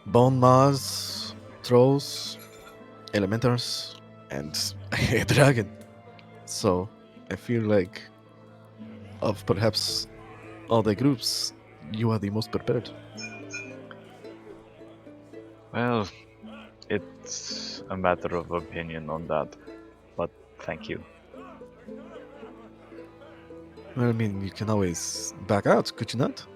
bone maws, trolls, elementars, and a dragon. So I feel like of perhaps all the groups, you are the most prepared. Well, it's a matter of opinion on that, but thank you. Well, I mean, you can always back out, could you not?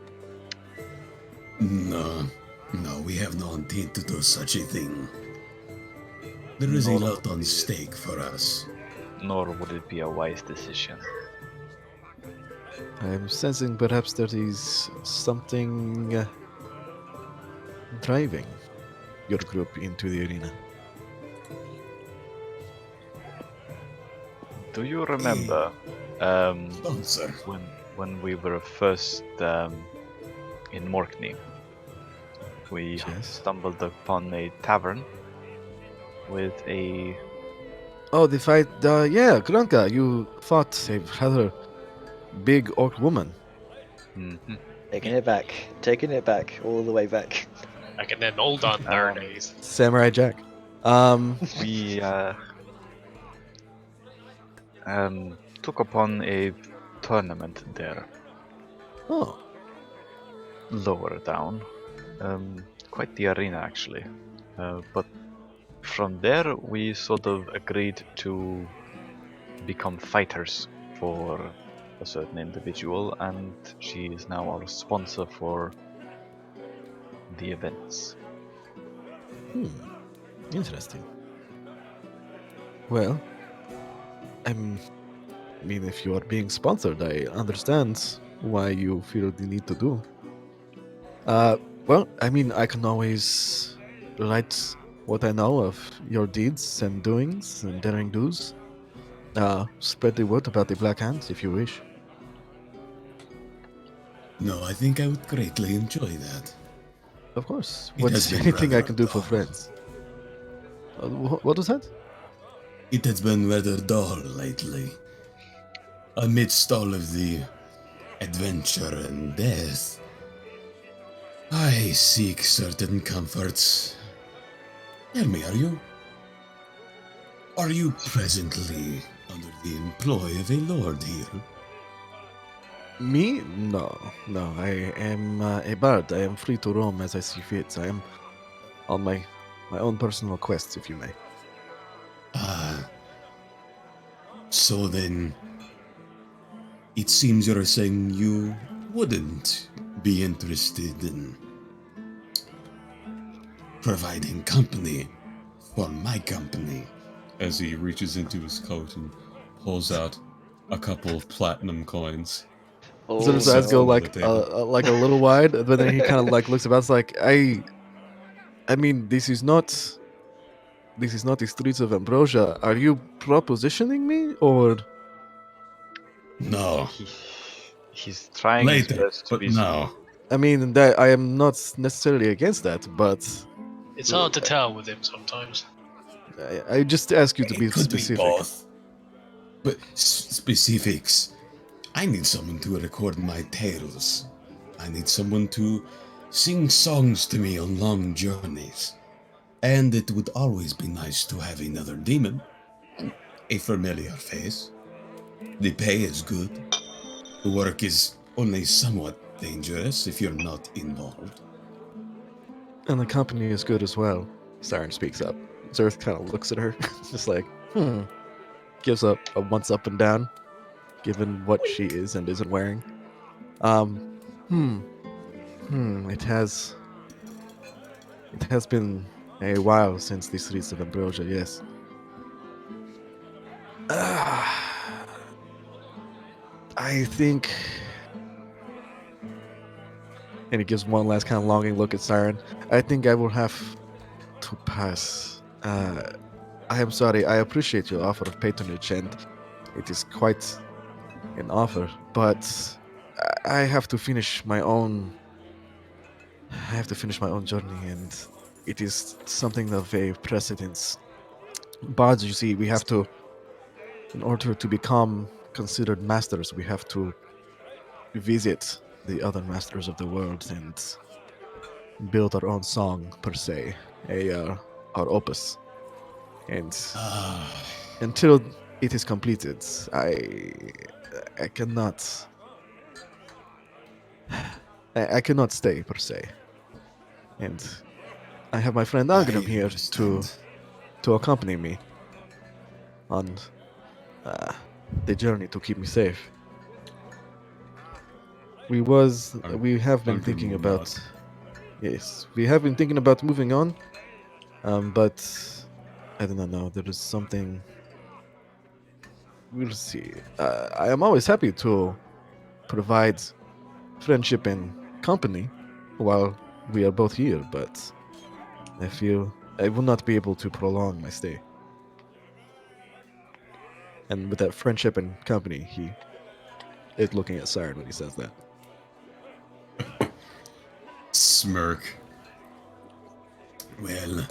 No, we have no intent to do such a thing. There is a Nor lot would on it- stake for us. Nor would it be a wise decision. I'm sensing perhaps there is something driving your group into the arena. Do you remember Sponsor. when we were first in Morkney? We Yes. stumbled upon a tavern with a Oh, the fight, yeah, Granka, you fought a rather big orc woman. Mhm. Taking it back, all the way back. Back in them old on their Um, days. Samurai Jack. we took upon a tournament there, Oh, lower down, quite the arena actually. But from there, we sort of agreed to become fighters for a certain individual, and she is now our sponsor for the events. interesting. Well, I mean, if you are being sponsored, I understand why you feel the need to do. Well, I mean, I can always write what I know of your deeds and doings and daring do's. Spread the word about the Black Hand if you wish. No, I think I would greatly enjoy that. Of course. It has What's been anything I rather can do for dull. friends? What was that? It has been rather dull lately. Amidst all of the adventure and death, I seek certain comforts. Tell me, are you presently under the employ of a lord here? Me? No. I am a bard. I am free to roam as I see fit. I am on my own personal quest, if you may. Ah, so then, it seems you're saying you wouldn't be interested in providing company for my company. As he reaches into his coat and pulls out a couple of platinum coins. Oh, So his Sets eyes go them on like the table. like a little wide, but then he kind of like looks about. It's like I mean, this is not the streets of Ambrosia. Are you propositioning me, or No, He's trying his later, best to but be no. I mean that I am not necessarily against that, but It's hard to tell with him sometimes. I just ask you to be It could specific. be both. But specifics. I need someone to record my tales. I need someone to sing songs to me on long journeys. And it would always be nice to have another demon. A familiar face. The pay is good. The work is only somewhat dangerous if you're not involved. And the company is good as well. Siren speaks up. Zerth kind of looks at her, just like, gives a once up and down, given what she is and isn't wearing. It has been a while since the streets of Ambrosia, yes. I think And he gives one last kind of longing look at Siren. I think I will have to pass. I am sorry. I appreciate your offer of patronage, and it is quite an offer. But I have to finish my own. I have to finish my own journey, and it is something of a precedence. Bards, you see, we have to, in order to become considered masters, we have to visit the other masters of the world and build our own song per se, our opus. And until it is completed, I cannot I cannot stay per se. And I have my friend Agrim here to accompany me on the journey to keep me safe. We have been Agrim thinking will about nod. yes, we have been thinking about moving on. But I do not know. There is something. We'll see. I am always happy to provide friendship and company while we are both here, but I feel I will not be able to prolong my stay. And with that friendship and company, he is looking at Siren when he says that. Smirk. Well,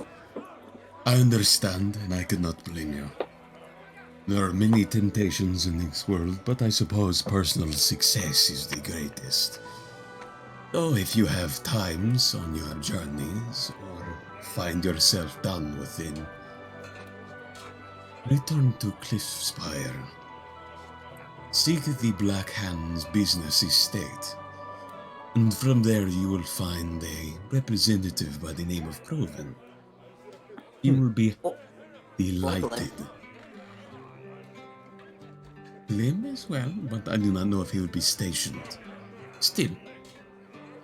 I understand, and I cannot blame you. There are many temptations in this world, but I suppose personal success is the greatest. So if you have times on your journeys, or find yourself done within, return to Cliffspire. Seek the Black Hand's business estate, and from there you will find a representative by the name of Proven. He will be delighted. Glim as well, but I do not know if he would be stationed. Still,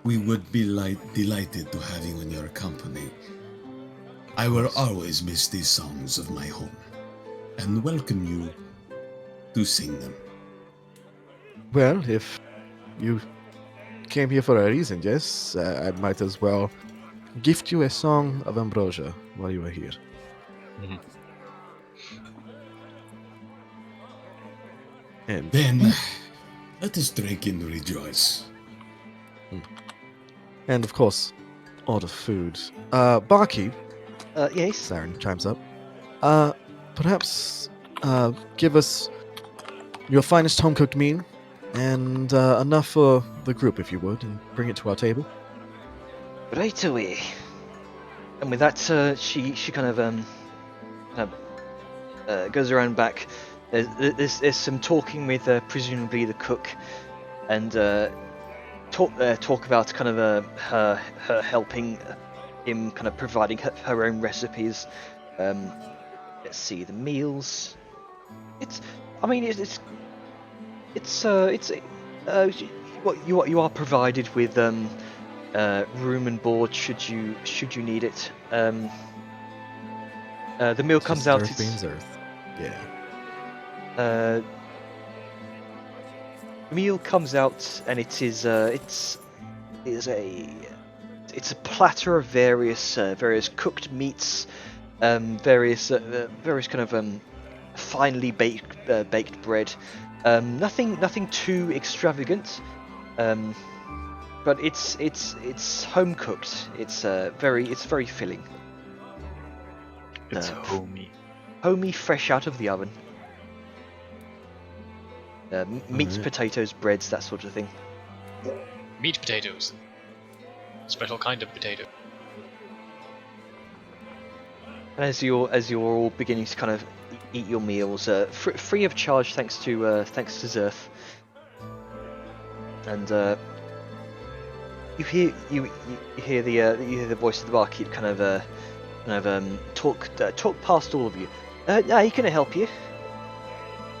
we would be delighted to have you in your company. I will always miss these songs of my home, and welcome you to sing them. Well, if you came here for a reason, yes, I might as well gift you a song of ambrosia while you are here. Mhm. And Then, let us drink and rejoice. and of course, order food. Barkeep, Yes. Siren chimes up. Perhaps give us your finest home cooked meal and enough for the group, if you would, and bring it to our table. Right away. And with that, she kind of goes around back. There's some talking with presumably the cook, and talk about kind of her helping him, kind of providing her own recipes. Let's see the meals. You are provided with room and board should you need it. The meal comes Just out. Earth beams Earth. Yeah. The meal comes out, and it is it's a platter of various cooked meats, various kind of finely baked bread. Nothing too extravagant, but it's home cooked. It's very filling. It's homey. Homey, fresh out of the oven. Meats, Alright. potatoes, breads, that sort of thing. Meat potatoes. Special kind of potato. And as you're all beginning to kind of eat your meals, free of charge, thanks to Zerth, and you hear the voice of the barkeep kind of talk past all of you. How can I help you?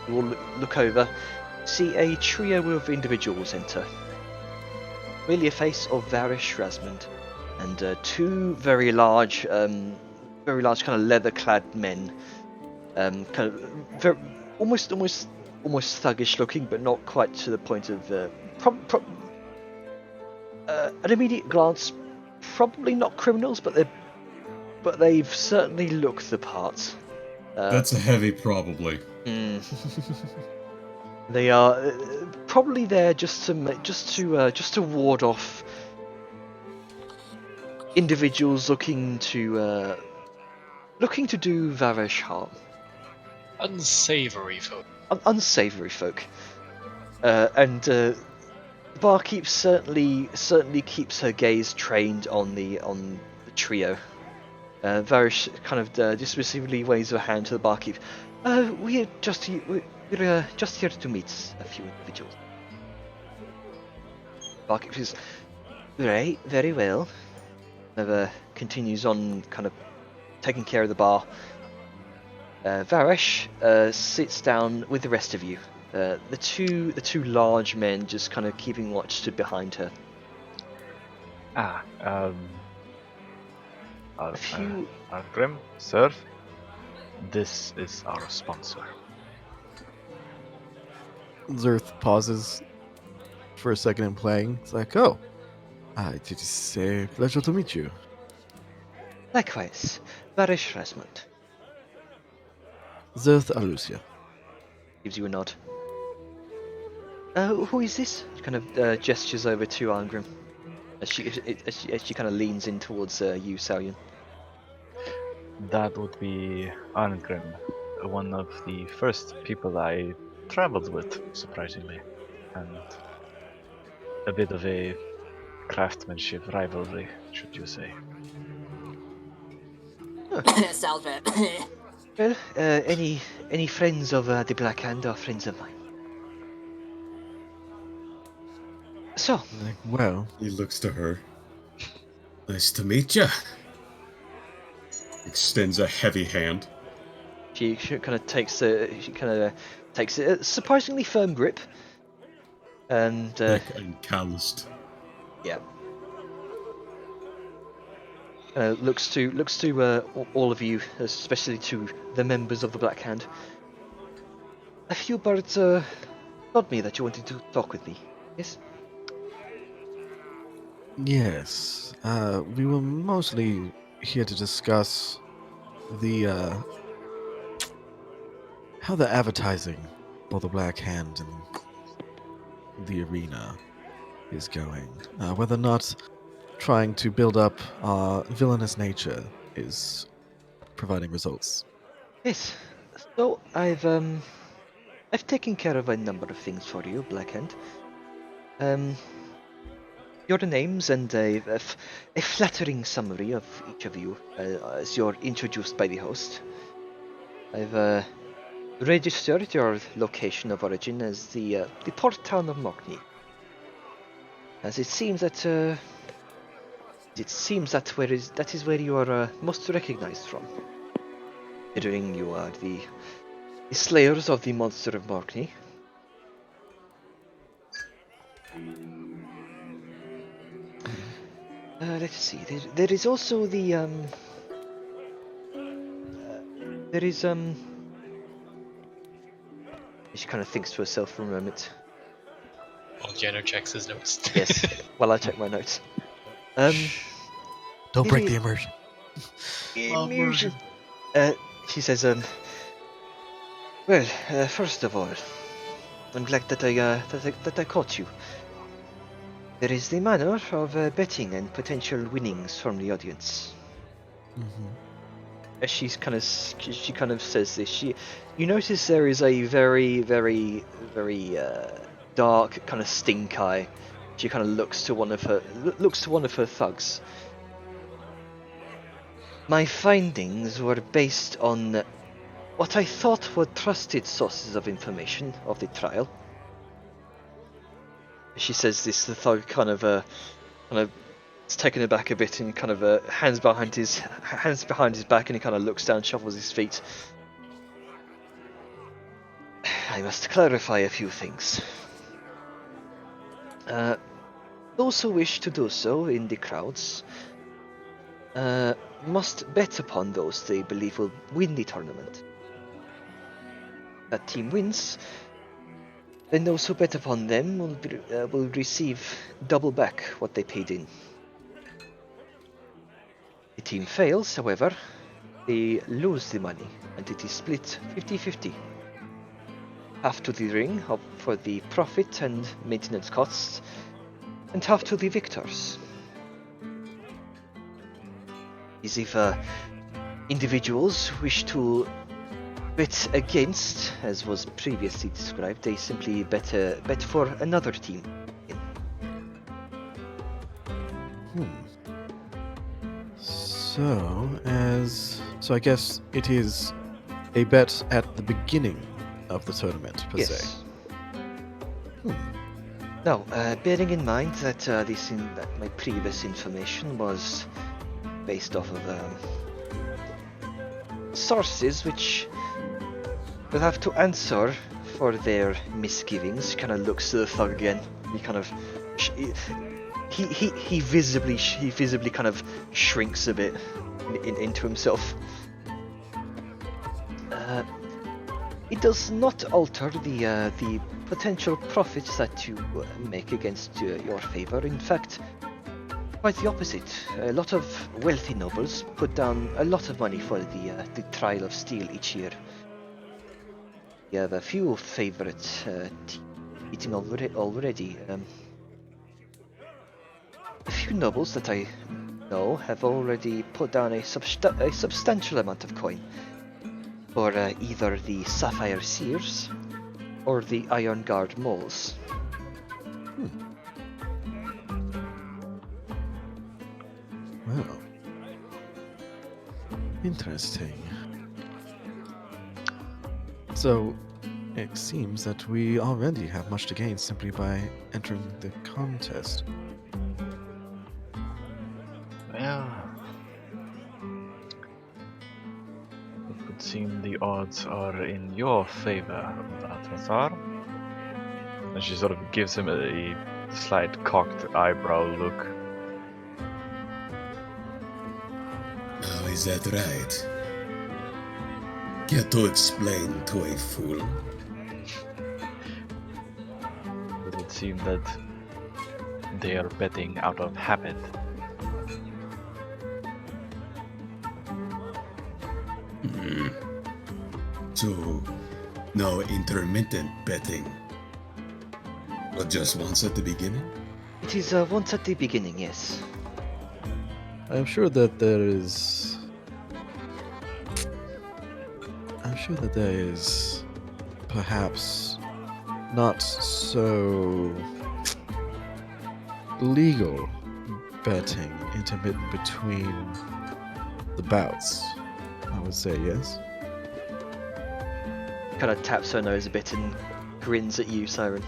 You all look over, see a trio of individuals enter. Familiar face of Varish Rasmund, and two very large kind of leather-clad men, kind of almost thuggish looking, but not quite to the point of At immediate glance, probably not criminals, but they've certainly looked the part. That's a heavy probably. They are probably there just to ward off individuals looking to do Varesh harm. Unsavory folk. Unsavory folk. And the barkeep certainly keeps her gaze trained on the trio. Varish kind of dismissively waves her hand to the barkeep. We're just here to meet a few individuals. Barkeep says, right, very well. Never continues on, kind of taking care of the bar. Varesh sits down with the rest of you. The two large men just kind of keeping watch stood behind her. Grim, sir, this is our sponsor. Zerth pauses for a second in playing. It's like, oh, it is a pleasure to meet you. Likewise, Varesh Rasmund. Zerth Alucia. Gives you a nod. Who is this? Kind of gestures over to Arngrim as she kind of leans in towards you, Salyan. That would be Arngrim, one of the first people I traveled with, surprisingly, and a bit of a craftsmanship rivalry, should you say. Salve. Well, any friends of the Black Hand are friends of mine. So, Like, well, He looks to her. Nice to meet ya. Extends a heavy hand. she kind of takes a surprisingly firm grip, and Thick and calloused. yeah. Looks to all of you, especially to the members of the Black Hand. A few birds told me that you wanted to talk with me. Yes. yes. We were mostly here to discuss the how the advertising for the Black Hand in the arena is going. Whether or not trying to build up our villainous nature is providing results. Yes. So I've taken care of a number of things for you, Blackhand. Your names and a flattering summary of each of you as you're introduced by the host. I've registered your location of origin as the port town of Morkney. As it seems that that is where you are most recognized from. Considering you are the slayers of the monster of Morkney. Let's see. There is also the there is She kind of thinks to herself for a moment. While Jenner checks his notes. Yes. While I check my notes. Don't break the immersion. Immersion. She says, well, first of all, I'm glad that I caught you. There is the manner of betting and potential winnings from the audience. As she kind of says this, you notice there is a very, very, very dark kind of stink eye. She kind of looks to one of her thugs. My findings were based on what I thought were trusted sources of information of the trial. She says this, the thug kind of is taken aback a bit and kind of hands behind his back, and he kind of looks down, shuffles his feet. I must clarify a few things. Those who wish to do so in the crowds must bet upon those they believe will win the tournament. That team wins Then those who bet upon them will receive double back what they paid in. The team fails, however, they lose the money, and it is split 50-50. Half to the ring for the profit and maintenance costs, and half to the victors. As if individuals wish to bet against, as was previously described, they simply bet for another team. So I guess it is a bet at the beginning of the tournament, per se. Yes. Now, bearing in mind that that my previous information was based off of sources which will have to answer for their misgivings. Kind of looks to the thug again. He kind of he visibly kind of shrinks a bit into himself. It does not alter the potential profits that you make against your favor. In fact, quite the opposite. A lot of wealthy nobles put down a lot of money for the trial of steel each year. We have a few favorite eating already. A few nobles that I know have already put down a substantial amount of coin for either the Sapphire Seers or the Iron Guard moles. Well, interesting. So, it seems that we already have much to gain simply by entering the contest. Well, it would seem the odds are in your favor, Balthazar. And she sort of gives him a slight cocked eyebrow look. Oh, is that right? Care to explain to a fool? Would it seem that they are betting out of habit? So, no intermittent betting. But just once at the beginning? It is once at the beginning, yes. I'm sure that there is perhaps not so legal betting intermittent between the bouts. I would say yes. Kind of taps her nose a bit and grins at you, Siren.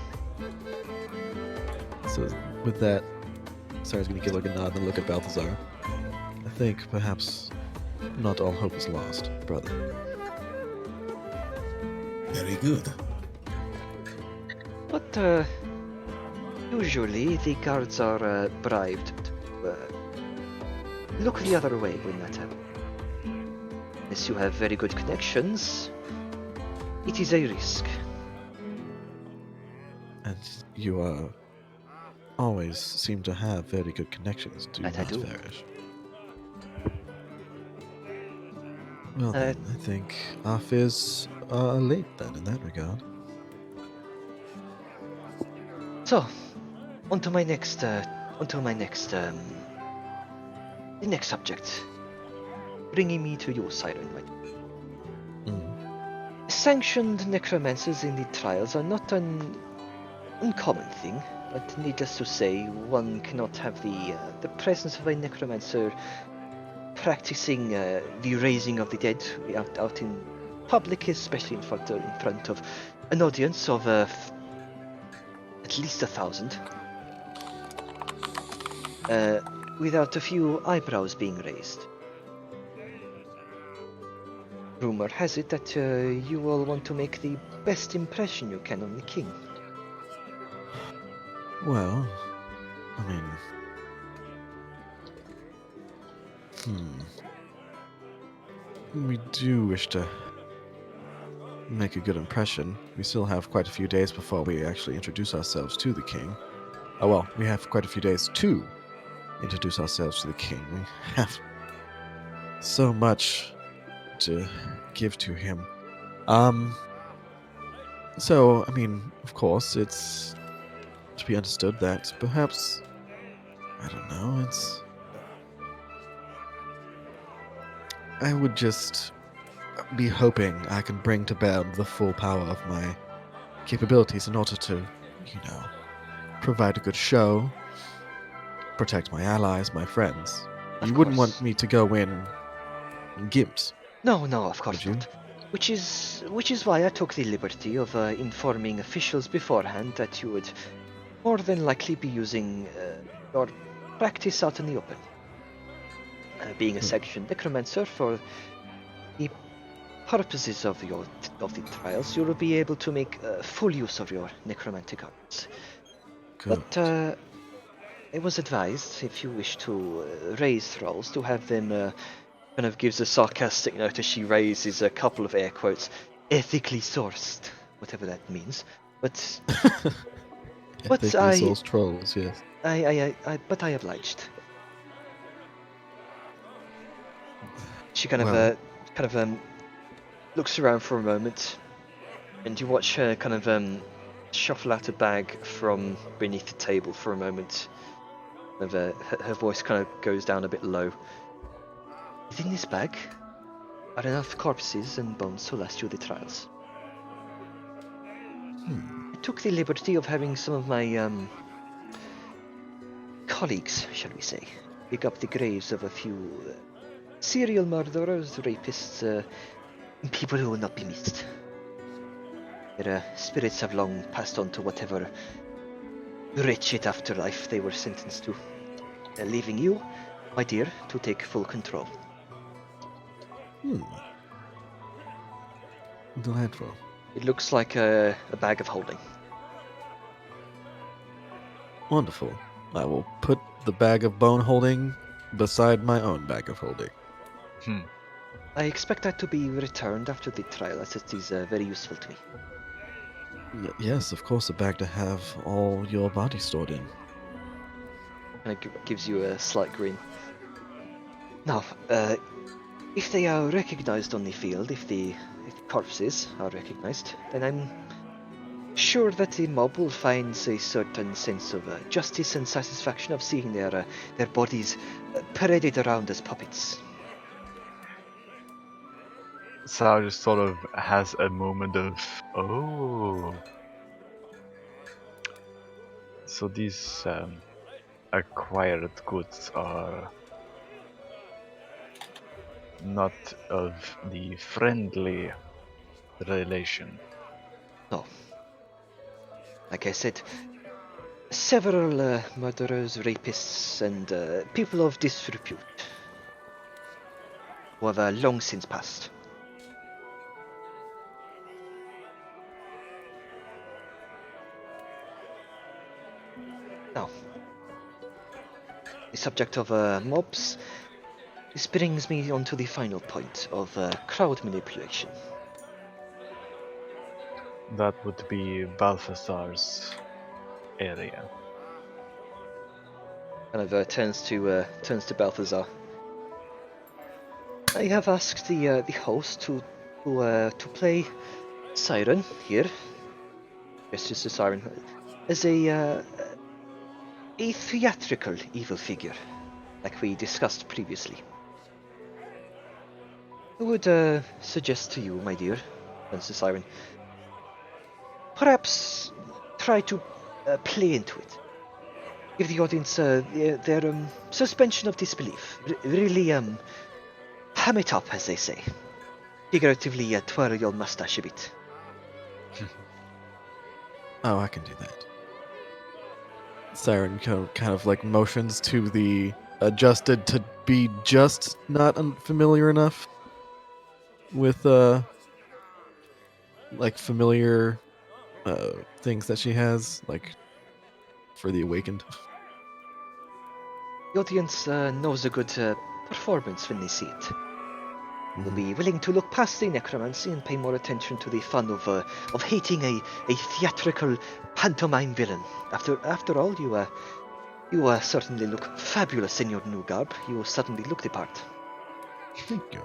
So with that, Siren's gonna give like a nod and look at Balthazar. I think perhaps not all hope is lost, brother. Very good. But usually the guards are bribed to look the other way when that happens. Unless you have very good connections, it is a risk. And you always seem to have very good connections, do And I not, do. Varish? Well, then, I think our fears are allayed then in that regard. So, onto my next the next subject. Bringing me to you, Siren. Sanctioned necromancers in the trials are not an uncommon thing, but needless to say, one cannot have the presence of a necromancer practicing the raising of the dead out in public, especially in front of an audience of at least 1,000, without a few eyebrows being raised. Rumor has it that you will want to make the best impression you can on the king. Well, I mean, we do wish to make a good impression. We still have quite a few days before we actually introduce ourselves to the king. Oh well, we have quite a few days to introduce ourselves to the king. We have so much to give to him. So, I mean, of course, it's to be understood that perhaps, I don't know, I would just be hoping I can bring to bear the full power of my capabilities in order to, provide a good show, protect my allies, my friends. Of You wouldn't want course. me to go in gimped, No, of would course you? not. Which is why I took the liberty of informing officials beforehand that you would more than likely be using your practice out in the open. Being a section necromancer for the purposes of the trials, you will be able to make full use of your necromantic arts. Good. But it was advised, if you wish to raise thralls, to have them kind of gives a sarcastic note as she raises a couple of air quotes, ethically sourced, whatever that means. But Ethically sourced trolls, yes. but I obliged. She kind Well, of looks around for a moment, and you watch her kind of shuffle out a bag from beneath the table for a moment. Her voice kind of goes down a bit low. Within this bag are enough corpses and bones to last you the trials. I took the liberty of having some of my colleagues, shall we say, dig up the graves of a few serial murderers, rapists, people who will not be missed. Their spirits have long passed on to whatever wretched afterlife they were sentenced to, leaving you, my dear, to take full control. Delightful. It looks like a bag of holding. Wonderful. I will put the bag of bone holding beside my own bag of holding. I expect that to be returned after the trial, as it is very useful to me. Yes, of course, a bag to have all your body stored in. And it gives you a slight grin. Now, if they are recognized on the field, if the corpses are recognized, then I'm sure that the mob will find a certain sense of justice and satisfaction of seeing their bodies paraded around as puppets. Sarah just sort of has a moment of, oh. So these acquired goods are not of the friendly relation. No. Like I said, several murderers, rapists, and people of disrepute who have long since passed. Now, the subject of mobs, this brings me on to the final point of crowd manipulation. That would be Balthazar's area. Kind of turns to Balthazar. I have asked the host to play Siren here. Yes, just a Siren as a theatrical evil figure, like we discussed previously. I would suggest to you, my dear, turns to Siren, perhaps try to play into it. Give the audience their suspension of disbelief. Really ham it up, as they say. Figuratively, twirl your mustache a bit. Oh, I can do that. Siren kind of like motions to the adjusted to be just not unfamiliar enough with like familiar things that she has, like for the awakened. The audience knows a good performance when they see it. You'll be willing to look past the necromancy and pay more attention to the fun of hating a theatrical pantomime villain. After all, you certainly look fabulous in your new garb. You certainly look the part. Thank you.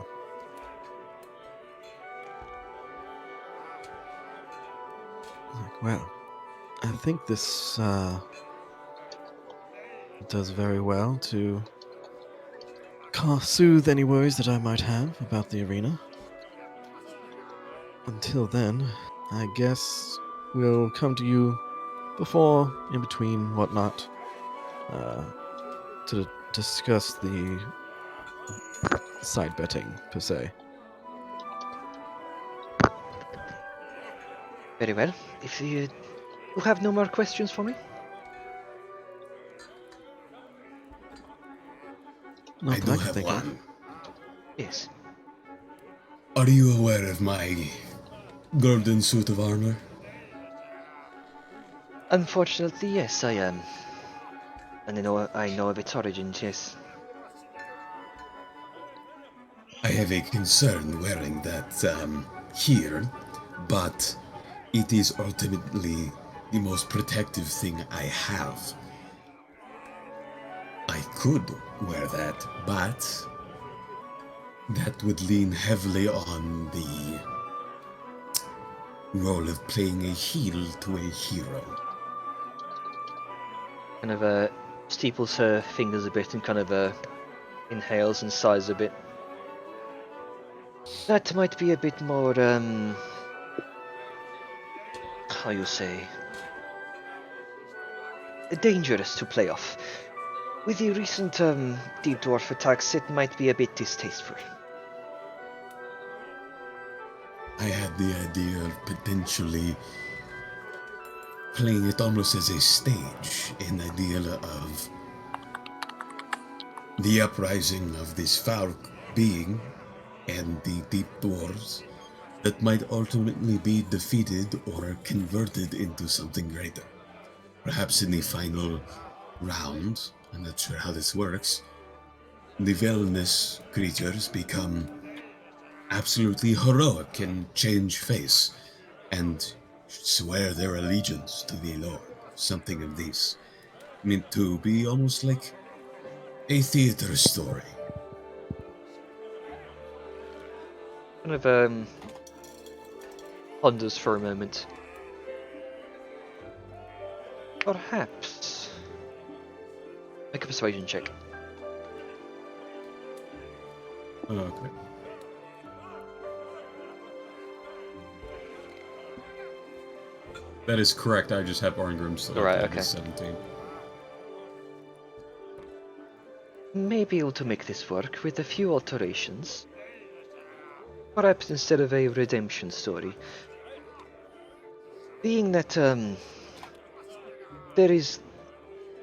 Well, I think this does very well to soothe any worries that I might have about the arena. Until then, I guess we'll come to you before, in between, whatnot, to discuss the side betting, per se. Very well. If you have no more questions for me? I Not that do I can have think of. one. Yes. Are you aware of my golden suit of armor? Unfortunately, yes, I am. And I know of its origins, yes. I have a concern wearing that here, but it is ultimately the most protective thing I have. I could wear that, but that would lean heavily on the role of playing a heel to a hero. Kind of steeples her fingers a bit and kind of inhales and sighs a bit. That might be a bit more, how you say, dangerous to play off. With the recent deep dwarf attacks, it might be a bit distasteful. I had the idea of potentially playing it almost as a stage, an idea of the uprising of this foul being and the deep dwarves that might ultimately be defeated or converted into something greater. Perhaps in the final round, I'm not sure how this works, the villainous creatures become absolutely heroic and change face and swear their allegiance to the Lord. Something of this. Meant to be almost like a theater story. Kind of ponders for a moment. Perhaps. Make a persuasion check. Okay. That is correct. I just have Orngrim still. Right, at okay. 17. May be able to make this work with a few alterations. Perhaps instead of a redemption story. Being that there is,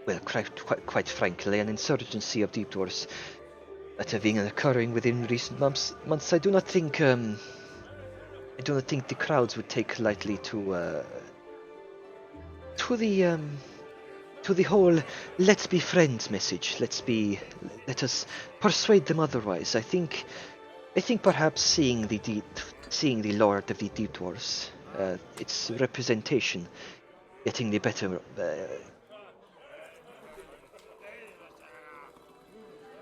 well, quite frankly, an insurgency of deep dwarfs that have been occurring within recent months. I do not think the crowds would take lightly to the whole "let's be friends" message. Let us persuade them otherwise. I think perhaps seeing the Lord of the Deep Dwarfs, its representation, getting the better,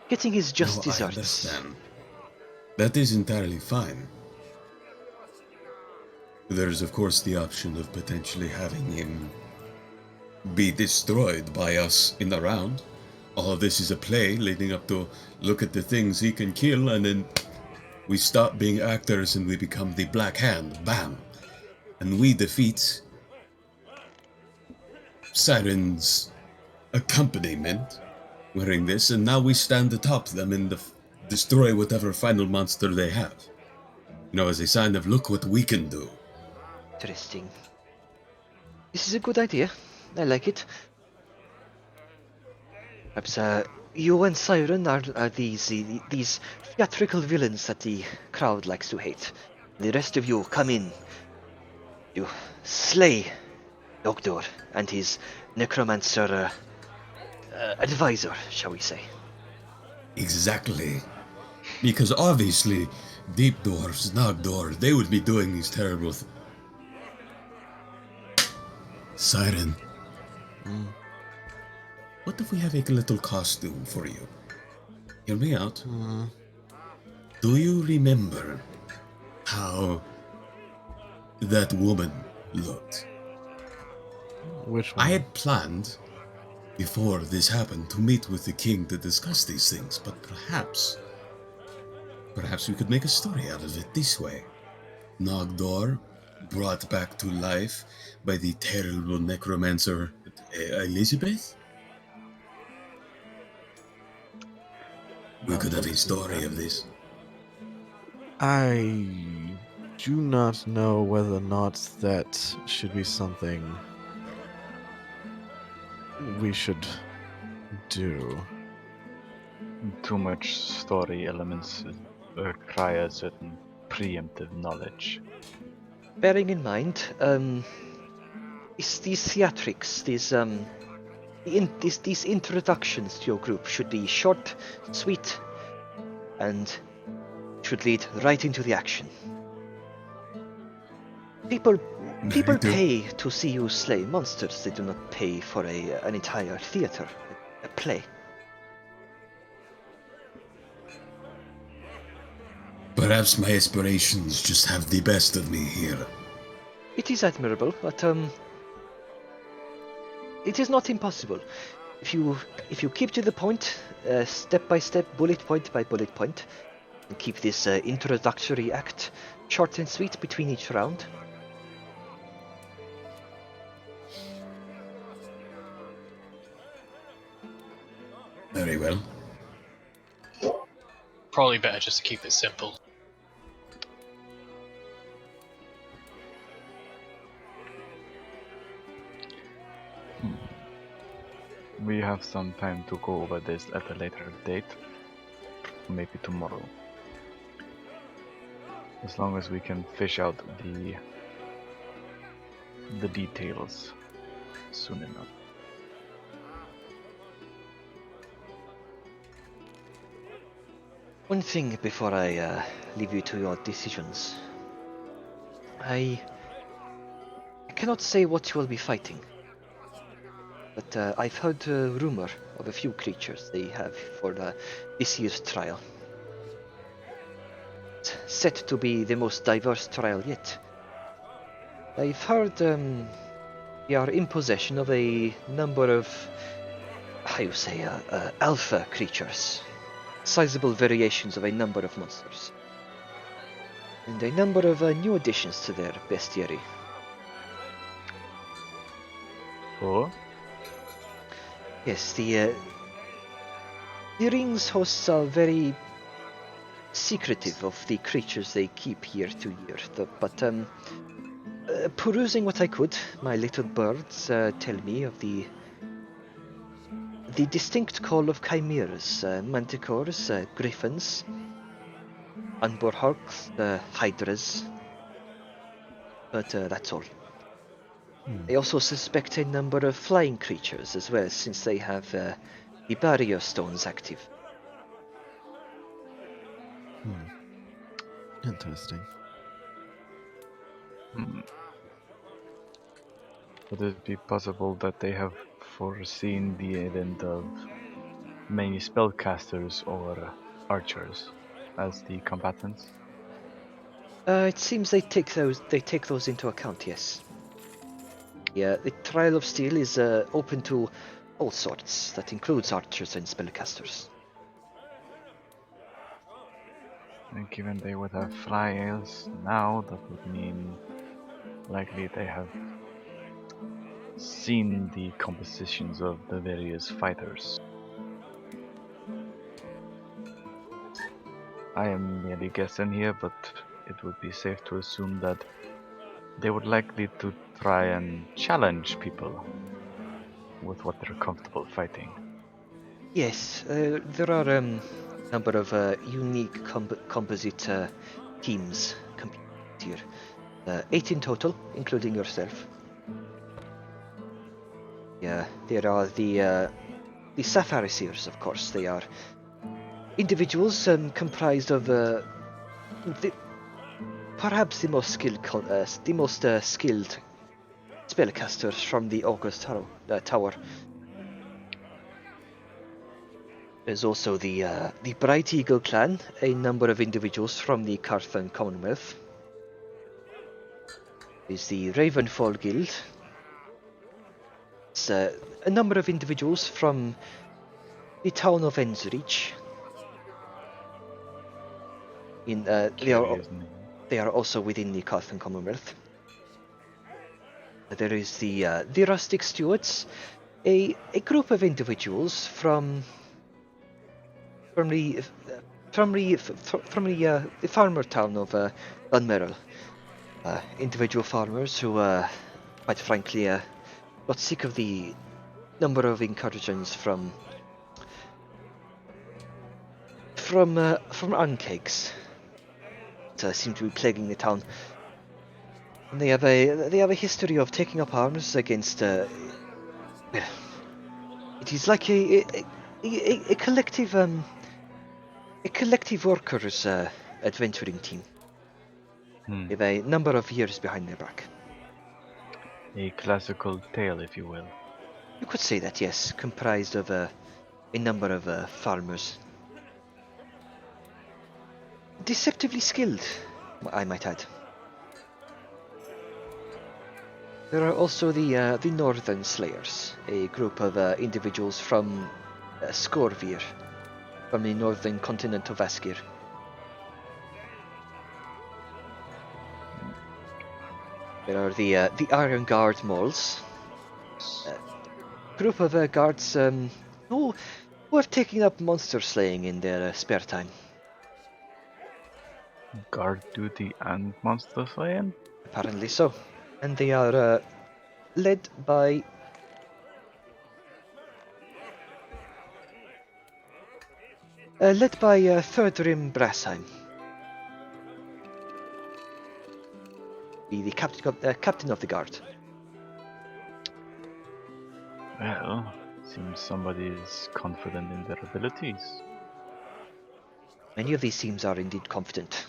getting his just No, I desserts. understand. That is entirely fine. There's of course the option of potentially having him be destroyed by us in the round. All of this is a play leading up to look at the things he can kill, and then we stop being actors and we become the Black Hand. Bam! And we defeat Siren's accompaniment wearing this, and now we stand atop them and destroy whatever final monster they have. You know, as a sign of look what we can do. Interesting. This is a good idea. I like it. Perhaps you and Siren are these theatrical villains that the crowd likes to hate. The rest of you come in. You slay Yogdor and his necromancer advisor, shall we say. Exactly. Because obviously, Deep dwarves, Nog dwarves, they would be doing these terrible Siren, what if we have a little costume for you? Hear me out. Do you remember how that woman looked? Which I one? had planned, before this happened, to meet with the king to discuss these things, but perhaps we could make a story out of it this way. Nogdor, brought back to life by the terrible necromancer Elizabeth? We could have a story of this. I do not know whether or not that should be something we should do. Too much story elements require certain preemptive knowledge. Bearing in mind, these theatrics, these introductions to your group should be short, sweet, and should lead right into the action. People pay to see you slay monsters. They do not pay for an entire theater, a play. Perhaps my aspirations just have the best of me here. It is admirable, but it is not impossible. If you keep to the point, step by step, bullet point by bullet point, and keep this introductory act short and sweet between each round. Very well. Probably better just to keep it simple. We have some time to go over this at a later date. Maybe tomorrow. As long as we can fish out the details soon enough. One thing before I leave you to your decisions. I cannot say what you will be fighting, but I've heard a rumor of a few creatures they have for this year's trial. It's set to be the most diverse trial yet. I've heard they are in possession of a number of, alpha creatures. Sizable variations of a number of monsters. And a number of new additions to their bestiary. Oh? Yes, the Ring's hosts are very secretive of the creatures they keep year to year. But perusing what I could, my little birds tell me of the distinct call of chimeras, manticores, griffins, unborhawks, hydras. But that's all. They also suspect a number of flying creatures as well, since they have the barrier stones active. Interesting. Would it be possible that they have foreseen the event of many spellcasters or archers as the combatants? It seems they take those into account, yes. Yeah, the Trial of Steel is open to all sorts. That includes archers and spellcasters. And given they would have flyers now, that would mean likely they have seen the compositions of the various fighters. I am merely guessing here, but it would be safe to assume that they would likely to try and challenge people with what they're comfortable fighting. Yes, there are a number of unique composite teams competing here. 8 in total, including yourself. Yeah, there are the Sapphire Seers, of course. They are individuals comprised of the, perhaps the most skilled spellcasters from the August Tower. There's also the Bright Eagle clan, a number of individuals from the Carthan Commonwealth. There's the Ravenfall Guild. It's a number of individuals from the town of Ensreach. They are also within the Carthan Commonwealth. There is the Rustic Stewards, a group of individuals from the farmer town of Dunmerrill. Individual farmers who, quite frankly, got sick of the number of incursions from uncakes that seem to be plaguing the town. And they have a history of taking up arms against. It is like a collective workers adventuring team. They have a number of years behind their back. A classical tale, if you will. You could say that, yes, comprised of a number of farmers. Deceptively skilled, I might add. There are also the Northern Slayers, a group of individuals from Skorvir, from the northern continent of Askir. There are the Iron Guard Moles, group of guards who have taken up monster slaying in their spare time. Guard duty and monster slaying? Apparently so. And they are led by Thurdrim Brassheim, the captain of the guard. Well, seems somebody is confident in their abilities. Many of these teams are indeed confident.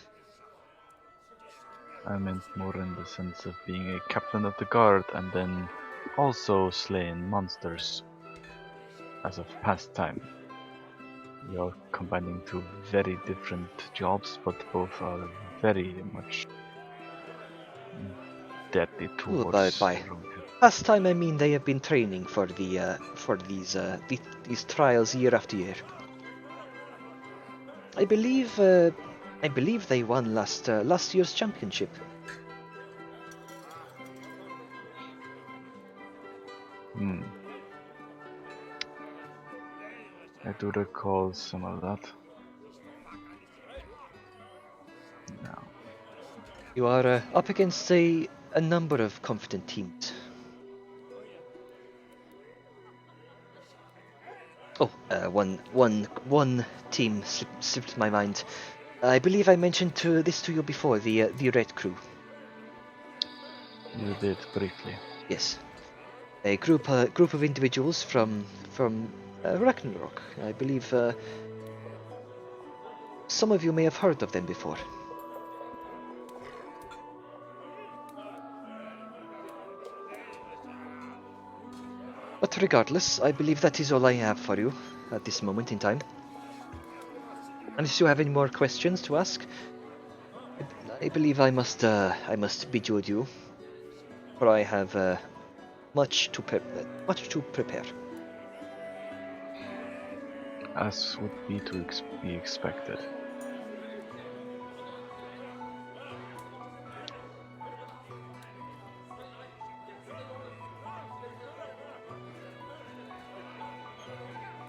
I meant more in the sense of being a captain of the guard and then also slaying monsters as a pastime. You're combining two very different jobs, but both are very much deadly towards By last time I mean they have been training for these trials year after year. I believe they won last year's championship. I do recall some of that. No. You are up against a number of confident teams. Oh, one team slipped my mind. I believe I mentioned this to you before. The Red Crew. You did briefly. Yes, a group of individuals from Ragnarok. I believe some of you may have heard of them before. But regardless, I believe that is all I have for you at this moment in time. Unless you have any more questions to ask, I believe I must bid you adieu, for I have much to prepare. As would be to be expected.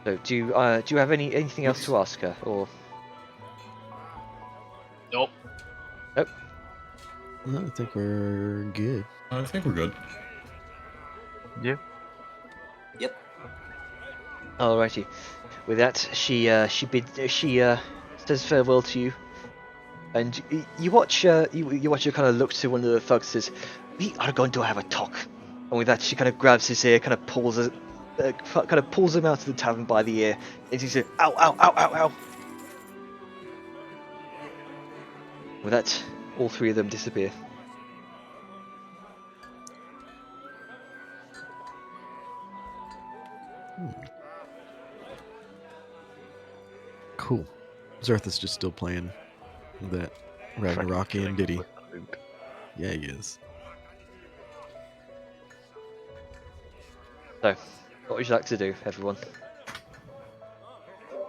So, do you have anything else to ask her, or? Nope. Nope. I think we're good. I think we're good. Yeah. Yep. Alrighty. With that, she says farewell to you, and you watch her kind of look to one of the thugs and says, "We are going to have a talk." And with that, she kind of grabs his ear, kind of pulls him out of the tavern by the ear, and she says, "Ow, ow, ow, ow, ow." With that, all three of them disappear. Cool. Zerth is just still playing that Ragnarokian ditty. Yeah, he is. So, what would you like to do, everyone?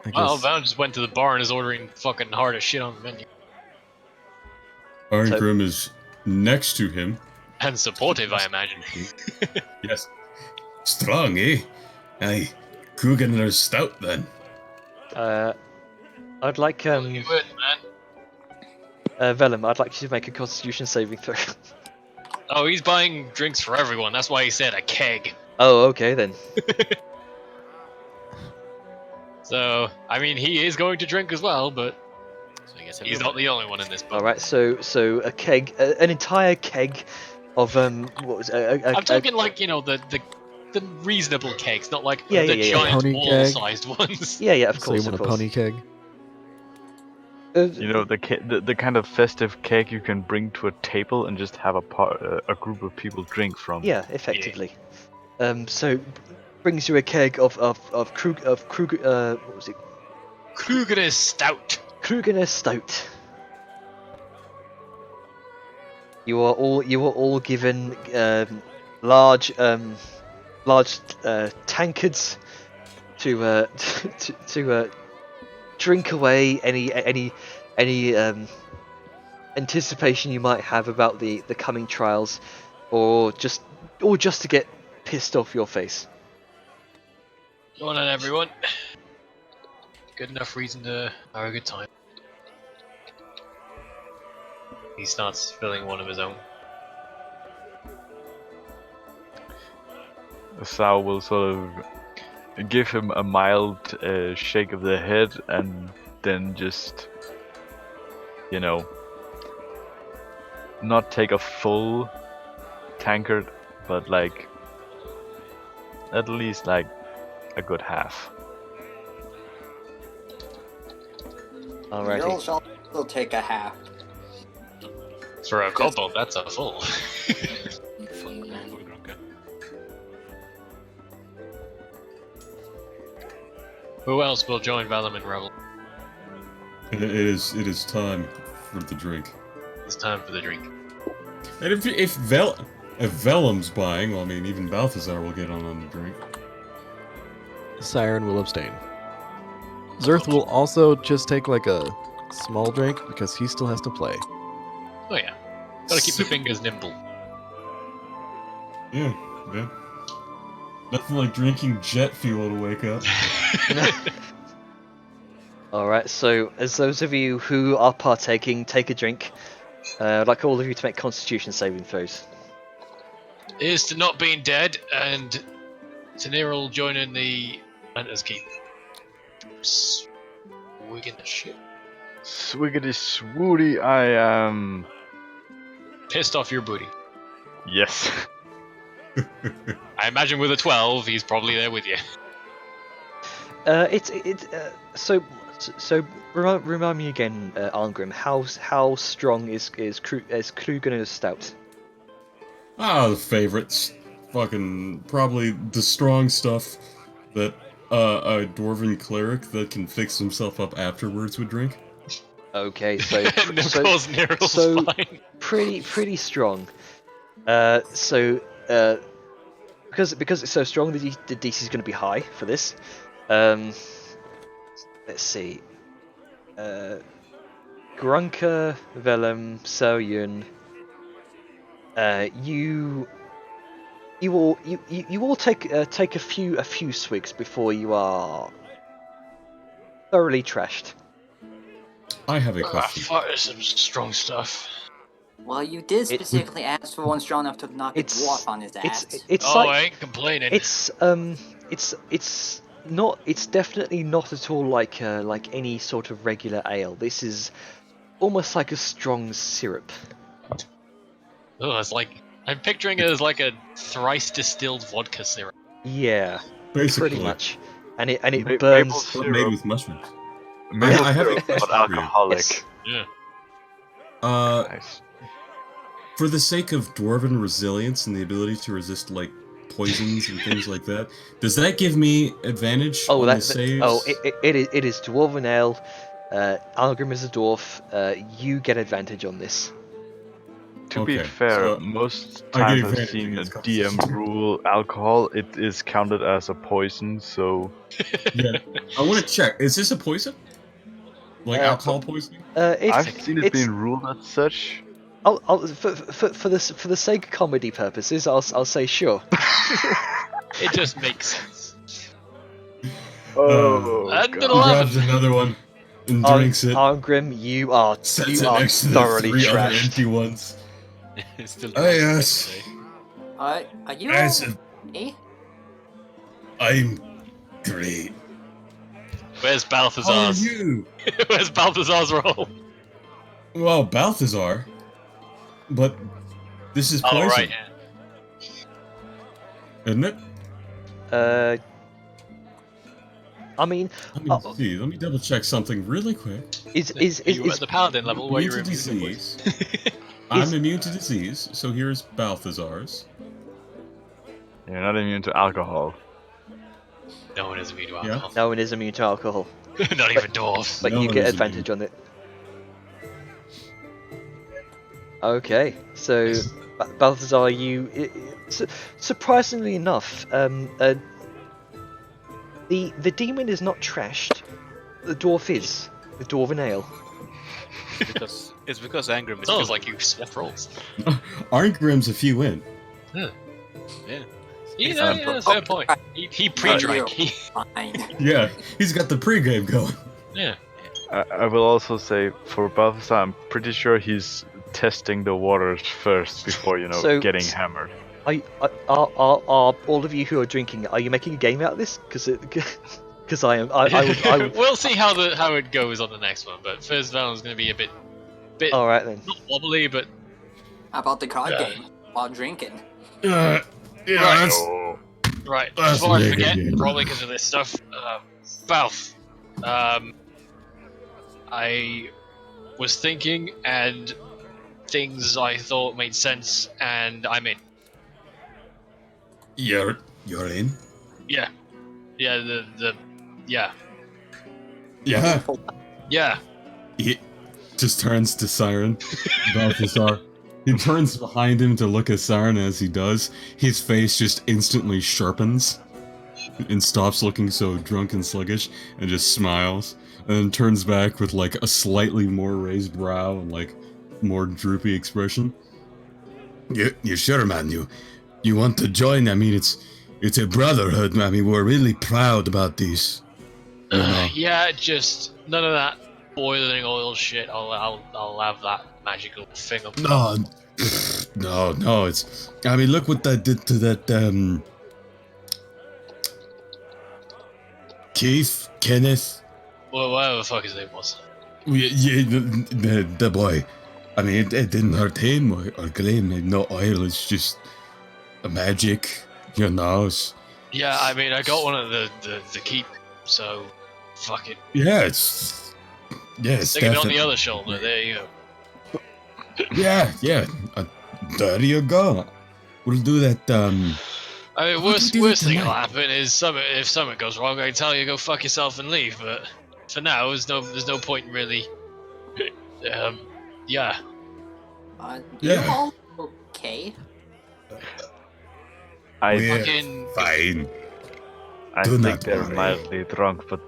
I Well, guess Val just went to the bar and is ordering fucking hard as shit on the menu. Arngrim is next to him. And supportive, I imagine. Yes. Strong, eh? Aye. Krugener stout then. I'd like You would, man. Vellum. I'd like you to make a Constitution saving throw. Oh, he's buying drinks for everyone. That's why he said a keg. Oh, okay then. So, I mean, he is going to drink as well, but So I guess he's not the only one in this boat. All right, so a keg, an entire keg of what was I'm talking like, you know, the reasonable kegs, not like Yeah, the yeah, yeah. giant Pony wall-sized ones. Yeah, of so course, you want of a course. pony keg? You know, the kind of festive cake you can bring to a table and just have a group of people drink from. Yeah, effectively. So brings you a keg of Krug what was it? Kruger Stout. Krugener Stout. You are all given large tankards to drink away any anticipation you might have about the coming trials, or just to get pissed off your face. Go on, everyone. Good enough reason to have a good time. He starts filling one of his own. Sao will sort of give him a mild shake of the head and then just, you know, not take a full tankard, but like at least like a good half. Alrighty. Girl shall still take a half. For a kobold, that's a full. Who else will join Valum and Revel? It is time for the drink. It's time for the drink. And if Vellum's buying, well, I mean, even Balthazar will get on the drink. Siren will abstain. Zerth will also just take like a small drink because he still has to play. Oh yeah. Gotta keep your fingers nimble. Yeah. Nothing like drinking jet fuel to wake up. Alright, so as those of you who are partaking, take a drink. I'd like all of you to make Constitution saving throws. Is to not being dead, and Tanir joining the Hunter's Keep. Swigging the shit. Swiggity swooty, I am. Pissed off your booty. Yes. I imagine with a 12, he's probably there with you. So remind me again, Arngrim, how strong is Krugener's Stout? Ah, the favorites. Fucking probably the strong stuff that a dwarven cleric that can fix himself up afterwards would drink. Okay, so Nicole's Nero's so fine. pretty strong. Because it's so strong, the DC is going to be high for this. Let's see. Grunker, Vellum, Soyun. You all take a few swigs before you are thoroughly trashed. I have a question. Fuck, there's some strong stuff. Well, you did specifically ask for one strong enough to knock a It's- dwarf on his ass. It's Oh, I like ain't complaining. it's not. It's definitely not at all like any sort of regular ale. This is almost like a strong syrup. Oh, it's like I'm picturing it as like a thrice distilled vodka syrup. Yeah, Basically, pretty much. And it Maple burns. but made with mushrooms. Maple I have a syrup, question but for you. alcoholic. Yes. Yeah. Nice. For the sake of dwarven resilience and the ability to resist like poisons and things like that, does that give me advantage Oh, on the saves? it is Dwarven Ale. Algrim is a dwarf. You get advantage on this. To be Okay, fair, so most I get times I've advantage seen a against DM constitution. rule alcohol, it is counted as a poison, so Yeah, I want to check. Is this a poison? Like Uh, alcohol poisoning? I've It's seen it being ruled as such. for the sake of comedy purposes, I'll say sure. It just makes sense. Oh, And an He 11. grabs another one and drinks it. Arngrim, you are Sets it next to the thoroughly 3 other trashed. empty ones. Still Oh drunk, yes, I'd say. Are you As okay? I'm great. Where's How are Balthazar's? you? Where's Balthazar's roll? Well, Balthazar, but this is Oh, poison, right. isn't it? I mean, Let me see. Let me double check something really quick. You at the paladin level where Immune you're to immune to disease. poison. I'm immune to disease, so here's Balthazar's. You're not immune to alcohol. No one is immune to Yeah. alcohol. no one is immune to alcohol, Not even dwarves. but No you one get is advantage on it. Okay, so Balthazar, surprisingly enough, the demon is not trashed. The dwarf is the dwarven ale. It's because Angrim is Sounds still like you swap rolls. Arngrim's a few in. Yeah. Yeah, fair point. He pre-drank. Fine. Yeah, he's got the pregame going. Yeah. I will also say, for Balthazar, I'm pretty sure he's testing the waters first before, So- getting hammered. Are all of you who are drinking? Are you making a game out of this? Because I am. I would. We'll see how it goes on the next one, but first round is going to be a bit All right then. not wobbly, but How about the card Yeah. game while drinking? Yeah, Right. that's right. That's Before I a forget, good game. probably because of this stuff, Balth. I was thinking, and things I thought made sense, and I'm in. You're in? Yeah. Yeah. Yeah. Yeah. Yeah. He just turns to Siren. Balthazar. He turns behind him to look at Siren. As he does, his face just instantly sharpens and stops looking so drunk and sluggish and just smiles and then turns back with like a slightly more raised brow and like more droopy expression. You sure, man? You want to join? I mean, it's a brotherhood. I mean, we're really proud about this. You know? Yeah, just none of that boiling oil shit. I'll have that magical thing up top. No. It's. I mean, look what that did to that. Kenneth. Well, whatever the fuck his name was. Yeah, the boy. I mean, it didn't hurt him or Glenn. No oil. It's just a magic. You know. Yeah, I mean, I got one of the keep, so fuck it. Yeah, it's Stick it on definitely. the other shoulder. There you go. Yeah. There you go. We'll do that. I mean, What do we do worst thing that'll tonight? happen is if something goes wrong, I tell you go fuck yourself and leave. But for now, there's no point in really. Yeah. You Yeah. all okay? We're Fucking. fine. I Do think not they're worry. mildly drunk, but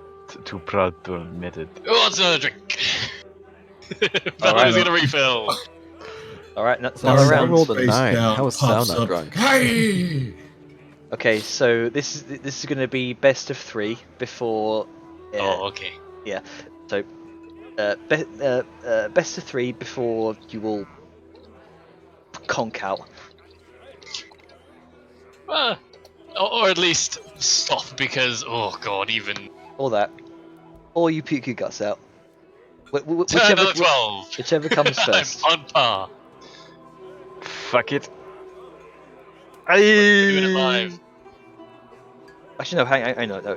too proud to admit it. Who wants another drink? Alright. Bella's gonna refill. All right, another Siren round. rolled a face 9. down, How is pops Sal not up. drunk? Hey! Okay, so this is going to be best of 3 before. Oh, okay. So, best of 3 before you will conk out. Or at least stop because oh god, even Or that, or you puke your guts out. another 12. Whichever comes first. I'm on par. Fuck it. Keeping it alive. Actually, no. Hang on. No.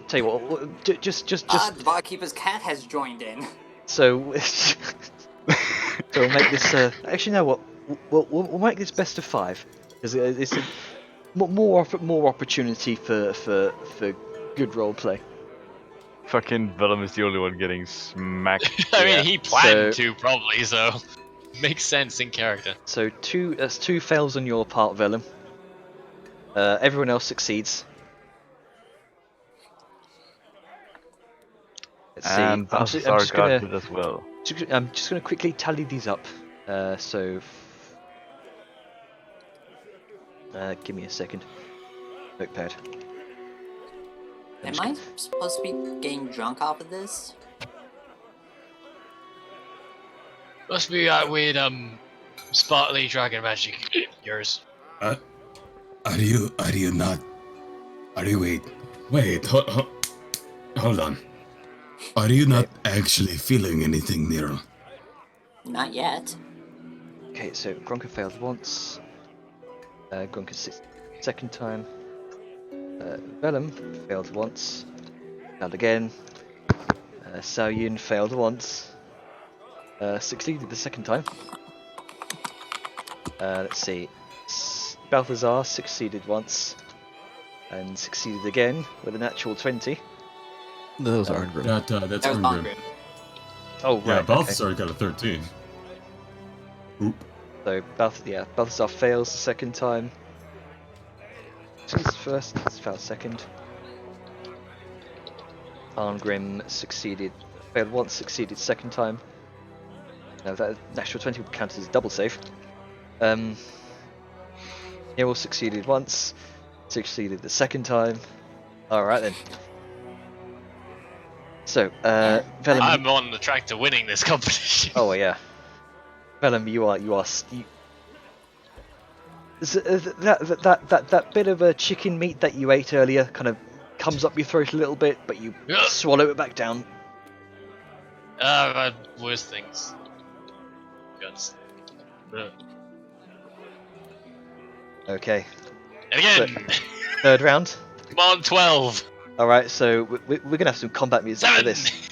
Tell you what. Just. The barkeeper's cat has joined in. So. So we'll make this. Actually, no. What? We'll make this best of 5 because it's a, more opportunity for good role play. Fucking Vellum is the only one getting smacked. I Yeah, mean, he planned so- to probably, so makes sense in character. So that's 2 fails on your part, Vellum. Everyone else succeeds. Let's see. And I'm just gonna guarded as well. I'm just gonna quickly tally these up. Give me a second. Notepad. Am I supposed to be getting drunk off of this? Must be that weird, sparkly dragon magic. Yours. Are you not? Are you wait? Hold on. Are you not actually feeling anything, Nero? Not yet. Okay, so Gronka failed once. Gronka second time. Vellum failed once. Failed again. Saoyun failed once. Succeeded the second time. Let's see. Balthazar succeeded once. And succeeded again with a natural 20. Those aren't grim. That's That was Arngrim. Bongrim. Oh, right. Yeah, okay. Balthazar got a 13. Oop. So Balthazar fails the second time. Succeeds first, failed second. Arngrim failed once, succeeded second time. Now that natural 20 would count as a double save. Nero succeeded once, succeeded the second time. Alright then. So, Vellum. I'm on the track to winning this competition. Oh yeah, Vellum, that bit of chicken meat that you ate earlier kind of comes up your throat a little bit, but you Yeah. swallow it back down. I've had worse things. Guts. Okay, And again, third round. come on, 12. All right, so we're gonna have some combat music for 7. this.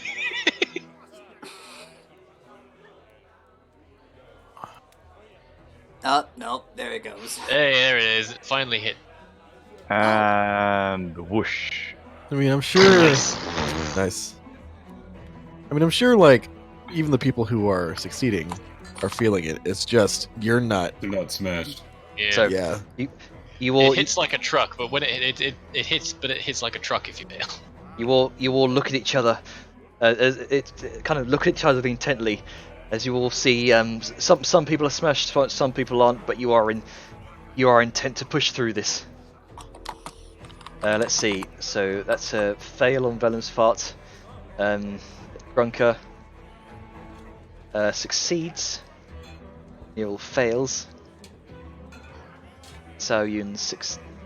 Oh, no, there it goes. Hey, there it is. It finally hit. And whoosh. I mean, I'm sure. Nice. Nice. I mean, I'm sure, like, even the people who are succeeding are feeling it. It's just you're not. They're not smashed. Yeah. So Yeah. you all it hits like a truck, but when it hits, but it hits like a truck if you fail. you all look at each other. It kind of look at each other intently, as you all see. Some people are smashed, some people aren't, but you are intent to push through this. Let's see. So that's a fail on Vellum's part. Grunker succeeds. Nero fails. Saoyun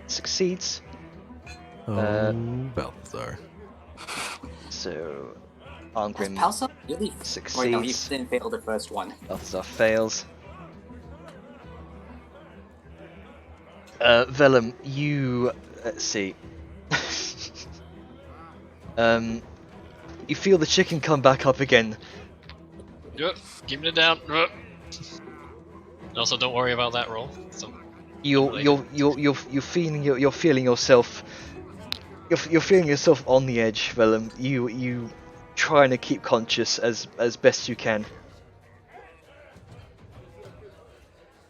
succeeds. Oh, Balthazar. So Has Arngrim Palsa really? Wait, no, he succeeds. didn't fail the first one. Balthazar fails. Vellum, you let's see. You feel the chicken come back up again. Yep, keeping it down. Also, don't worry about that roll. You're feeling yourself. You're feeling yourself on the edge, Vellum. You trying to keep conscious as best you can.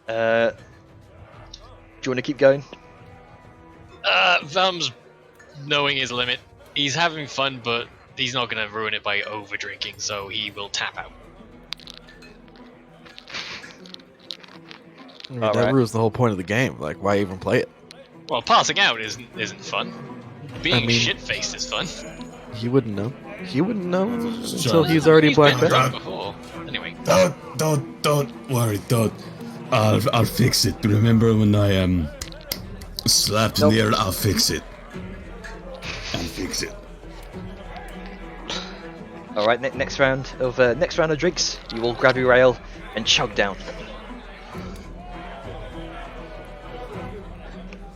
Do you want to keep going? Vellum's knowing his limit. He's having fun, but he's not gonna ruin it by over drinking, so he will tap out. I mean, All that right. ruins the whole point of the game. Like, why even play it? Well, passing out isn't fun. Being mean- shit-faced is fun. He wouldn't know. He wouldn't know until Shut he's already He's black been belt. drunk before. Anyway, Don't worry. Don't. I'll fix it. Remember when I slapped in the air? I'll fix it. I'll fix it. All right. Next round of drinks. You all grab your ale and chug down.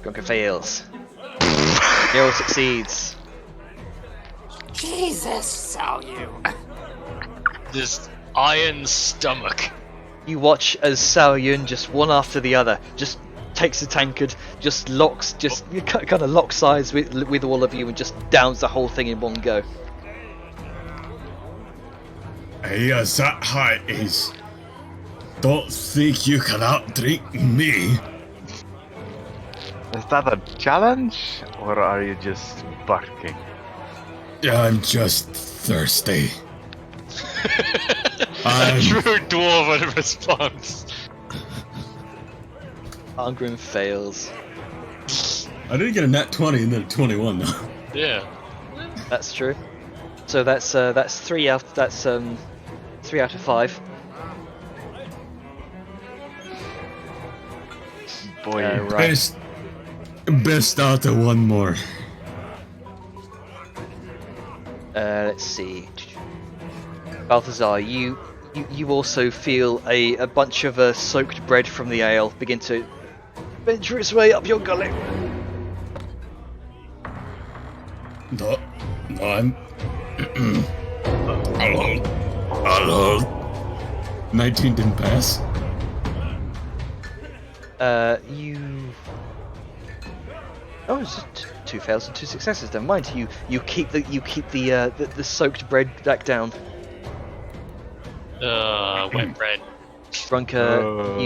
Grunker fails. Nero succeeds. Jesus, Saoyun. this iron stomach. You watch as Saoyun, just one after the other, just takes the tankard, just kind of locks eyes with all of you and just downs the whole thing in one go. Yes, that high is. Don't think you can outdrink me. Is that a challenge, or are you just barking? I'm just thirsty. True dwarven response. Arngrim fails. I didn't get a nat 20 and then a 21 though. Yeah. That's true. So that's 3 out. That's 3 out of 5. Boy, Right. Best out of one more. Let's see. Balthazar, you also feel a bunch of soaked bread from the ale begin to venture its way up your gullet. No, I'm. I'll hold. 19 didn't pass. You. Oh, it's just 2 fails and 2 successes. Never mind. You keep the soaked bread back down. Wet bread. Drunker,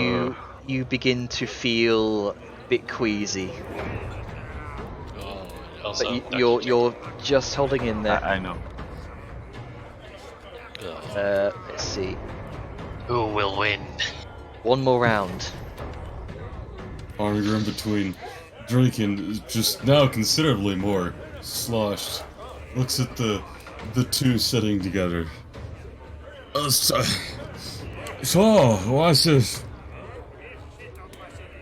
you begin to feel a bit queasy, Oh, also, but you're just holding in there. I know. Let's see. Who will win? One more round. Arngrim, between drinking, is just now considerably more sloshed, looks at the two sitting together. So,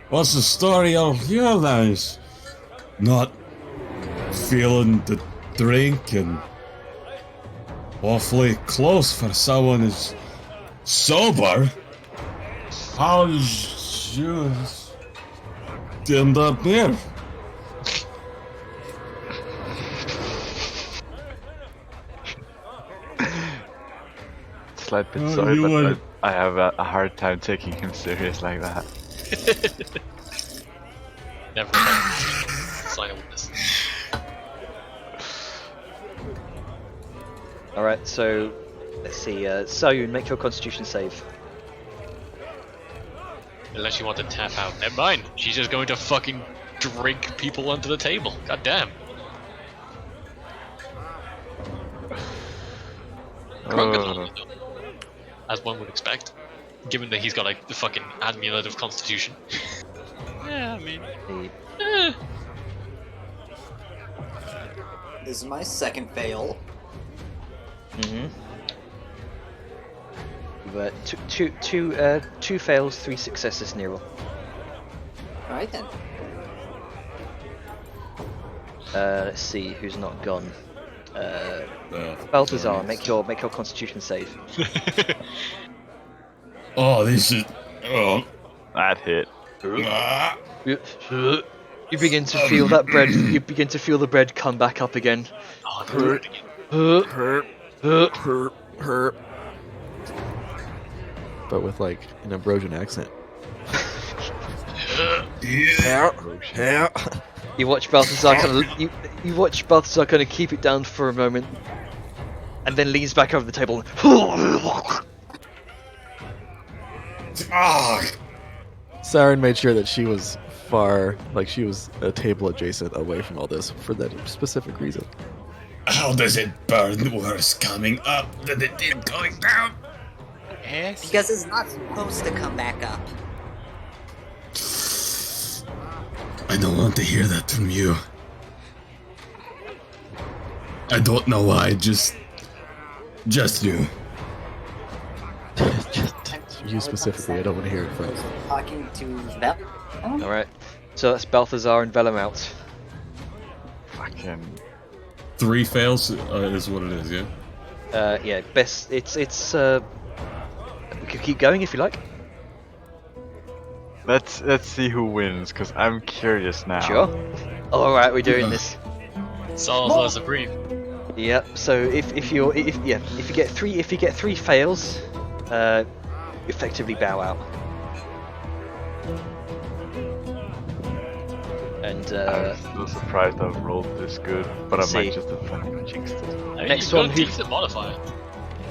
what's the story of your lives? Not feeling the drink and awfully close for someone who's sober. How did you end up here? Slight bit Oh, sorry, you but wanna- I have a hard time taking him serious like that. Never mind. Sign of witness. Alright, so let's see. Saoyun, make your Constitution save. Unless you want to tap out. Never mind. She's just going to fucking drink people onto the table. God damn. As one would expect. Given that he's got like the fucking amulet of constitution. Yeah, I mean. The- This is my second fail. Mm-hmm. Two fails, 3 successes, Nero. Alright then. Let's see who's not gone. Balthazar, make your Constitution save. Oh, this is. Oh. That hit. Ah. You begin to feel that bread. You begin to feel the bread come back up again. Oh, I'm hurt again. Herp. But with like an Ambrosian accent. Yeah. You watch Balthazar kind of you watch Balthazar kind of keep it down for a moment, and then leans back over the table. Ah. Siren made sure that she was far, like she was a table adjacent away from all this for that specific reason. How does it burn worse coming up than it did going down? Yes. Because it's not supposed to come back up. I don't want to hear that from you. I don't know why, just you. Just you specifically, I don't want to hear it from. Talking to Bell. All right, so that's Balthazar and Vellum out. Fucking. 3 fails is what it is, yeah? Yeah, best. It's. We could keep going if you like. Let's see who wins, cause I'm curious now. Sure. All right, we're doing this. Salazar Supreme. Yep. So if you get 3 fails, effectively bow out. And I'm so surprised I've rolled this good, but I let's see. might just have fucking jinxed it. I mean, Next you've got one, a who- decent modifier.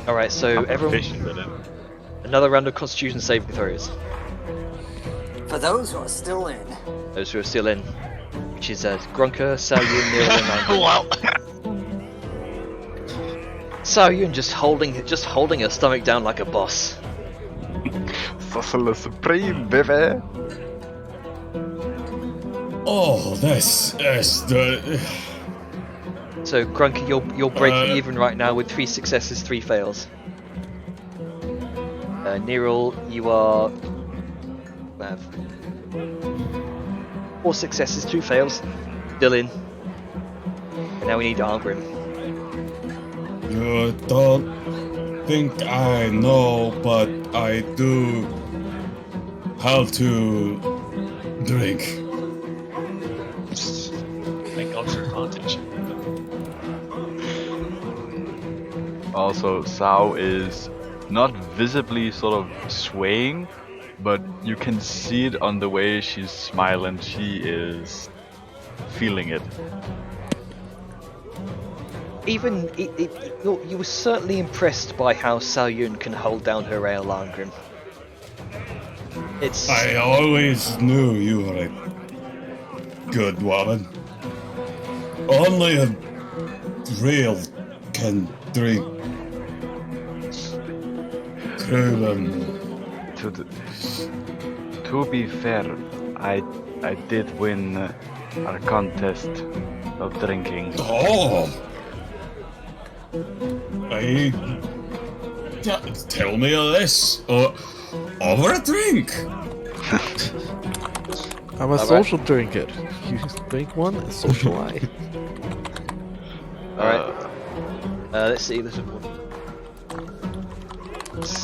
all right, so I'm everyone, proficient in it. another round of Constitution saving throws. For those who are still in, Those who are still in, which is Grunker, Saoyun, Nero, and Angry. Wow. Saoyun just holding her stomach down like a boss. Sorcerer Supreme, baby! Oh, that's the. So Grunker, you're breaking even right now with 3 successes, 3 fails. Nero, you are have 4 successes, 2 fails. Dylan, and now we need Argrim. You don't think I know, but I do how to drink. Thank God for advantage. Also, Sao is not visibly sort of swaying, but you can see it on the way she's smiling. She is feeling it. Even you were certainly impressed by how Saoyun can hold down her ale, Argrim. It's I always knew you were a good woman. Only a real can drink. Crewman. To be fair, I did win our contest of drinking. Oh! Tell me of this. Over a drink. I'm a social drinker. You drink one, and socialize. alright. Let's see. This is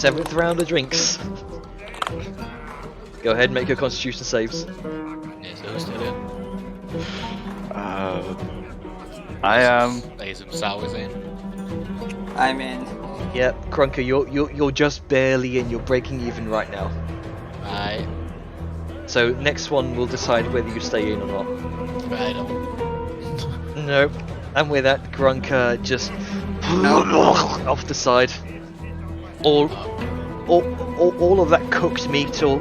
7th round of drinks. Go ahead and make your Constitution saves. Is those still in? I am. Some sours in. I'm in. Yep, Grunker, you're just barely in. You're breaking even right now. I So next one will decide whether you stay in or not. don't. Nope. And with that, Grunker just off the side. All of that cooked meat, all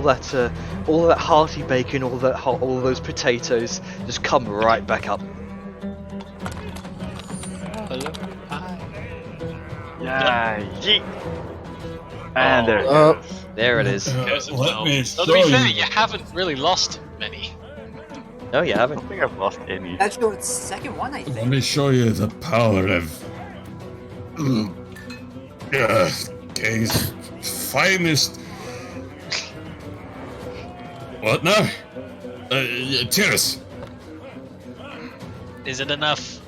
that hearty bacon, all those potatoes, just come right back up. Hello. Hi. Yeah, yeet. And there it Oh. goes. There it is. Let me So show to be fair, you. you haven't really lost many. No, you I haven't. don't think I've lost any. That's your second one, I Let think. me show you the power of King's finest. What now? Cheers. Is it enough?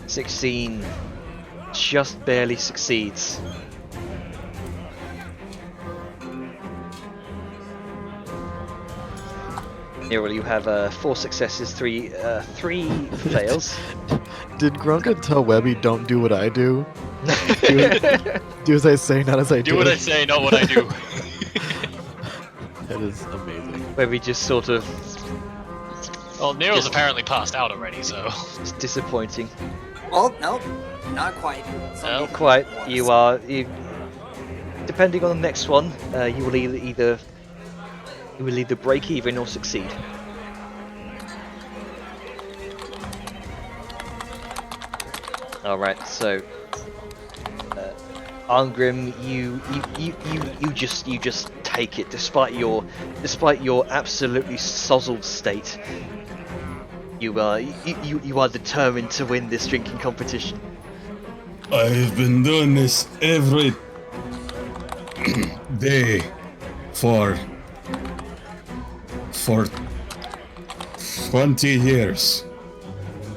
16 just barely succeeds. Nero, you have 4 successes, 3 fails. Did Grunker tell Webby, don't do what I do? Do as I say, not as I do. Do what I say, not what I do. That is amazing. Where we just sort of, Well, Nero's Just- apparently passed out already, so. it's disappointing. Well, nope, not quite. Some No. Not people quite. was. You depending on the next one, you will either break even or succeed. All right, so Arngrim, you just take it despite your absolutely sozzled state. You are determined to win this drinking competition. I've been doing this every day for 20 years.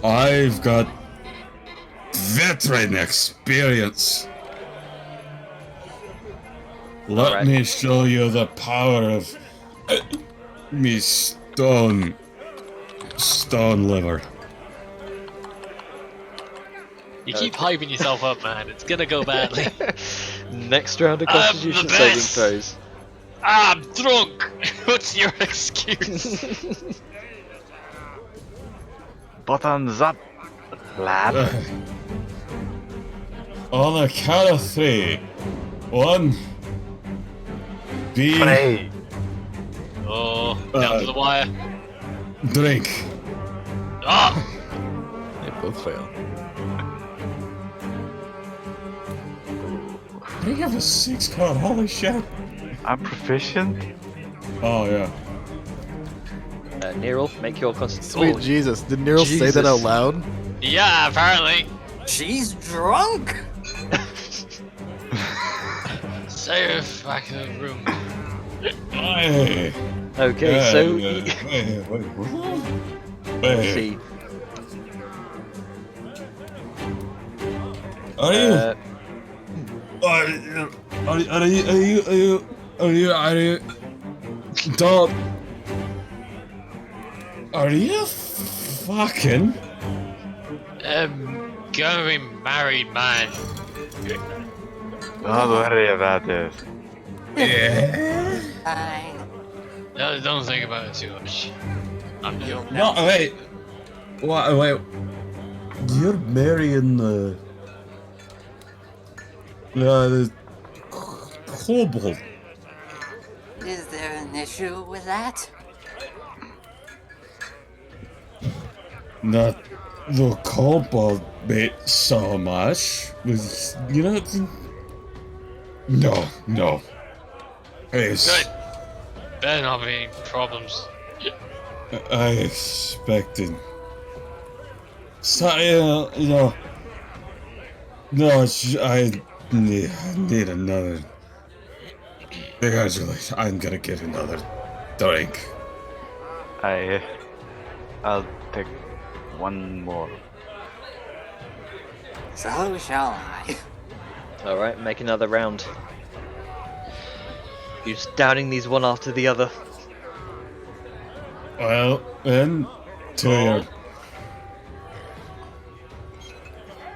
I've got veteran experience. Let Alright. me show you the power of me stone liver. You keep hyping yourself up, man. It's gonna go badly. Next round of I'm the Constitution saving best. throws. I'm drunk. What's your excuse? Buttons up, lad. On a count of 3. 1. B. Play. Oh, down to the wire. Drink. Ah, They both fail. I have a 6 card, holy shit. I'm proficient. Oh, yeah. Neril, make your Constitution. Sweet Jesus, did Nero say that out Jesus. loud? yeah, apparently. She's drunk. Safe back in the room. Hey. Okay, so Wait, let's wait. see. Are you? Are you? Don't. Are you fucking? Gonna be married, man. Don't worry about it. Yeah. Fine. No, don't think about it too much. I'm You'll No, know. wait. Wait. You're marrying the kobold. Is there an issue with that? Not the kobold bit so much. You know. No. It's, Good. Better not be any problems. I expected. So, no, I need another. Congratulations, I'm gonna get another drink. I'll take one more. So shall I. Alright, make another round. You're just downing these one after the other. Well, then, to your.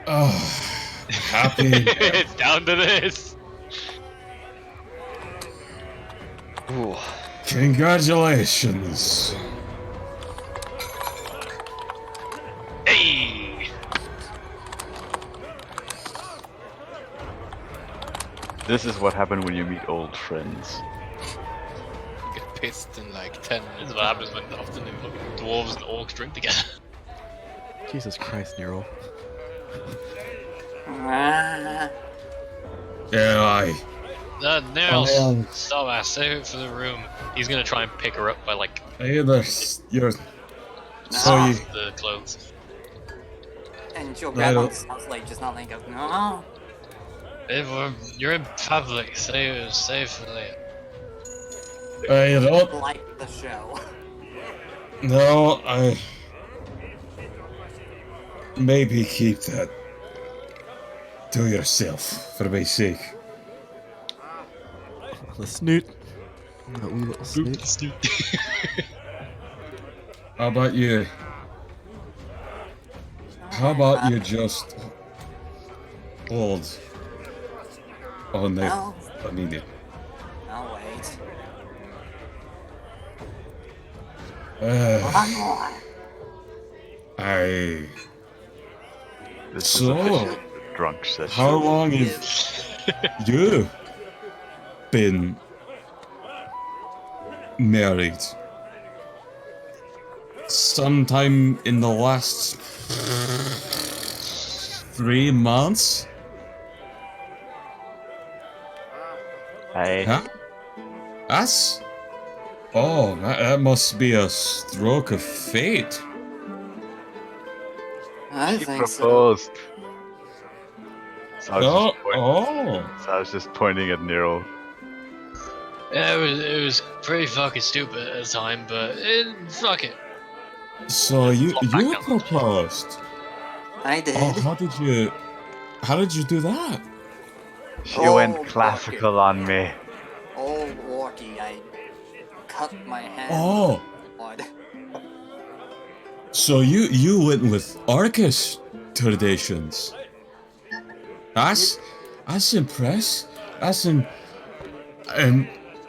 Happy. It's down to this. Ooh. Congratulations. Hey. This is what happened when you meet old friends. Get pissed in like 10 This minutes. is what happens when often the dwarves and orcs drink together. Jesus Christ, Nero. Ah, Yeah, Nels, am- stop that. Save it for the room. He's gonna try and pick her up by like you're. So you. the clothes. and you'll I grab don't- on sounds like just not like go, no. You're in public. Save it for later. I don't. Like the show. No, I. Maybe keep that to yourself, for my sake. The snoot. That wee little snoot. How about you? How about you just hold on there? No, I need it. I'll wait. Uh, One more. I. This So, is officially the drunk session. how long have you been married? Sometime in the last 3 months? Hey, Huh? That's. Oh, that must be a stroke of fate. I he think so. proposed. So I, was Oh, just point- oh. so I was just pointing at Nero. Yeah, it was pretty fucking stupid at the time, but fuck it. So you Flop back down. proposed? I did. Oh, how did you do that? She Oh, went fuck classical on me. Oh, Walkie, I cut my hand. Oh, Blood. so you went with Arcus traditions. That's impressive. That's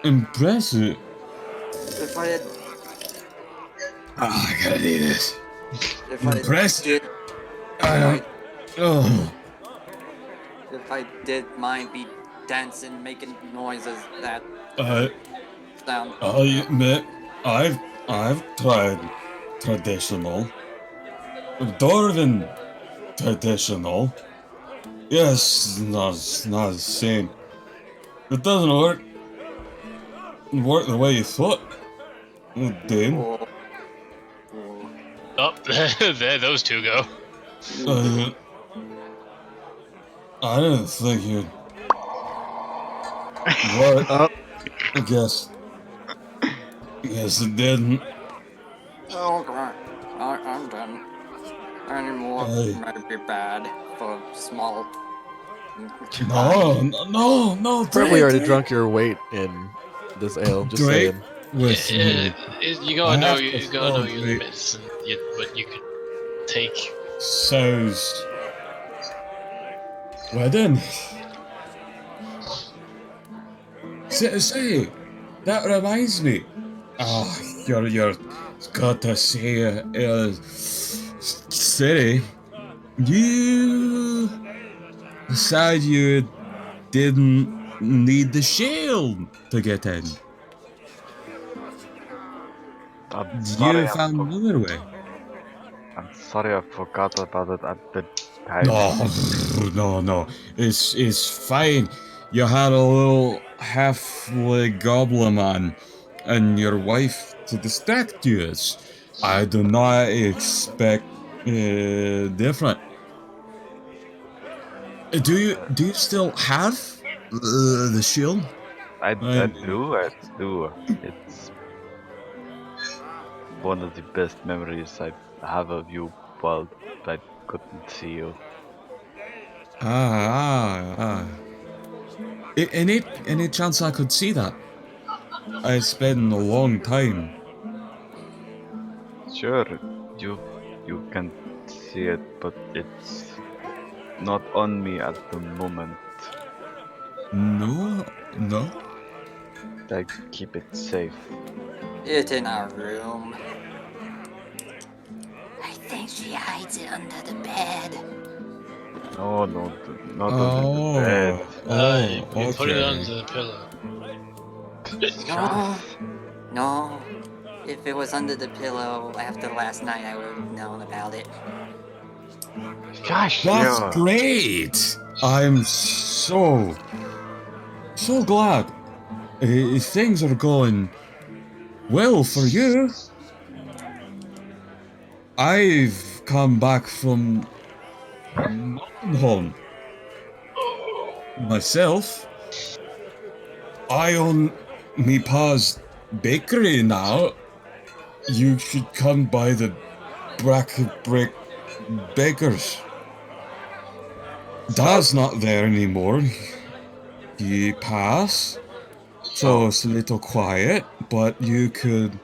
impressive. If I had, Oh, I gotta do this. if I Impressed? did, I don't. Oh. if I did mind be dancing, making noises that I sound. admit I've tried traditional, Dwarven traditional. Yes, not the same. It doesn't work the way you thought it did. Oh, oh. Oh, there those two go. I, I didn't think you'd. What? Oh, I guess it didn't. Okay, I'm done. Any more I might be bad for small. no, probably already Drake, drunk your weight in this ale. Just Drake saying. with me. You I gotta know have to you gotta know your celebrate. limits and what you can take. So's wedding. Say, that reminds me. Oh, you're got to say City. You said you didn't need the shield to get in. I'm sorry, You found another way. I'm sorry I forgot about it at the time. No. It's fine. You had a little halfway goblin man and your wife to distract you. I do not expect different. Do you still have the shield? I I, do. It's one of the best memories I have of you while I couldn't see you. ah. Any chance I could see that? It's been a long time. Sure, you can see it, but it's not on me at the moment. No. I keep it safe. It's in our room. I think she hides it under the bed. No, not under the bed. You put it Okay. under the pillow. No, no. If it was under the pillow after last night, I would have known about it. Gosh, That's yeah. great! I'm so glad. Things are going well for you. I've come back from home myself. I own me pa's bakery now. You should come by the Bracket Brick Bakers. Dad's not there anymore. He passed. So it's a little quiet, but you could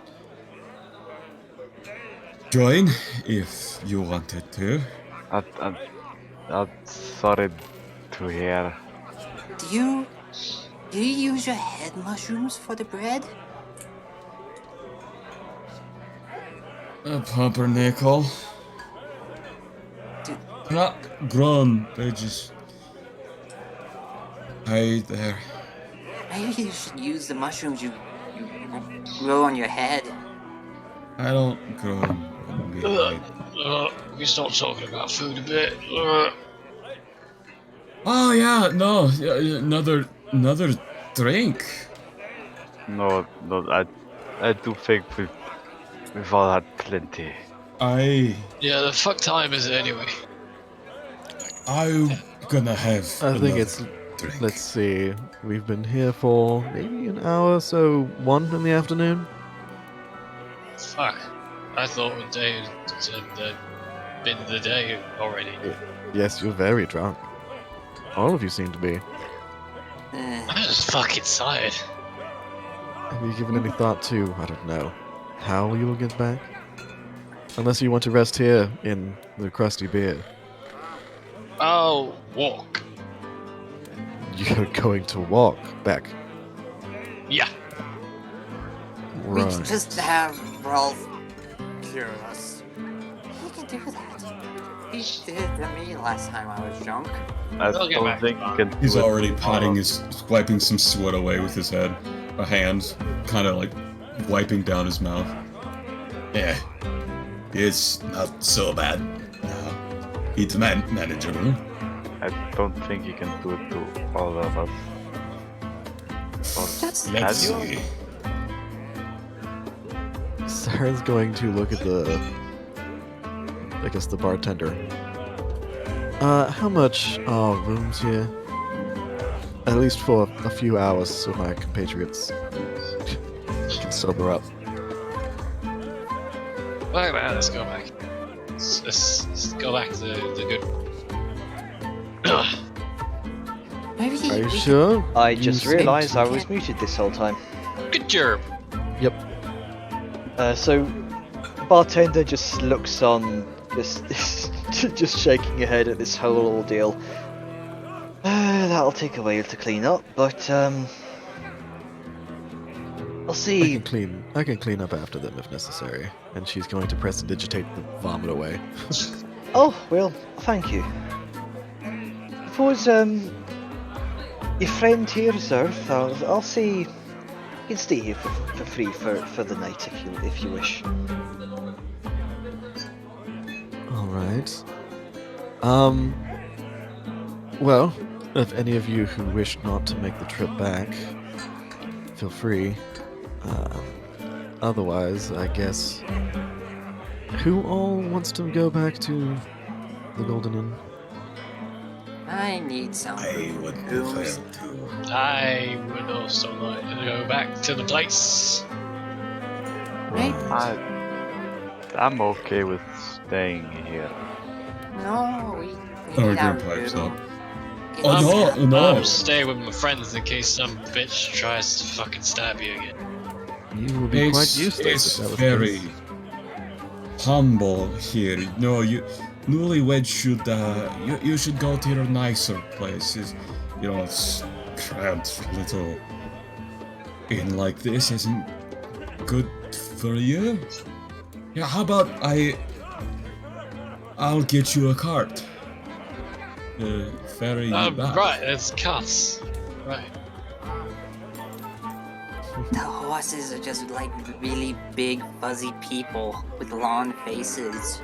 join if you wanted to. I'm sorry to hear. Do you use your head mushrooms for the bread? A pumpernickel. Do, Not grown, they just hide there. maybe you should use the mushrooms you grow on your head. I don't grow and be hide. We start talking about food a bit. Oh yeah, no, another drink. No, I do think we've all had plenty. Yeah, the fuck time is it anyway? I'm gonna have I think another it's. drink. Let's see. We've been here for maybe an hour, so 1 in the afternoon. Fuck. I thought the day had been the day already. Yes, you're very drunk. All of you seem to be. I'm just fucking tired. Have you given any thought to, I don't know, how you will get back? Unless you want to rest here in the crusty beer. I'll walk. you're going to walk back. Yeah. We Right. can just have Rolf cure us. He can do that. He did it to me last time I was drunk. I We'll get don't back think to he that. can do He's it already tomorrow. wiping some sweat away with his head. A hand, kind of like wiping down his mouth. Yeah, it's not so bad. It's manageable. I don't think he can do it to all of us. Or Just can Let's you? see. Saren's going to look at the, I guess, the bartender. How much are rooms here? At least for a few hours, so my compatriots can sober up. Well, let's go back. Let's go back to the good. maybe Are you we sure? I You just seem realised to- I was muted this whole time. Good job. Yep. So, bartender just looks on, just shaking her head at this whole ordeal. That'll take a while to clean up, but I'll I see. can clean up after them if necessary. And she's going to prestidigitate the vomit away. Oh well, thank you. Suppose your friend here, sir. I'll see. You can stay here for free for the night if you wish. All right. Well, if any of you who wish not to make the trip back, feel free. Otherwise, I guess. Who all wants to go back to the Golden Inn? I need some I would prefer rooms. to. I would also like to go back to the place. Right? I'm okay with staying here. No, we Oh, need our good pipes room. up. It's Oh, no, got- no. I'm staying with my friends in case some bitch tries to fucking stab you again. You would be quite useless It's if that was very the case. humble here. No, you newlyweds should you should go to your nicer places. You know, it's cramped little inn like this isn't good for you. Yeah, how about I'll get you a cart. Ferry you back. Right, it's cuss. Right. The horses are just like really big, fuzzy people with long faces.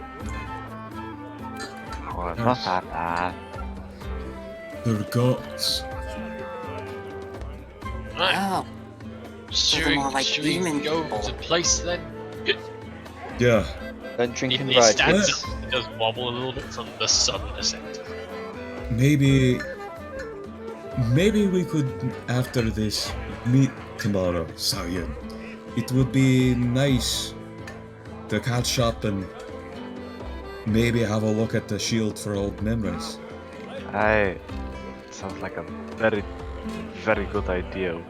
Oh, it's not that bad. They're goats. Right. Oh, Should they're we, more like should we demon go people. to the place then? Yeah. Don't drink and He ride. stands Yes. up, he does wobble a little bit from the sudden ascent. Maybe we could after this meet tomorrow, Sayan. It would be nice to catch up and maybe have a look at the shield for old memories. Sounds like a very, very good idea.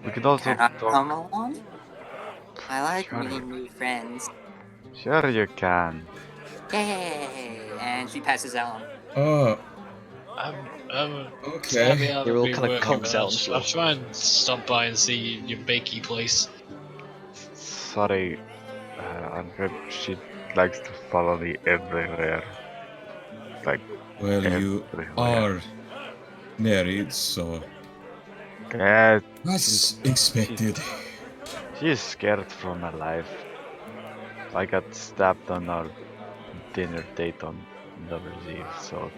We could also Can I talk. come along? I like Sure. meeting new friends. Sure, you can. Yay! And she passes out. Oh, I'm okay. You're all kind of conks out on the floor. I'll try and stop by and see your bakey place. Sorry, she likes to follow me everywhere. Like, Well, you everywhere. are married, so Yeah, that's expected. she's scared for my life. I got stabbed on our dinner date on New Year's Eve, so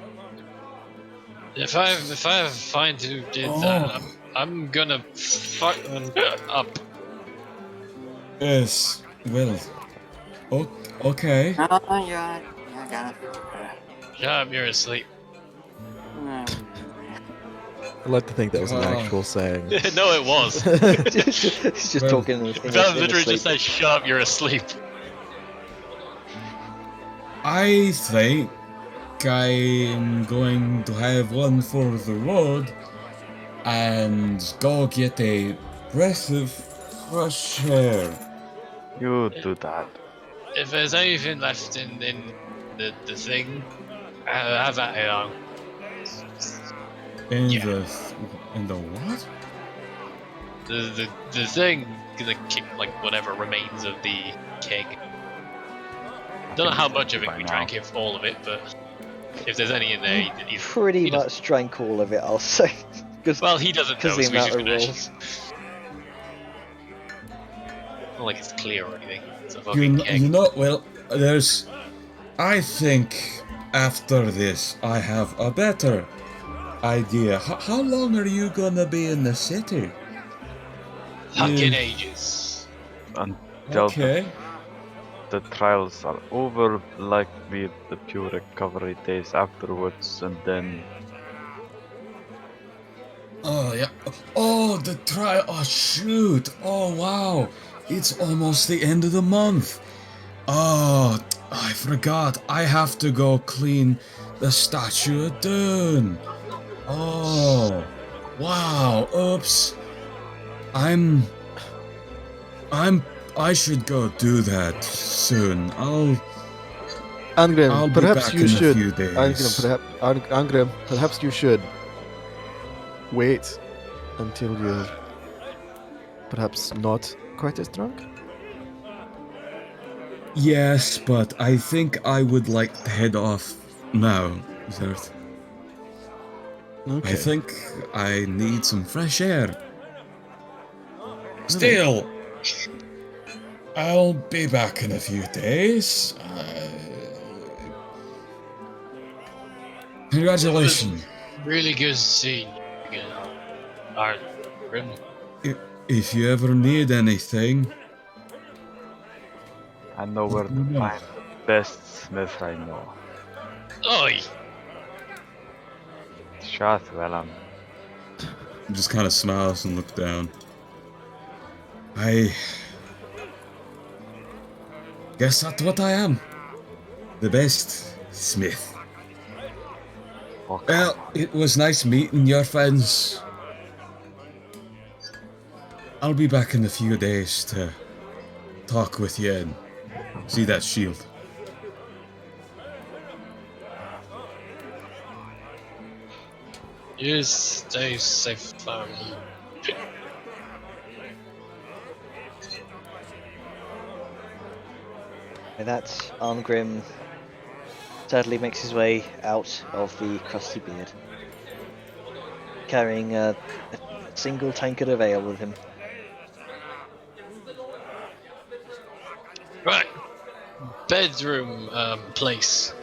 If I find who did that, I'm gonna fuck them up. Yes. Well. Okay. Oh, you're gonna. Shut up, you're asleep. I'd like to think that was an Oh. actual saying. No, it was. He's just Well, talking in That his literally sleep. just said, "Shut up, you're asleep." I think I'm going to have one for the road and go get a breath of fresh air. you do that. If there's anything left in the thing, have at it on. In Yeah. the what? The thing gonna kick like whatever remains of the keg. Don't know how much of it by we now. drank, if all of it, but if there's any in there, he Pretty he doesn't- much drank all of it, I'll say. well, he doesn't know, the so he's amount just of gonna. rolls. Not like it's clear or anything. It's a You, fucking keg. you know, well, there's. I think after this, I have a better idea. How long are you gonna be in the city? Fucking You- ages. Until Okay. the trials are over, likely the pure recovery days afterwards, and then Oh yeah. Oh, the trial. Oh shoot. Oh wow. It's almost the end of the month. Oh, I forgot. I have to go clean the statue of Dune. Oh, wow. Oops. I'm. I should go do that soon. I'll Angrim, be perhaps back you in should. a few days. Angrim, perhaps you should wait until you're perhaps not quite as drunk. Yes, but I think I would like to head off now, Zert. Okay. I think I need some fresh air. Still, I'll be back in a few days. Congratulations. Really good to see you again. Alright, Grim. If you ever need anything, I know where to find the best smith I know. Oi! Shotwellam. just kind of smiles and looks down. I guess that's what I am. The best smith. Well, it was nice meeting your friends. I'll be back in a few days to talk with you and see that shield. You stay safe, And that Arngrim sadly makes his way out of the crusty beard, carrying a single tankard of ale with him. Right. Bedroom place.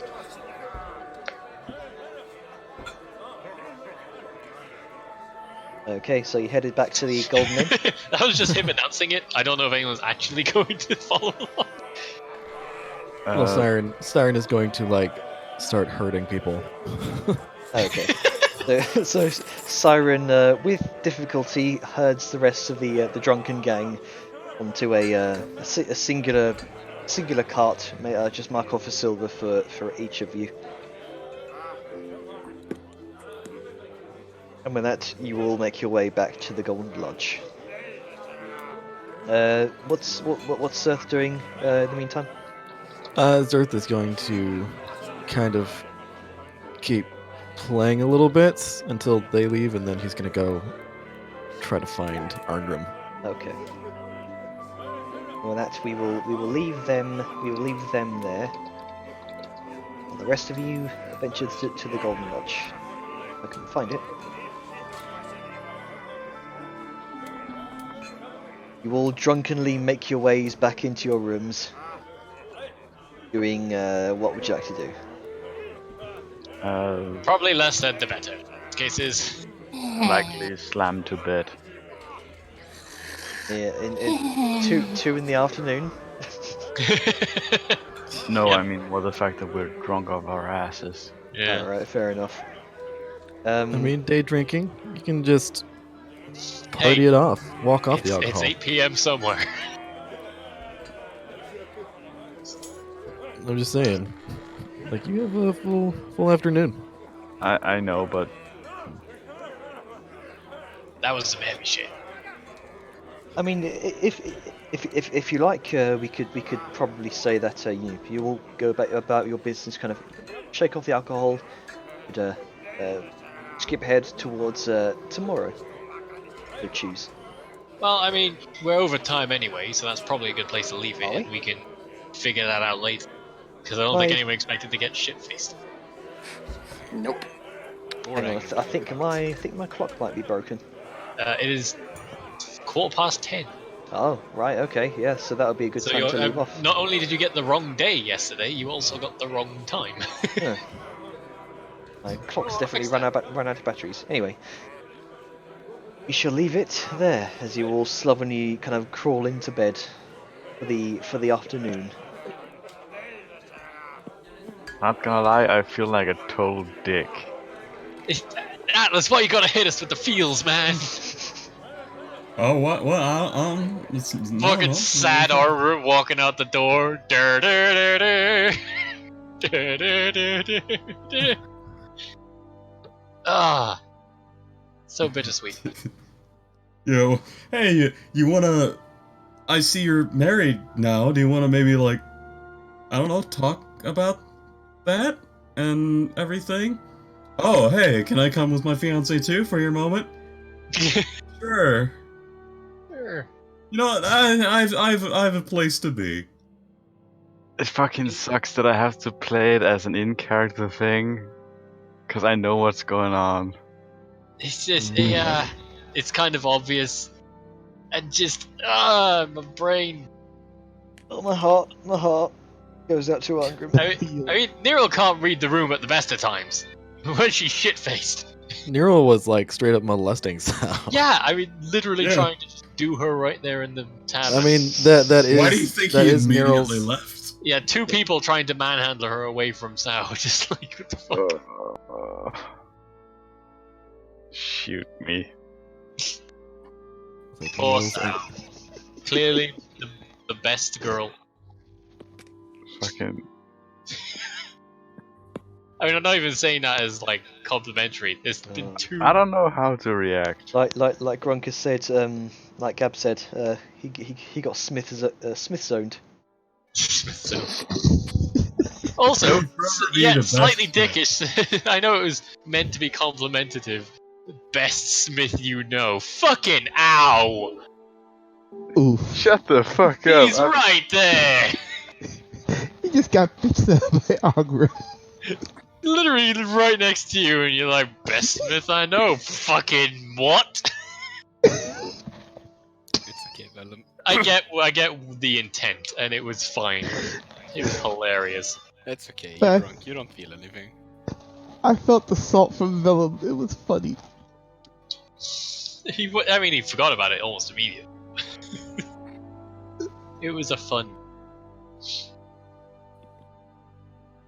Okay, so you headed back to the Golden Inn. That was just him announcing it. I don't know if anyone's actually going to follow along. Well, Siren is going to like start hurting people. Okay. So Siren, with difficulty, herds the rest of the drunken gang onto a singular cart. May I just mark off a silver for each of you. And with that, you will make your way back to the Golden Lodge. What's Seth doing in the meantime? Zerth is going to kind of keep playing a little bit until they leave, and then he's going to go try to find Arngrim. Okay. Well, that we will leave them. We will leave them there. And the rest of you venture to the Golden Lodge. I can find it. You all drunkenly make your ways back into your rooms. Doing what would you like to do? Probably less said the better. Cases. Likely slam to bed. Yeah, in two in the afternoon. No, Yep. I mean, well, the fact that we're drunk off our asses. Yeah. Alright, fair enough. I mean, day drinking, you can just party Hey, it off, walk off the It's alcohol. 8 p.m. somewhere. I'm just saying, like you have a full afternoon. I know, but That was some heavy shit. I mean, if you like, we could probably say that you all go about your business, kind of shake off the alcohol, could skip ahead towards tomorrow. So choose. Well, I mean, we're over time anyway, so that's probably a good place to leave it, Are we? and we can figure that out later. Because I don't think anyone expected to get shit-faced. Nope. Hang on, I think my clock might be broken. It is 10:15. Oh, right, okay, yeah, so that would be a good So time to leave off. not only did you get the wrong day yesterday, you also got the wrong time. Huh. My clock's definitely fix run out of batteries. Anyway, we shall leave it there as you all slovenly kind of crawl into bed for the afternoon. Not gonna lie, I feel like a total dick. Atlas, why you gotta hit us with the feels, man? Oh, what? It's, Fucking sad armor walking out the door. Ah, so bittersweet. Yo, hey, you wanna? I see you're married now. Do you wanna maybe like, I don't know, talk about that and everything? Oh, hey, can I come with my fiance too for your moment? Sure. Sure. You know what? I have a place to be. It fucking sucks that I have to play it as an in-character thing, because I know what's going on. It's just, yeah, it's kind of obvious. And just, my brain. Oh, my heart goes out to Angram. I mean, Nero can't read the room at the best of times. When she's shit-faced. Nero was like straight up molesting Sal. Yeah, I mean, literally Yeah. trying to just do her right there in the tavern. I mean that is. Why do you think that he is immediately Nero's, left? Yeah, two people trying to manhandle her away from Sao. Just like, what the fuck? Shoot me. like, Poor Nero's- Sao. Clearly the best girl. Fucking. I mean, I'm not even saying that as like complimentary. There's been two. I don't know how to react. Like Grunkus said, like Gab said, he got Smith-zoned. So, also, Forever be the yeah, best slightly Smith. dickish. I know it was meant to be complimentative. Best Smith you know. Fucking ow! Oof. Shut the fuck up. He's right there! He just got fixed up by Agra. Literally right next to you, and you're like, best Smith I know. Fucking what? It's okay, Vellum. I get the intent, and it was fine. It was hilarious. That's okay, Bye. you're drunk, you don't feel anything. I felt the salt from Vellum. It was funny. He forgot about it almost immediately. It was a fun.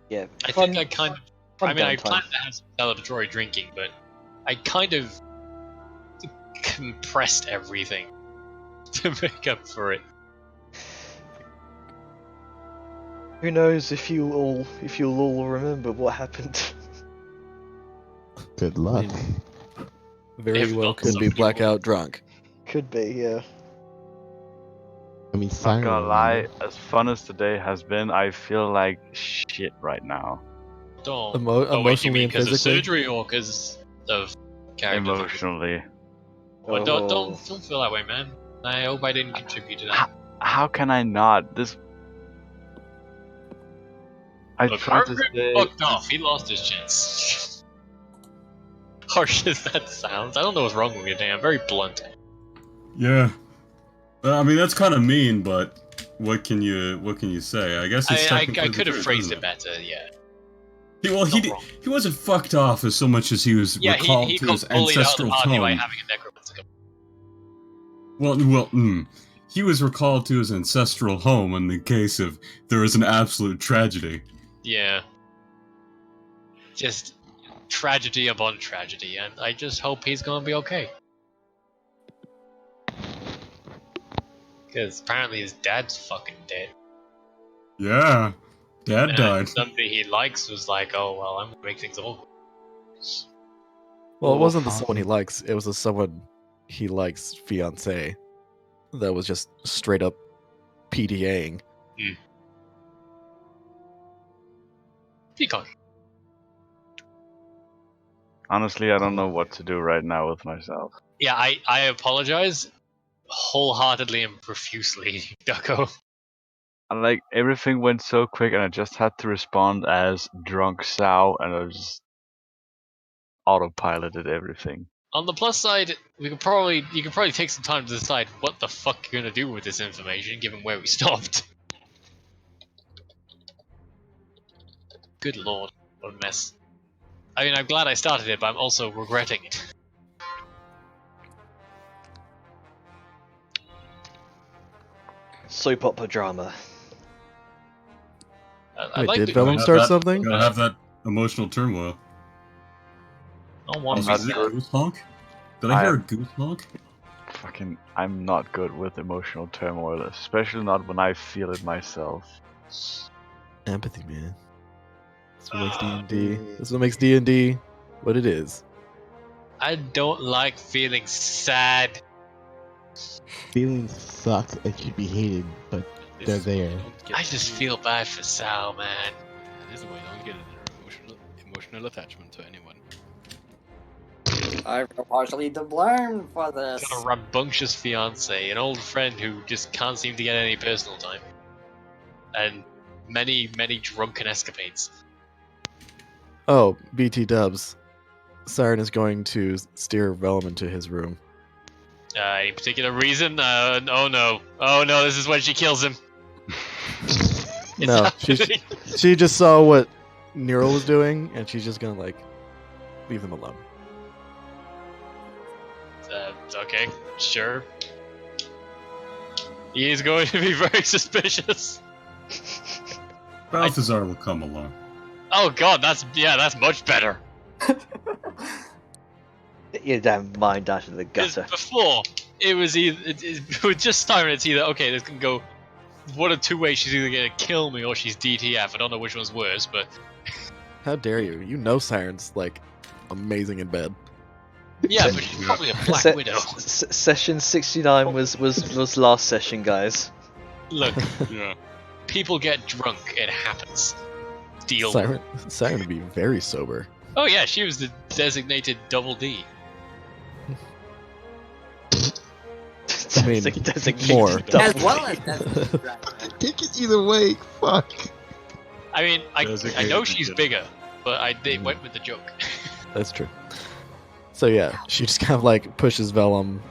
Yeah, I fun, think I kind of. fun I mean, I downtime. planned to have some celebratory drinking, but I kind of compressed everything to make up for it. Who knows if you'll all remember what happened. Good luck. very If well not, could some be people- blackout drunk. Could be, yeah. I mean, Not Siren. gonna lie, as fun as today has been, I feel like shit right now. Don't. Emotionally wait, you mean and because of physically? surgery or because of character? Emotionally. Well, Oh. don't feel that way, man. I hope I didn't contribute to that. How can I not? I Look, tried to Margaret say. fucked off. He lost his chance. Harsh as that sounds, I don't know what's wrong with you, Dan. I'm very blunt. Yeah. I mean, that's kind of mean, but what can you say? I guess it's I technically the could have truth, phrased isn't it better, yeah. He Not wrong. he wasn't fucked off as so much as he was Yeah, recalled he to got his bullied out of the ancestral party by home. having a necromancer come. He was recalled to his ancestral home in the case of there was an absolute tragedy. Yeah. Just tragedy upon tragedy, and I just hope he's gonna be okay. Because apparently his dad's fucking dead. Yeah, Dad And died. somebody he likes was like, oh, well, I'm gonna make things awkward. Well, it Oh, wasn't the fuck. someone he likes. It was the someone he likes fiance that was just straight up PDAing. Peacock. Honestly, I don't know what to do right now with myself. Yeah, I apologize wholeheartedly and profusely, Ducko. And like everything went so quick, and I just had to respond as drunk sow, and I just autopiloted everything. On the plus side, you could probably take some time to decide what the fuck you're gonna do with this information, given where we stopped. Good lord, what a mess. I mean, I'm glad I started it, but I'm also regretting it. Soap opera drama. I Wait, like did the Vellum Gotta start have that- something? Gotta have that emotional turmoil. I want I'm to not Is it sure. a goose honk? Did I hear a I'm goose honk? I'm not good with emotional turmoil, especially not when I feel it myself. Empathy, man. That's what makes D&D. That's what makes D&D what it is. I don't like feeling sad. Feelings suck and should be hated, but This they're is why you there. don't get I just any- feel bad for Sal, man. This is why you don't get an emotional attachment to anyone. I feel partially to blame for this. Got a rambunctious fiance, an old friend who just can't seem to get any personal time, and many drunken escapades. Oh, BT dubs. Siren is going to steer Vellum into his room. Any particular reason? Oh no, this is when she kills him. It's No, happening. she just saw what Nero was doing, and she's just gonna like leave them alone. Okay, sure. He is going to be very suspicious. Balthazar will come along. Oh god, that's much better. Get your damn mind out of the 'Cause gutter. before, it was either with just Siren, it's either okay, this can go one of two ways. She's either gonna kill me or she's DTF. I don't know which one's worse, but How dare you? You know Siren's like amazing in bed. yeah, but she's probably a Black Se- Widow. Session 69 was last session, guys. Look, Yeah. people get drunk. It happens. Deal. Siren would be very sober. Oh yeah, she was the designated double D. I mean, Designated more. double As well D. as that's Take it either way. Fuck. I mean, I Designated know she's double. bigger, but they went with the joke. That's true. So yeah, she just kind of like pushes Vellum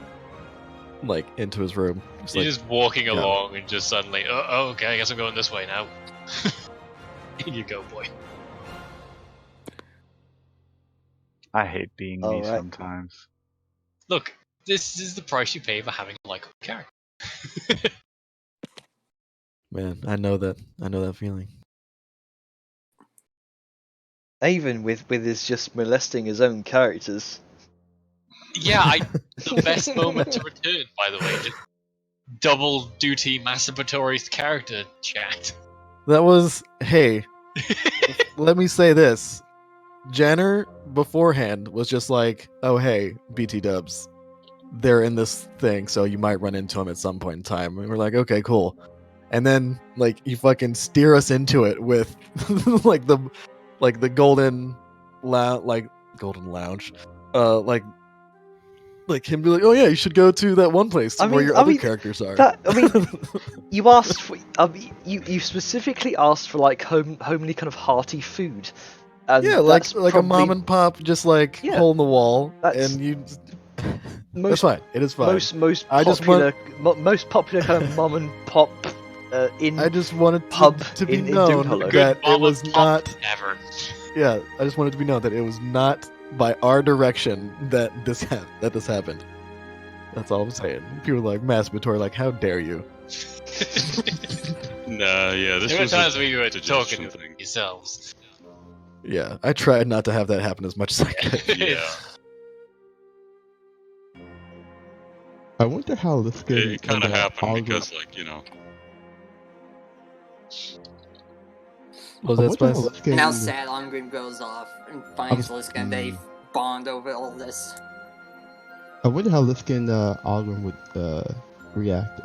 like into his room. Just You're like, just walking yeah. along and just suddenly, oh, okay, I guess I'm going this way now. In you go, boy. I hate being me Alright. sometimes. Look, this is the price you pay for having a likable character. man, I know that feeling. Even with his just molesting his own characters. Yeah, the best moment to return, by the way. Just double duty masturbatory character chat. That was hey. Let me say this. Jenner beforehand was just like, oh hey, BT dubs. They're in this thing, so you might run into them at some point in time. And we're like, okay, cool. And then like you fucking steer us into it with like the golden golden lounge. Like him be like, oh yeah, you should go to that one place I where mean- your I other mean, characters are. You asked for you specifically asked for like homely kind of hearty food. And yeah, like that's a probably mom and pop, just like Yeah, hole in the wall, that's- and you. That's most fine. It is fine. most I just popular most popular kind of mom and pop in I just wanted pub to be in known Duunhollow. that Good it was mama pop not. ever. Yeah, I just wanted to be known that it was not by our direction that this happened. That's all I'm saying. People are like masturbatory, like how dare you? Nah, yeah, this There were was times a where you were suggestion talking to thing. yourselves. Yeah, I tried not to have that happen as much as I could. Yeah, I wonder how this it, game kind of ended up happened all because, like, you know, What was I that, wonder how Spice? this game And how sad Ongrim goes off and finds Liska and they bond over all this. I wonder how Liska and Algrim would react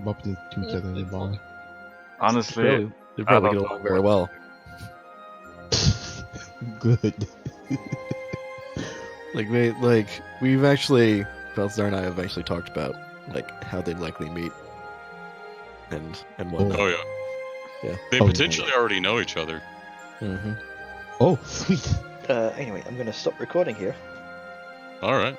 bumping into each other in the bar. Honestly, They probably I get don't along know very what- well. Good. We've actually, Balthazar and I have actually talked about like how they'd likely meet and whatnot. Oh yeah. Yeah. They Oh, yeah, potentially already know each other. Mm-hmm. Oh, sweet. Anyway, I'm going to stop recording here. All right.